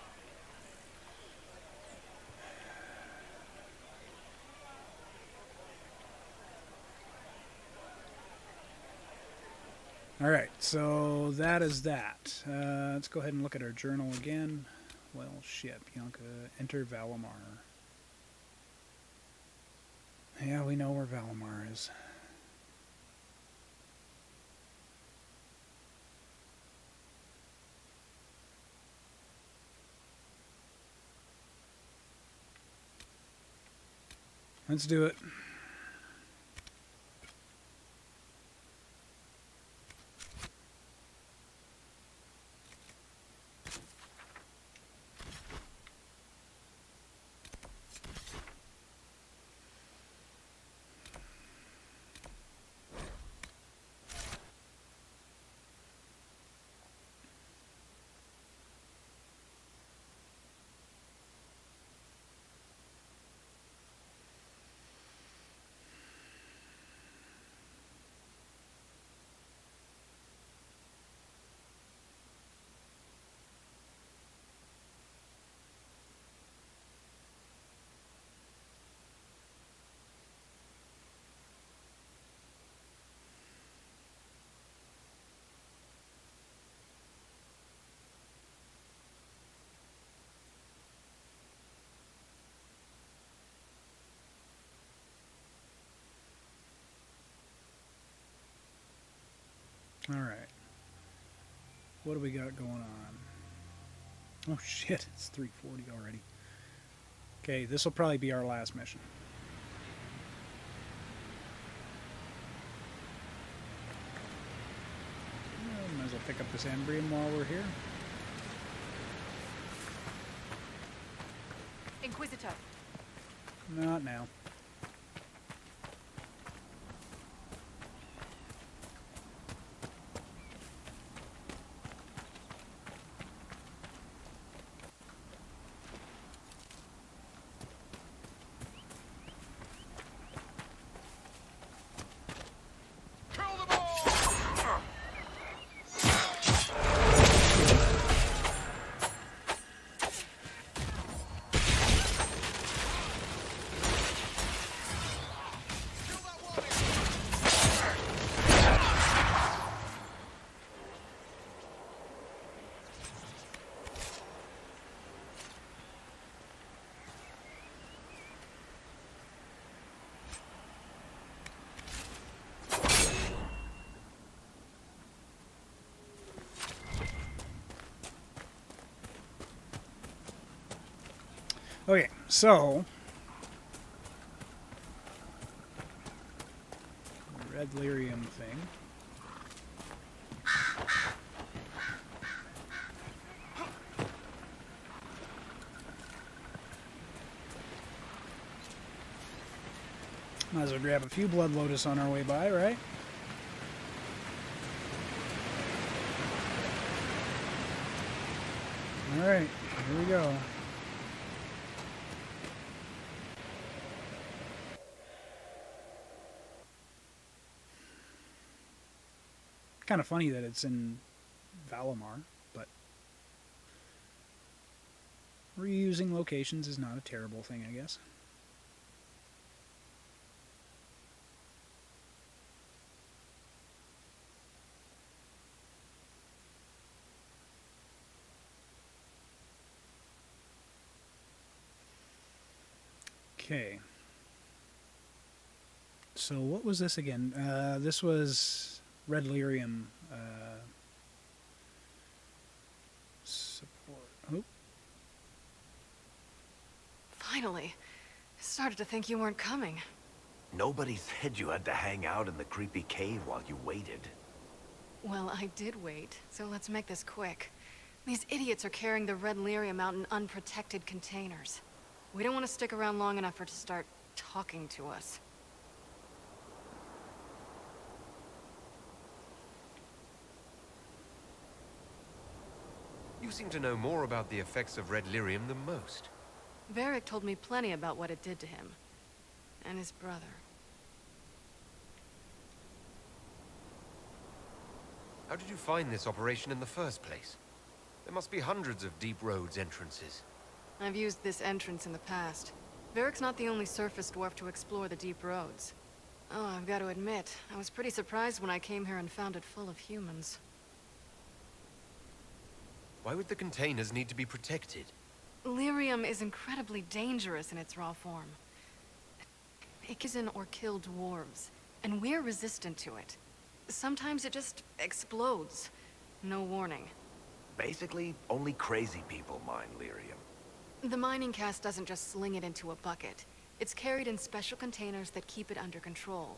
Alright, so that is that. Let's go ahead and look at our journal again. Well, shit, Bianca, enter Valimar. Yeah, we know where Valimar is. Let's do it. what do we got going on? Oh shit, it's 3:40 already. Okay, this will probably be our last mission. Well, might as well pick up this Embrium while we're here. Inquisitor. Not now. Okay, so red lyrium thing. Might as well grab a few Blood Lotus on our way by, right? Alright, here we go. Kind of funny that it's in Valimar, but reusing locations is not a terrible thing, I guess. Okay. So what was this again? This was red lyrium support. Oh. Finally. I started to think you weren't coming. Nobody said you had to hang out in the creepy cave while you waited. Well, I did wait, so let's make this quick. These idiots are carrying the red lyrium out in unprotected containers. We don't want to stick around long enough for it to start talking to us. You seem to know more about the effects of red lyrium than most. Varric told me plenty about what it did to him. And his brother. How did you find this operation in the first place? There must be hundreds of Deep Roads entrances. I've used this entrance in the past. Varric's not the only surface dwarf to explore the Deep Roads. Oh, I've got to admit, I was pretty surprised when I came here and found it full of humans. Why would the containers need to be protected? Lyrium is incredibly dangerous in its raw form. It kills or kill dwarves, and we're resistant to it. Sometimes it just explodes. No warning. Basically, only crazy people mine lyrium. The mining cast doesn't just sling it into a bucket. It's carried in special containers that keep it under control.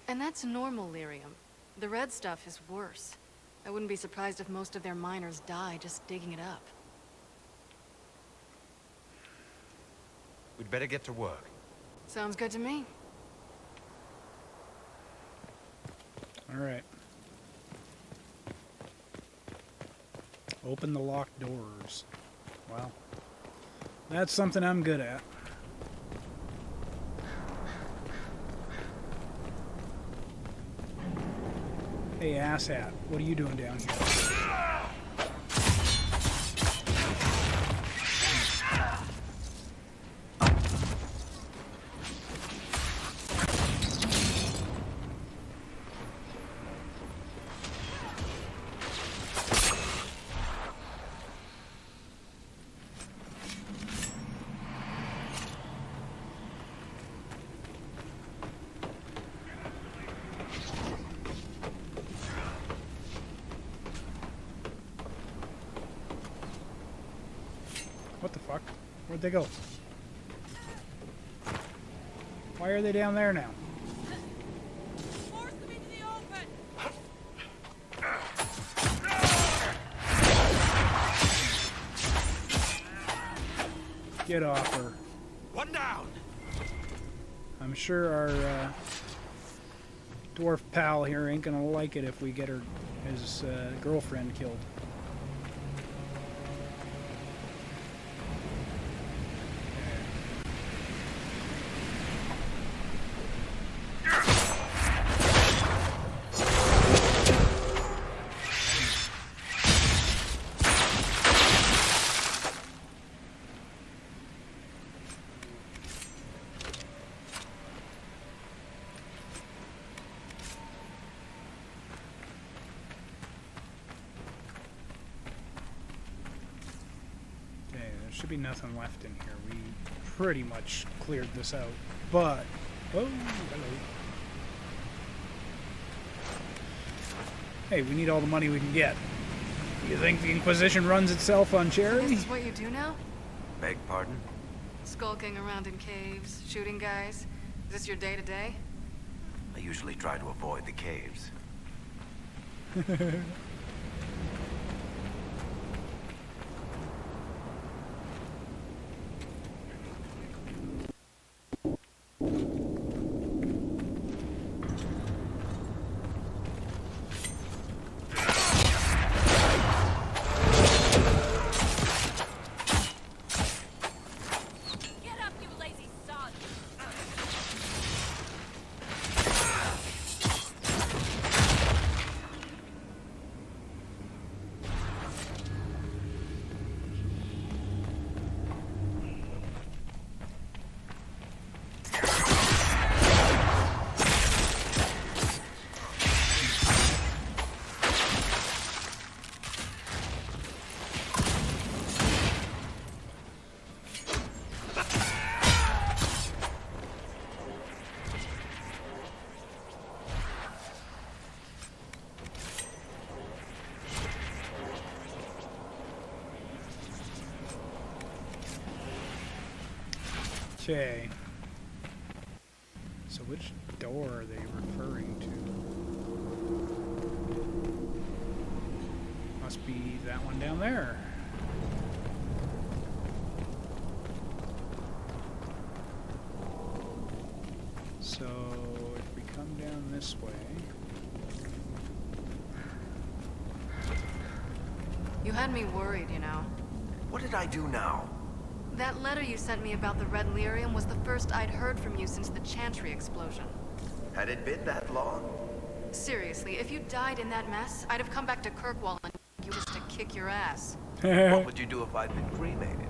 And that's normal lyrium. The red stuff is worse. I wouldn't be surprised if most of their miners die just digging it up. We'd better get to work. Sounds good to me. All right. Open the locked doors. Wow. That's something I'm good at. Hey, asshat, what are you doing down here? Where'd they go? Why are they down there now? Get off her. One down. I'm sure our dwarf pal here ain't gonna like it if we get his girlfriend killed. Should be nothing left in here. We pretty much cleared this out. But, oh, hello. Hey, we need all the money we can get. You think the Inquisition runs itself on charity? This is what you do now? Beg pardon? Skulking around in caves, shooting guys. Is this your day-to-day? I usually try to avoid the caves. Okay. So which door are they referring to? Must be that one down there. So if we come down this way... You had me worried, you know. What did I do now? That letter you sent me about the Red Lyrium was the first I'd heard from you since the Chantry explosion. Had it been that long? Seriously, if you died in that mess, I'd have come back to Kirkwall and you just to kick your ass. What would you do if I'd been cremated?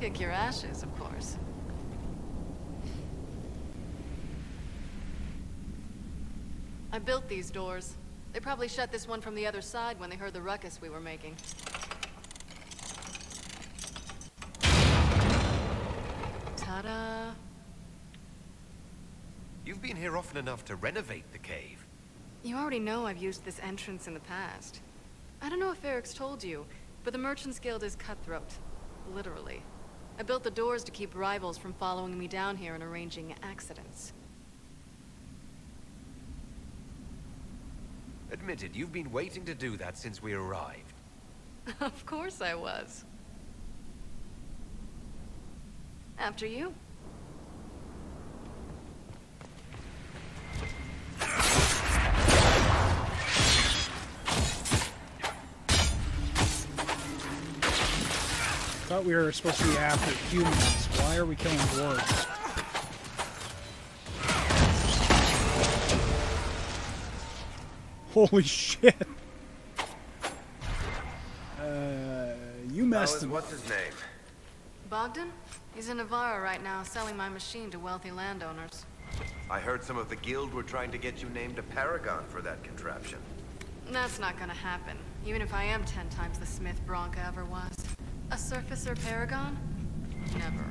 Kick your ashes, of course. I built these doors. They probably shut this one from the other side when they heard the ruckus we were making. Ta-da! You've been here often enough to renovate the cave. You already know I've used this entrance in the past. I don't know if Eric's told you, but the Merchants Guild is cutthroat. Literally. I built the doors to keep rivals from following me down here and arranging accidents. Admitted, you've been waiting to do that since we arrived. Of course I was. After you. Thought we were supposed to be after humans. Why are we killing dwarves? Holy shit! You messed him. What's his name? Bogdan? He's in Navarra right now, selling my machine to wealthy landowners. I heard some of the guild were trying to get you named a paragon for that contraption. That's not gonna happen, even if I am 10 times the Smith Bronca ever was. A surfacer paragon? Never.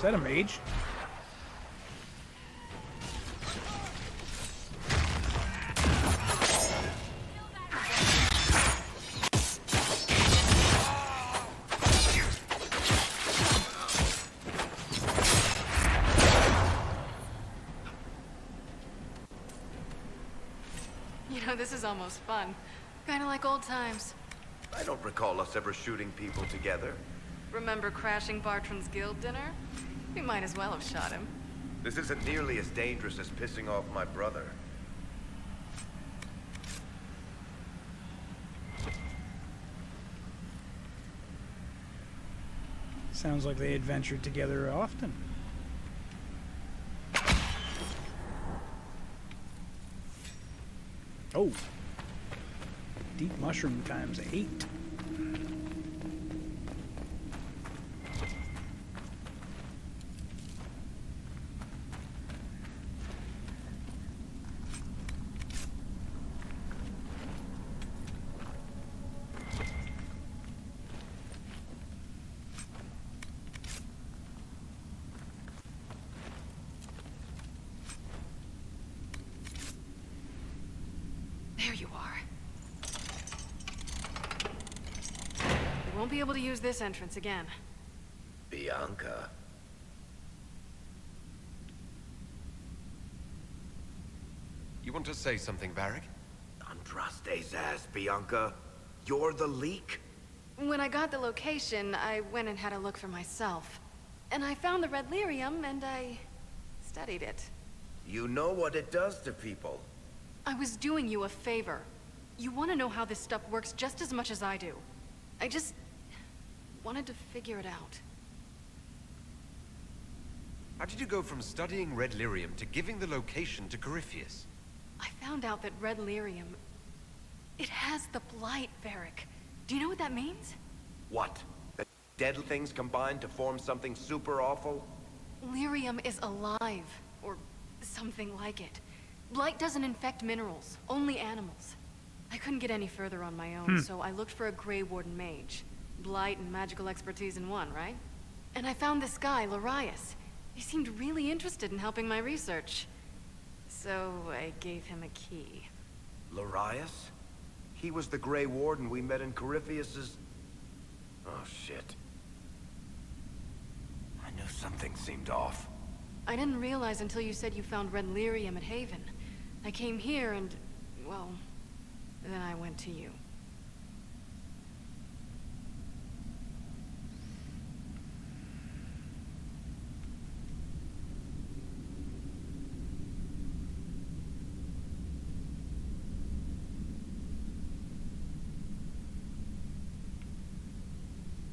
Is that a mage? You know, this is almost fun. Kinda like old times. I don't recall us ever shooting people together. Remember crashing Bartram's guild dinner? We might as well have shot him. This isn't nearly as dangerous as pissing off my brother. Sounds like they adventured together often. Oh. Deep mushroom times 8. There you are. You won't be able to use this entrance again. Bianca. You want to say something, Varric? Andraste's ass, Bianca. You're the leak? When I got the location, I went and had a look for myself. And I found the red lyrium, and I studied it. You know what it does to people. I was doing you a favor. You want to know how this stuff works just as much as I do. I just wanted to figure it out. How did you go from studying red lyrium to giving the location to Corypheus? I found out that red lyrium... it has the blight, Varric. Do you know what that means? What? That deadly things combined to form something super awful? Lyrium is alive, or something like it. Blight doesn't infect minerals, only animals. I couldn't get any further on my own, so I looked for a Grey Warden mage. Blight and magical expertise in one, right? And I found this guy, Larius. He seemed really interested in helping my research. So I gave him a key. Larius? He was the Grey Warden we met in Corypheus's... Oh, shit. I knew something seemed off. I didn't realize until you said you found red lyrium at Haven. I came here and, well, then I went to you.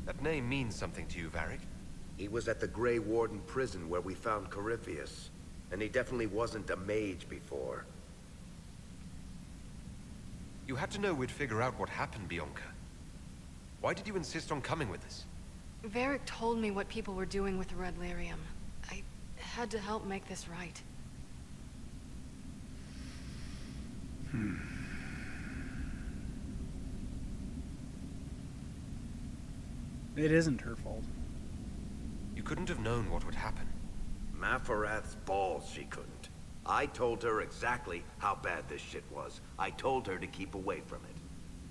That name means something to you, Varric. He was at the Grey Warden prison where we found Corypheus. And he definitely wasn't a mage before. You had to know we'd figure out what happened, Bianca. Why did you insist on coming with us? Varric told me what people were doing with the red lyrium. I had to help make this right. It isn't her fault. You couldn't have known what would happen. Maphorath's balls, she couldn't. I told her exactly how bad this shit was. I told her to keep away from it.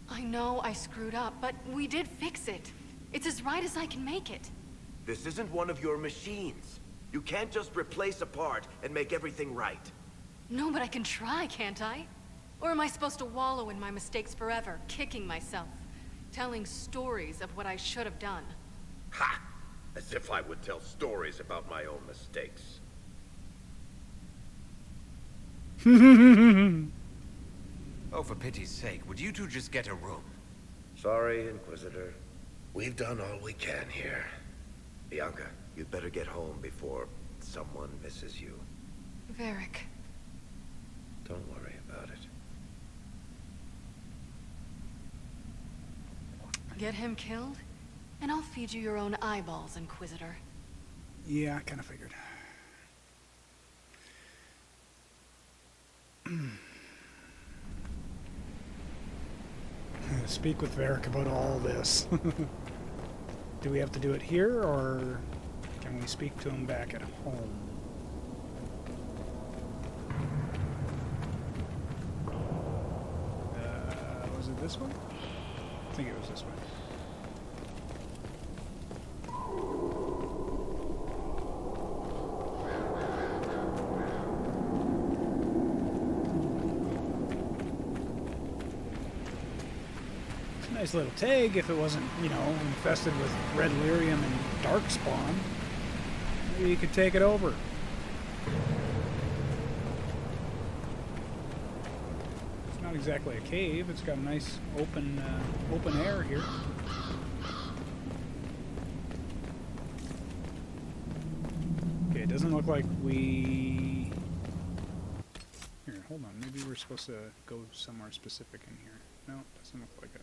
I know I screwed up, but we did fix it. It's as right as I can make it. This isn't one of your machines. You can't just replace a part and make everything right. No, but I can try, can't I? Or am I supposed to wallow in my mistakes forever, kicking myself, telling stories of what I should have done? Ha! As if I would tell stories about my own mistakes. Oh, for pity's sake, would you two just get a room? Sorry, Inquisitor. We've done all we can here. Bianca, you'd better get home before someone misses you. Varric. Don't worry about it. Get him killed, and I'll feed you your own eyeballs, Inquisitor. Yeah, I kind of figured. Speak with Varric about all this. Do we have to do it here, or Can we speak to him back at home? Was it this way? I think it was this way. It's a nice little tag if it wasn't, you know, infested with red lyrium and darkspawn. Maybe you could take it over. Not exactly a cave. It's got a nice open air here. Okay, it doesn't look like we... Here, hold on. Maybe we're supposed to go somewhere specific in here. No, it doesn't look like it.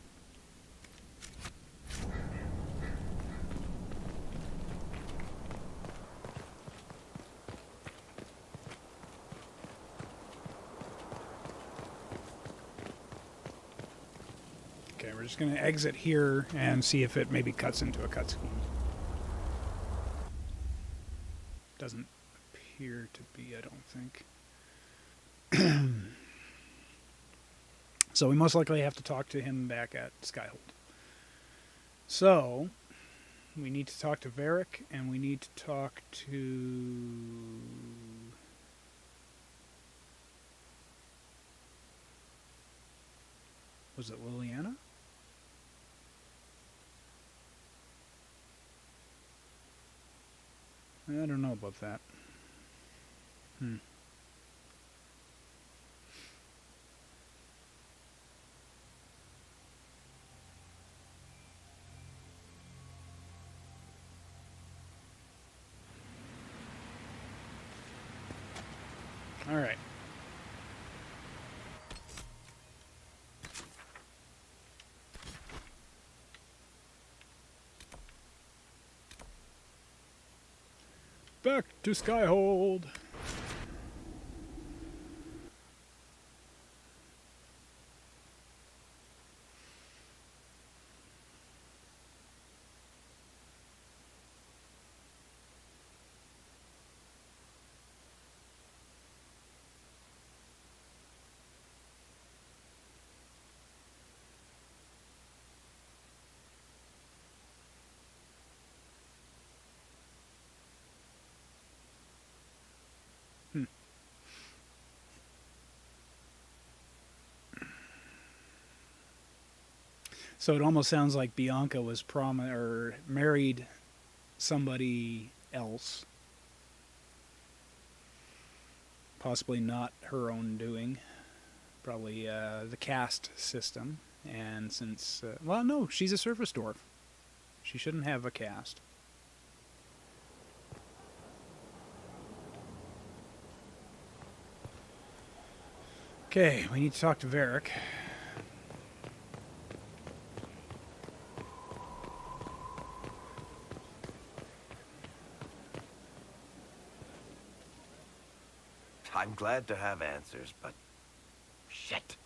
Okay, we're just going to exit here and see if it maybe cuts into a cutscene. Doesn't appear to be, I don't think. So we most likely have to talk to him back at Skyhold. So, we need to talk to Varric, and we need to talk to... Was it Liliana? I don't know about that. All right. Back to Skyhold. So it almost sounds like Bianca was married somebody else. Possibly not her own doing. Probably the caste system. And since... well, no, she's a surface dwarf. She shouldn't have a caste. Okay, we need to talk to Varric. I'm glad to have answers, but... shit.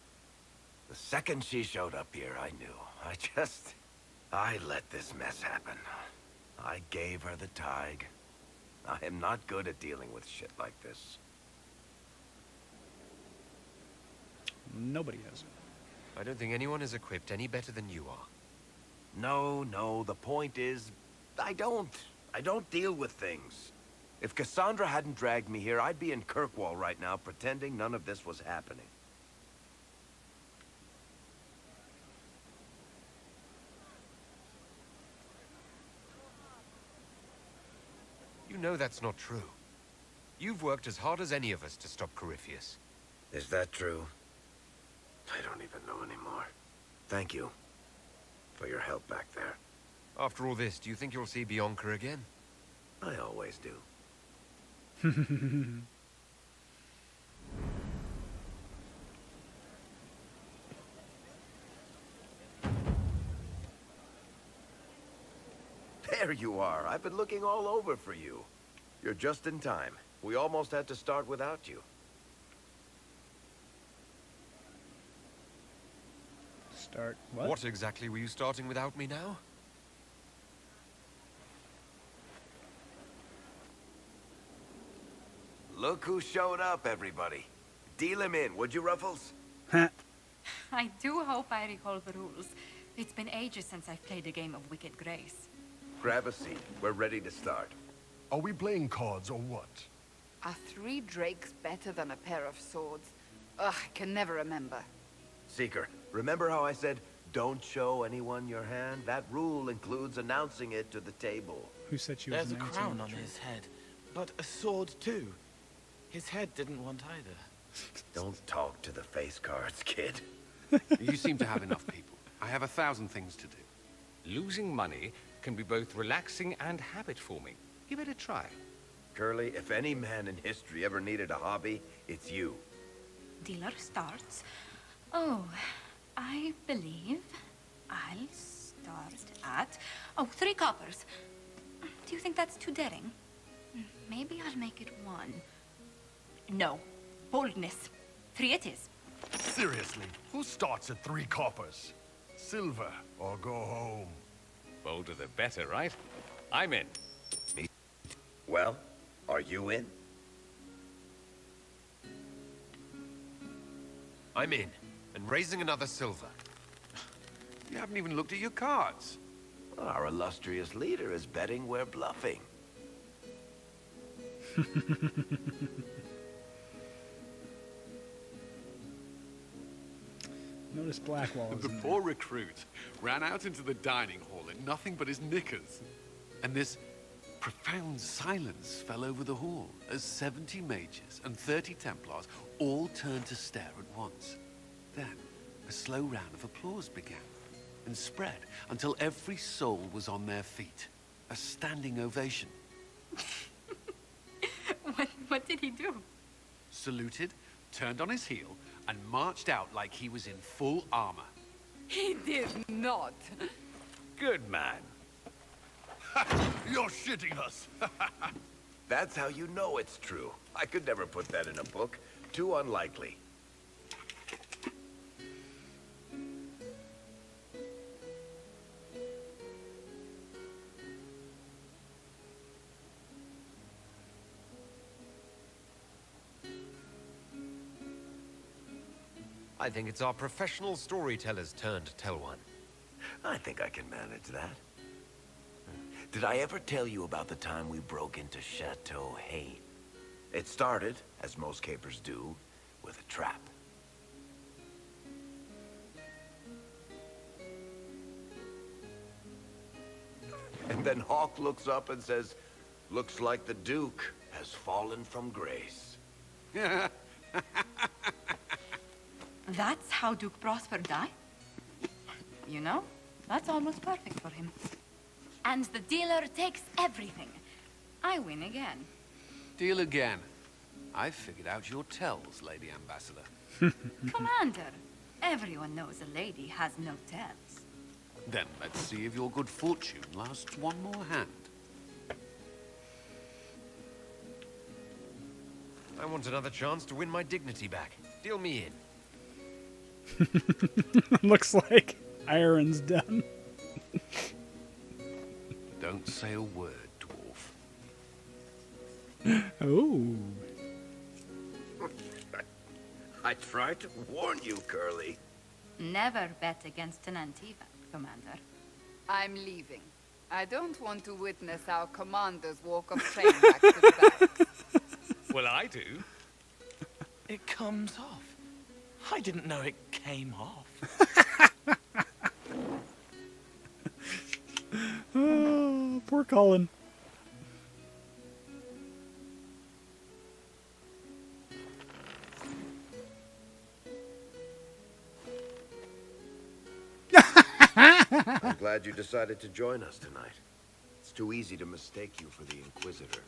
The second she showed up here, I knew. I let this mess happen. I gave her the tag. I am not good at dealing with shit like this. Nobody is. I don't think anyone is equipped any better than you are. No, the point is... I don't deal with things. If Cassandra hadn't dragged me here, I'd be in Kirkwall right now pretending none of this was happening. You know that's not true. You've worked as hard as any of us to stop Corypheus. Is that true? I don't even know anymore. Thank you for your help back there. After all this, do you think you'll see Bianca again? I always do. There you are. I've been looking all over for you. You're just in time. We almost had to start without you. Start what? What exactly were you starting without me now? Look who showed up, everybody. Deal him in, would you, Ruffles? I do hope I recall the rules. It's been ages since I've played a game of Wicked Grace. Grab a seat. We're ready to start. Are we playing cards or what? Are 3 drakes better than a pair of swords? Ugh, I can never remember. Seeker, remember how I said, don't show anyone your hand? That rule includes announcing it to the table. Who said she was There's a announcing crown the on truth? his head, but a sword too. His head didn't want either. Don't talk to the face cards, kid. You seem to have enough people. I have 1,000 things to do. Losing money can be both relaxing and habit-forming. Give it a try. Curly, if any man in history ever needed a hobby, it's you. Dealer starts. Oh, I believe I'll start at... Oh, 3 coppers. Do you think that's too daring? Maybe I'll make it 1. No. Boldness. 3 it is. Seriously, who starts at 3 coppers? Silver or go home? Bolder the better, right? I'm in. Me? Well, are you in? I'm in, and raising another silver. You haven't even looked at your cards. Our illustrious leader is betting we're bluffing. Notice Blackwall is The in there. poor recruit ran out into the dining hall in nothing but his knickers. And this profound silence fell over the hall as 70 mages and 30 Templars all turned to stare at once. Then, a slow round of applause began and spread until every soul was on their feet. A standing ovation. What did he do? Saluted, turned on his heel, and marched out like he was in full armor. He did not. Good man. You're shitting us. That's how you know it's true. I could never put that in a book. Too unlikely. I think it's our professional storyteller's turn to tell one. I think I can manage that. Did I ever tell you about the time we broke into Chateau Hay? It started, as most capers do, with a trap. And then Hawk looks up and says, "Looks like the Duke has fallen from grace." That's how Duke Prosper died? You know, that's almost perfect for him. And the dealer takes everything. I win again. Deal again. I've figured out your tells, Lady Ambassador. Commander, everyone knows a lady has no tells. Then let's see if your good fortune lasts one more hand. I want another chance to win my dignity back. Deal me in. Looks like Iron's done. Don't say a word, dwarf. Oh. I tried to warn you, Curly. Never bet against an Antiva, Commander. I'm leaving. I don't want to witness our commander's walk of shame back to the Dhax. Well, I do. It comes off. I didn't know it came off. Oh, poor Colin. I'm glad you decided to join us tonight. It's too easy to mistake you for the Inquisitor.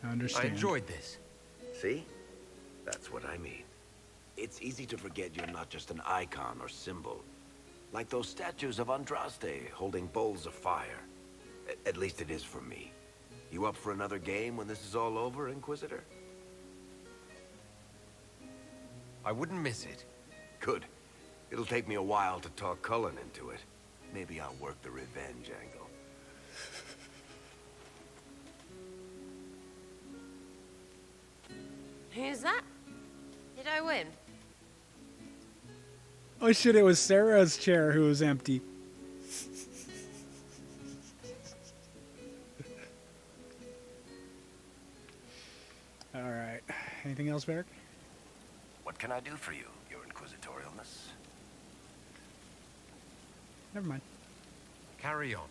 I understand. I enjoyed this. See? That's what I mean. It's easy to forget you're not just an icon or symbol. Like those statues of Andraste holding bowls of fire. At least it is for me. You up for another game when this is all over, Inquisitor? I wouldn't miss it. Good. It'll take me a while to talk Cullen into it. Maybe I'll work the revenge angle. Who's that? Did I win? Oh shit, it was Sarah's chair who was empty. Alright. Anything else, Varric? What can I do for you, your inquisitorialness? Never mind. Carry on.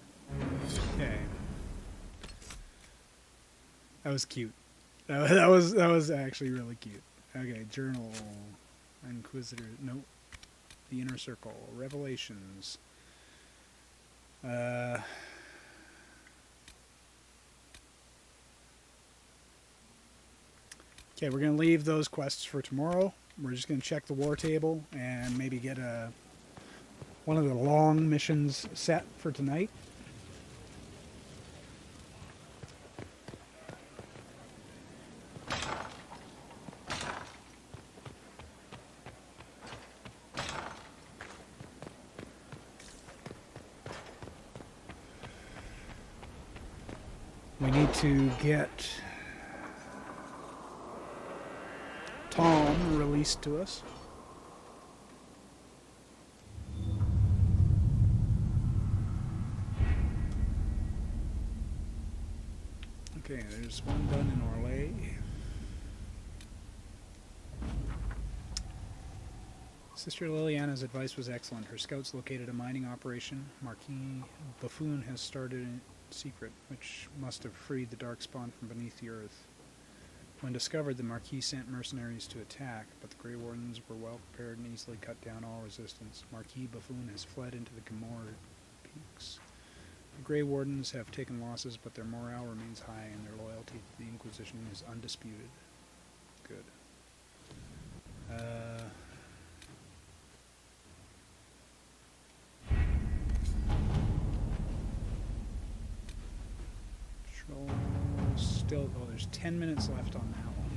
Okay. That was cute. That was actually really cute. Okay, journal. Inquisitor. Nope. The Inner Circle. Revelations. Okay, we're going to leave those quests for tomorrow. We're just going to check the war table and maybe get one of the long missions set for tonight. We need to get Tom released to us. Okay, there's one done in Orlais. Sister Liliana's advice was excellent. Her scouts located a mining operation. Marquis Buffoon has started in secret, which must have freed the Darkspawn from beneath the earth. When discovered, the Marquis sent mercenaries to attack, but the Grey Wardens were well prepared and easily cut down all resistance. Marquis Buffoon has fled into the Gamor Peaks. The Grey Wardens have taken losses, but their morale remains high and their loyalty to the Inquisition is undisputed. Good. Still, oh, there's 10 minutes left on that one.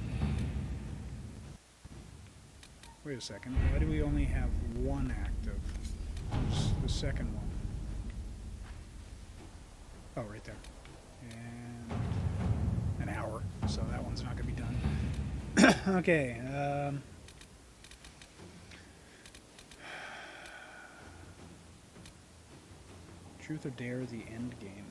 Wait a second, why do we only have one active? Where's the second one? Oh, right there. And an hour, so that one's not going to be done. Okay, Truth or Dare, the end game.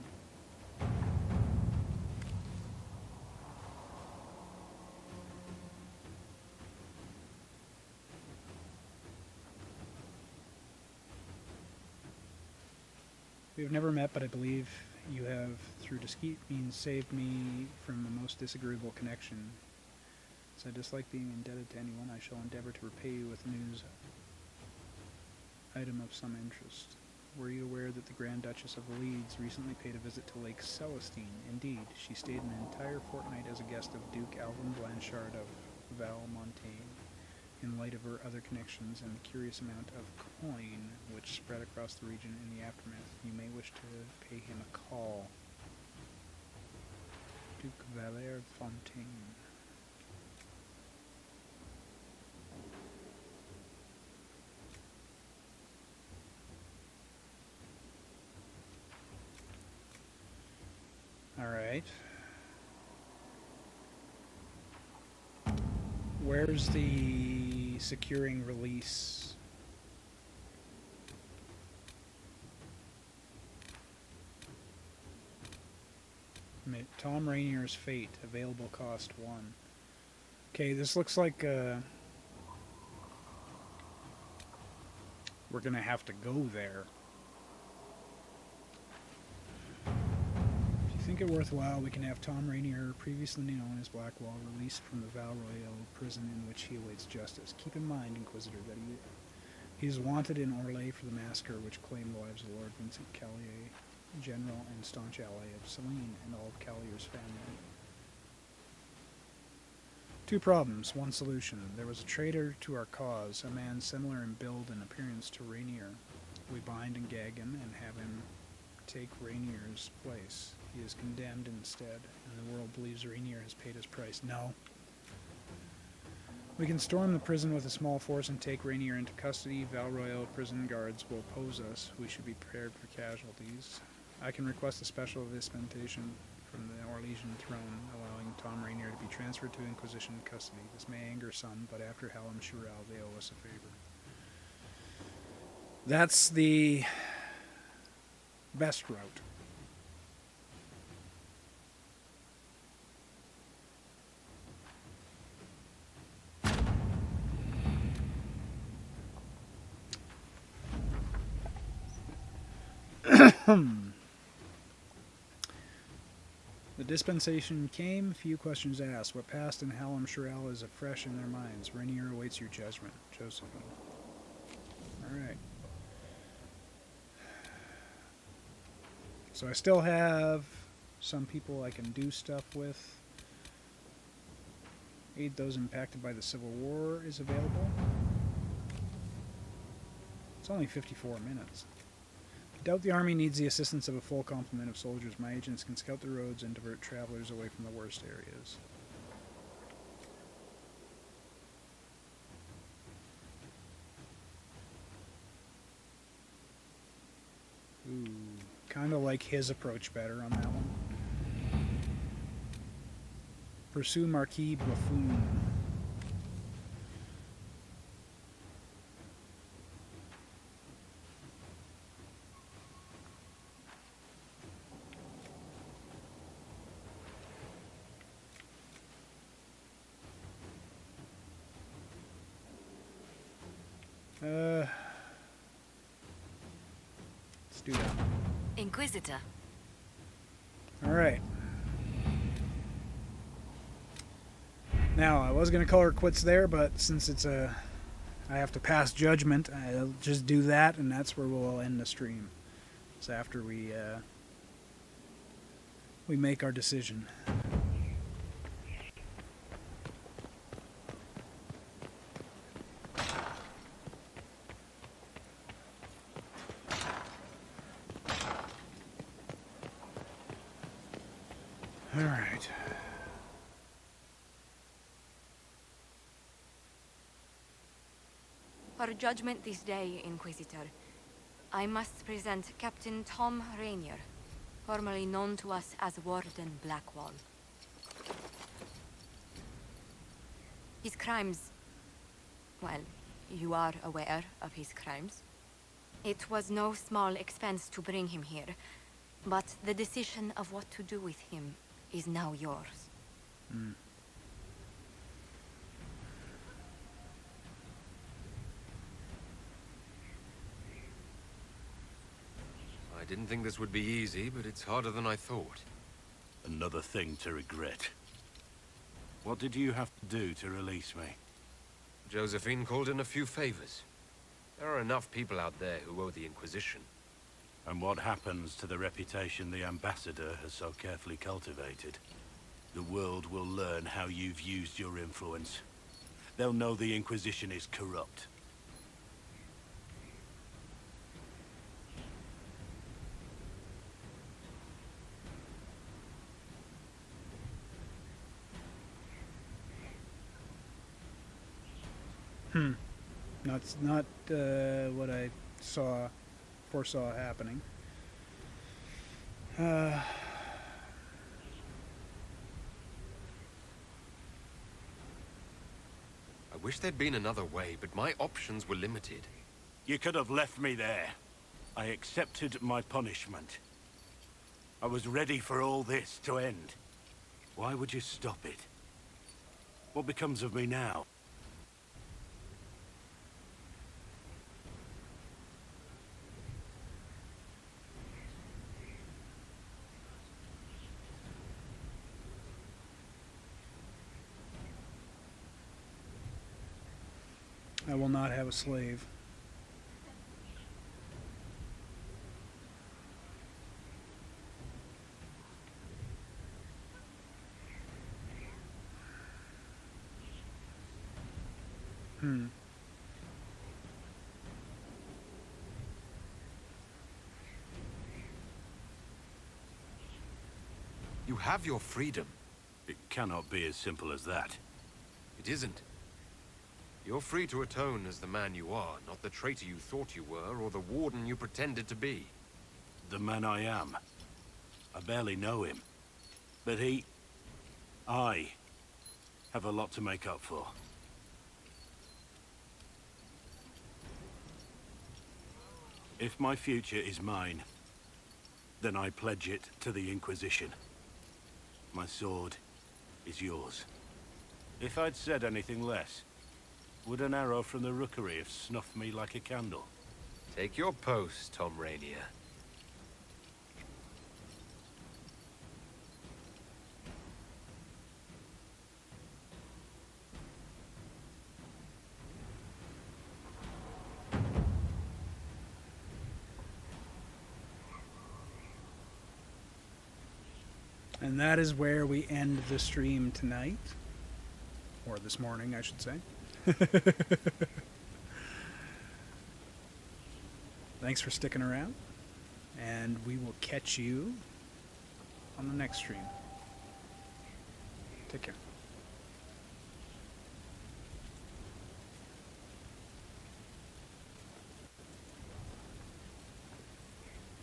We have never met, but I believe you have, through discreet means, saved me from a most disagreeable connection. As I dislike being indebted to anyone, I shall endeavor to repay you with news item of some interest. Were you aware that the Grand Duchess of Leeds recently paid a visit to Lake Celestine? Indeed, she stayed an entire fortnight as a guest of Duke Alvin Blanchard of Valmontaigne. In light of her other connections and the curious amount of coin which spread across the region in the aftermath, you may wish to pay him a call. Duke Valère Fontaine. All right. Where's the securing release? Tom Rainier's Fate, available cost 1. Okay, this looks like we're gonna have to go there. If you think it worthwhile, we can have Tom Rainier, previously known as Blackwall, released from the Val Royale prison in which he awaits justice. Keep in mind, Inquisitor, that he is wanted in Orlais for the massacre which claimed the lives of Lord Vincent Callier, general and staunch ally of Celine and all of Callier's family. 2 problems, 1 solution. There was a traitor to our cause, a man similar in build and appearance to Rainier. We bind and gag him and have him take Rainier's place. He is condemned instead, and the world believes Rainier has paid his price. No. We can storm the prison with a small force and take Rainier into custody. Valroyo prison guards will oppose us. We should be prepared for casualties. I can request a special dispensation from the Orlesian throne, allowing Tom Rainier to be transferred to Inquisition custody. This may anger some, but after Hallam Shural, they owe us a favor. That's the best route. The dispensation came, few questions asked. What passed in Hallam Shural is fresh in their minds. Rainier awaits your judgment, Josephine. Alright. So I still have some people I can do stuff with. Aid those impacted by the Civil War is available. It's only 54 minutes. Doubt the army needs the assistance of a full complement of soldiers. My agents can scout the roads and divert travelers away from the worst areas. Ooh, kind of like his approach better on that one. Pursue Marquis Buffoon. Let's do that. Inquisitor. All right. Now, I was going to call her quits there, but since it's I have to pass judgment, I'll just do that, and that's where we'll end the stream. It's after we make our decision. All right. For judgment this day, Inquisitor, I must present Captain Tom Rainier, formerly known to us as Warden Blackwall. His crimes... well, you are aware of his crimes. It was no small expense to bring him here, but the decision of what to do with him is now yours. Mm. I didn't think this would be easy, but it's harder than I thought. Another thing to regret. What did you have to do to release me? Josephine called in a few favors. There are enough people out there who owe the Inquisition. And what happens to the reputation the Ambassador has so carefully cultivated? The world will learn how you've used your influence. They'll know the Inquisition is corrupt. That's not what I foresaw happening. I wish there'd been another way, but my options were limited. You could have left me there. I accepted my punishment. I was ready for all this to end. Why would you stop it? What becomes of me now? I will not have a slave. You have your freedom. It cannot be as simple as that. It isn't. You're free to atone as the man you are, not the traitor you thought you were, or the warden you pretended to be. The man I am. I barely know him. But I have a lot to make up for. If my future is mine, then I pledge it to the Inquisition. My sword is yours. If I'd said anything less, would an arrow from the rookery have snuffed me like a candle? Take your post, Tom Rainier. And that is where we end the stream tonight. Or this morning, I should say. Thanks for sticking around. And we will catch you on the next stream. Take care.